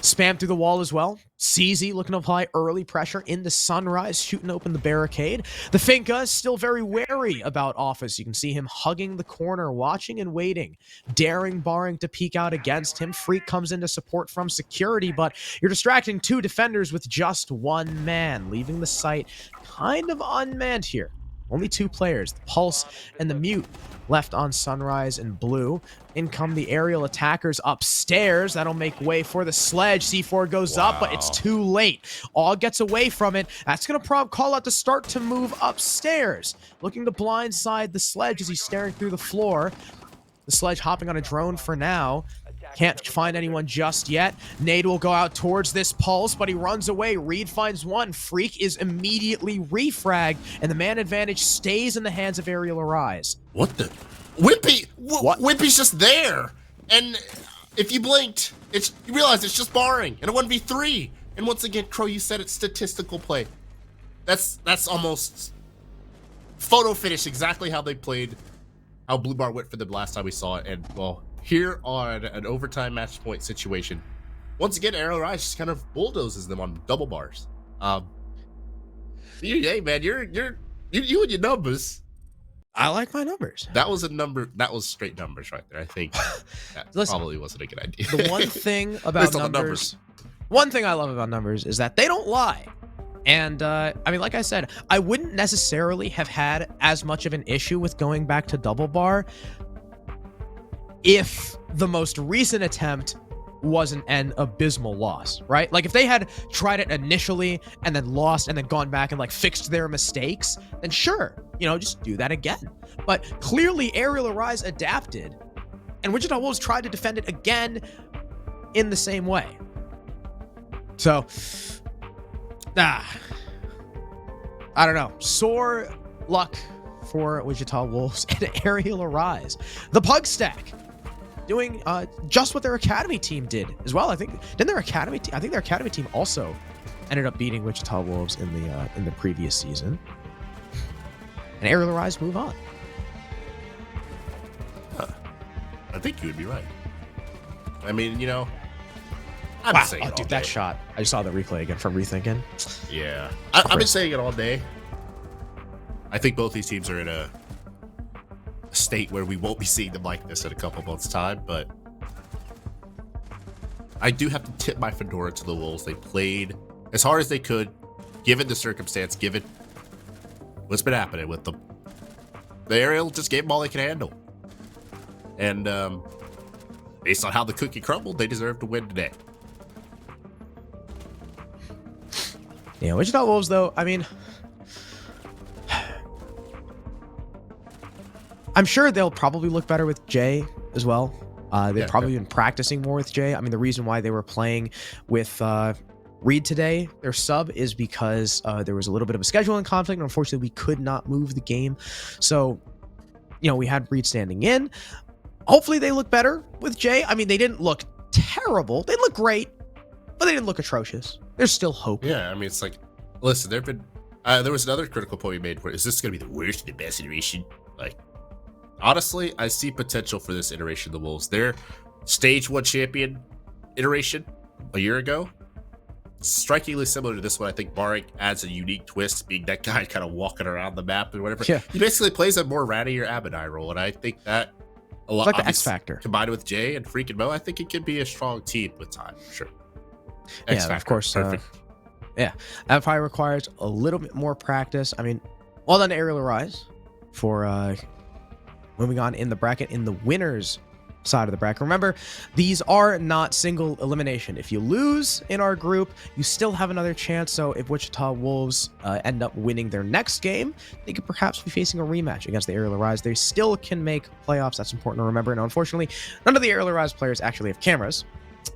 spam through the wall as well. CZ looking to apply early pressure into Sunrise, shooting open the barricade. The Finka is still very wary about Office. You can see him hugging the corner, watching and waiting, daring Barring to peek out against him. Freak comes into support from security, but you're distracting 2 defenders with just 1 man, leaving the site kind of unmanned here. Only 2 players, the Pulse and the Mute, left on Sunrise and Blue. In come the aerial attackers upstairs. That'll make way for the sledge. C4 goes up, but it's too late. All gets away from it. That's going to prompt call out to start to move upstairs. Looking to blindside the sledge as he's staring through the floor. The sledge hopping on a drone for now. Can't find anyone just yet. Nade will go out towards this Pulse, but he runs away. Reed finds one. Freak is immediately refragged, and the man advantage stays in the hands of Aerial Arise. What the? Wimpy! What? Wimpy's just there! And if you blinked, you realize it's just Barring in a 1v3. And once again, Crow, you said it's statistical play. That's almost photo finish exactly how they played, how Blue Bar went for them last time we saw it. And, well, here on an overtime match point situation, once again, Aerial Rise just kind of bulldozes them on double bars. Hey man, you and your numbers. I like my numbers. That was a number. That was straight numbers right there. I think that Listen, probably wasn't a good idea. The one thing about numbers, one thing I love about numbers is that they don't lie. And I mean, like I said, I wouldn't necessarily have had as much of an issue with going back to double bar if the most recent attempt wasn't an abysmal loss, right? Like if they had tried it initially and then lost and then gone back and like fixed their mistakes, then sure, you know, just do that again. But clearly Aerial Arise adapted, and Wichita Wolves tried to defend it again in the same way. So, I don't know. Sore luck for Wichita Wolves and Aerial Arise. The Pug Stack doing just what their academy team did as well. I think their academy team also ended up beating Wichita Wolves in the previous season. And Aerial Arise move on. I think you would be right. I mean, you know, I've been saying it all dude, day. that shot. I just saw the replay again from Rethinking. Yeah. I've been saying it all day. I think both these teams are in a state where we won't be seeing them like this in a couple months' time, but I do have to tip my fedora to the Wolves. They played as hard as they could, given the circumstance, given what's been happening with them. The Aerial just gave them all they could handle. And based on how the cookie crumbled, they deserve to win today. Yeah, Wichita Wolves, though, I mean, I'm sure they'll probably look better with Jay as well. They've probably been practicing more with Jay. I mean, the reason why they were playing with Reed today, their sub, is because there was a little bit of a scheduling conflict, and unfortunately we could not move the game. So, you know, we had Reed standing in. Hopefully they look better with Jay. I mean, they didn't look terrible. They look great, but they didn't look atrocious. There's still hope. Yeah, I mean, it's like, listen, there was another critical point we made where, is this going to be the worst or the best iteration? Like, honestly, I see potential for this iteration of the Wolves. Their stage 1 champion iteration a year ago, strikingly similar to this one. I think Barring adds a unique twist, being that guy kind of walking around the map and whatever. Yeah. He basically plays a more ratty or Abadai role, and I think that a lot, like the X Factor combined with Jay and Freak and Mo, I think it could be a strong team with time, for sure. X Factor, of course. Perfect. Yeah, that probably requires a little bit more practice. I mean, well done to Aerial Arise for moving on in the bracket in the winners side of the bracket. Remember, these are not single elimination. If you lose in our group, you still have another chance. So if Wichita Wolves end up winning their next game, they could perhaps be facing a rematch against the Aerial Arise. They still can make playoffs. That's important to remember. And unfortunately, none of the Aerial Arise players actually have cameras,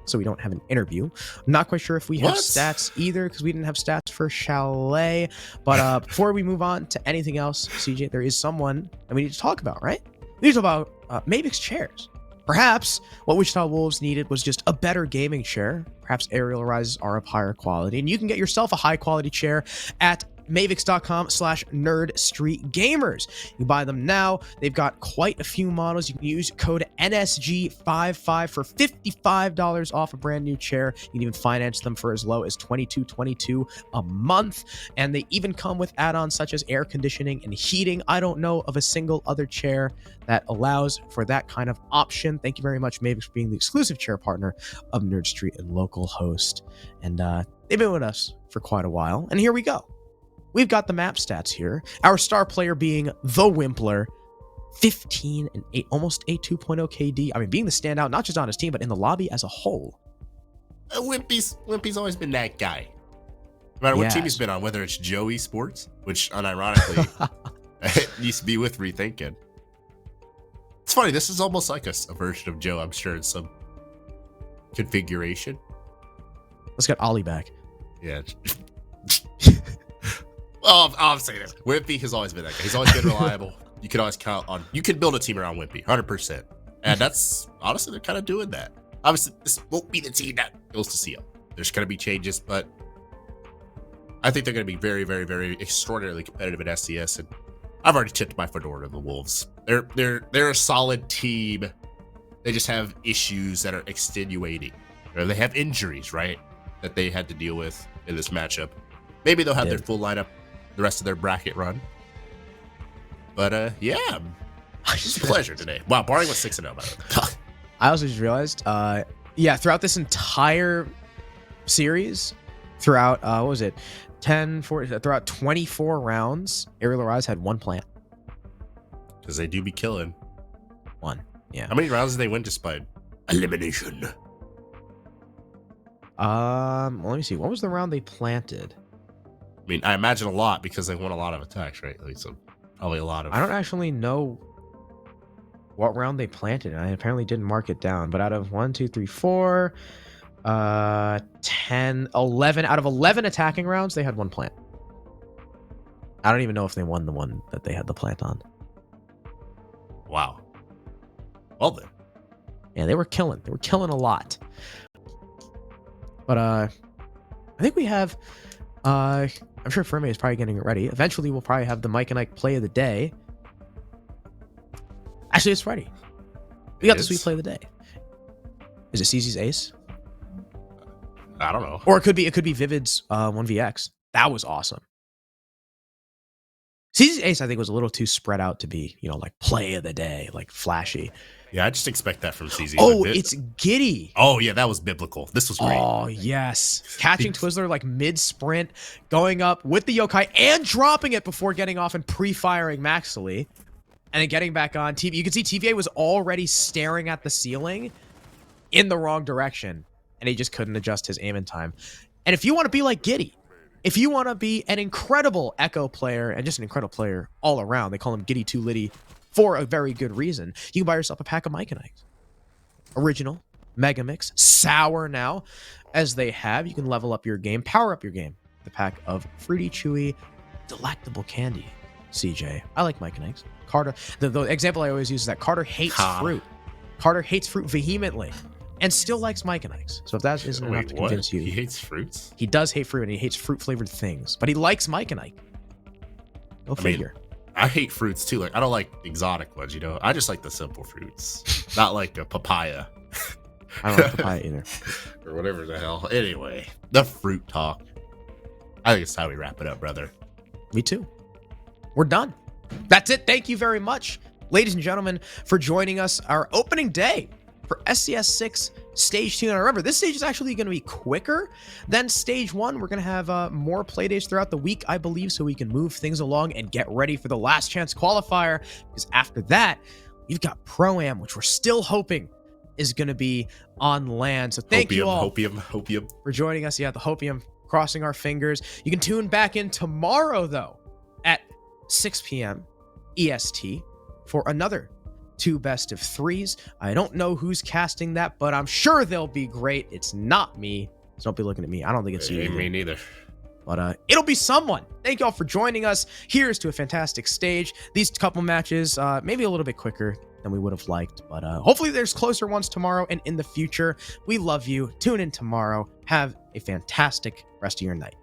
so we don't have an interview. I'm not quite sure if we have stats either, because we didn't have stats for Chalet. But before we move on to anything else, CJ, there is someone that we need to talk about, right? We need to talk about Mavix chairs. Perhaps what Wichita Wolves needed was just a better gaming chair. Perhaps Arial Arises are of higher quality, and you can get yourself a high quality chair at mavix.com/NerdStreetGamers. You can buy them now. They've got quite a few models. You can use code NSG55 for $55 off a brand new chair. You can even finance them for as low as $22.22 a month. And they even come with add-ons such as air conditioning and heating. I don't know of a single other chair that allows for that kind of option. Thank you very much, Mavix, for being the exclusive chair partner of Nerd Street and local host. And they've been with us for quite a while. And here we go. We've got the map stats here. Our star player being the Wimpler, 15 and 8, almost a 2.0 KD. I mean, being the standout, not just on his team, but in the lobby as a whole. Wimpy's always been that guy. No matter what team he's been on, whether it's Joey Sports, which unironically used to be with Rethinking. It's funny, this is almost like a version of Joe, I'm sure, in some configuration. Let's get Ollie back. Yeah. I'm saying this. Wimpy has always been that guy. He's always been reliable. You can always count on. You can build a team around Wimpy, 100%. And that's honestly, they're kind of doing that. Obviously, this won't be the team that goes to CL. There's going to be changes, but I think they're going to be very, very, very extraordinarily competitive at SCS. And I've already tipped my fedora to the Wolves. They're a solid team. They just have issues that are extenuating. Or they have injuries, right, that they had to deal with in this matchup. Maybe they'll have their full lineup the rest of their bracket run. But yeah, it's a pleasure today. Wow, Barring was 6-0, by the way. I also just realized, throughout this entire series, throughout, what was it, 10, 4, throughout 24 rounds, Arial Arise had one plant. Because they do be killing. One, yeah. How many rounds did they win despite elimination? Let me see. What was the round they planted? I mean, I imagine a lot because they won a lot of attacks, right? Like, so probably a lot of. I don't actually know what round they planted. I apparently didn't mark it down. But out of 1, 2, 3, 4, 10, 11, out of 11 attacking rounds, they had one plant. I don't even know if they won the one that they had the plant on. Wow. Well then. Yeah, they were killing. They were killing a lot. But I think we have. I'm sure Fermi is probably getting it ready. Eventually, we'll probably have the Mike and Ike play of the day. Actually, it's Friday. We got the sweet play of the day. Is it CZ's Ace? I don't know. Or it could be Vivid's 1vx. That was awesome. CZ's Ace, I think, was a little too spread out to be, like play of the day, like flashy. Yeah, I just expect that from CZ. Oh, it's Giddy. Oh, yeah, that was biblical. This was great. Oh, yes. Catching Twizzler like mid-sprint, going up with the yokai and dropping it before getting off and pre-firing Maxily. And then getting back on. You can see TVA was already staring at the ceiling in the wrong direction. And he just couldn't adjust his aim in time. And if you want to be like Giddy, if you want to be an incredible Echo player and just an incredible player all around, they call him Giddy 2 Liddy for a very good reason, you can buy yourself a pack of Mike and Ike. Original, Mega Mix, Sour now, as they have. You can level up your game, power up your game. The pack of fruity, chewy, delectable candy. CJ, I like Mike and Ike's. Carter, the example I always use is that Carter hates fruit. Carter hates fruit vehemently and still likes Mike and Ike's. So if that isn't enough to convince you. He hates fruits? He does hate fruit and he hates fruit-flavored things, but he likes Mike and Ike. Go figure. I hate fruits too. Like, I don't like exotic ones, I just like the simple fruits. Not like a papaya. I don't like papaya either. Or whatever the hell. Anyway, the fruit talk. I think it's time we wrap it up, brother. Me too. We're done. That's it. Thank you very much, ladies and gentlemen, for joining us our opening day for SCS6 Stage 2. Now remember, this stage is actually going to be quicker than Stage 1. We're going to have more playdays throughout the week, I believe, so we can move things along and get ready for the last chance qualifier, because after that, we've got Pro-Am, which we're still hoping is going to be on land. So thank you all for joining us. Yeah, the Hopium, crossing our fingers. You can tune back in tomorrow, though, at 6 p.m. EST for another 2 best of 3s. I don't know who's casting that, but I'm sure they'll be great. It's not me. So don't be looking at me. I don't think it's you. Me neither. But it'll be someone. Thank y'all for joining us. Here's to a fantastic stage. These couple matches, maybe a little bit quicker than we would have liked. But hopefully there's closer ones tomorrow and in the future. We love you. Tune in tomorrow. Have a fantastic rest of your night.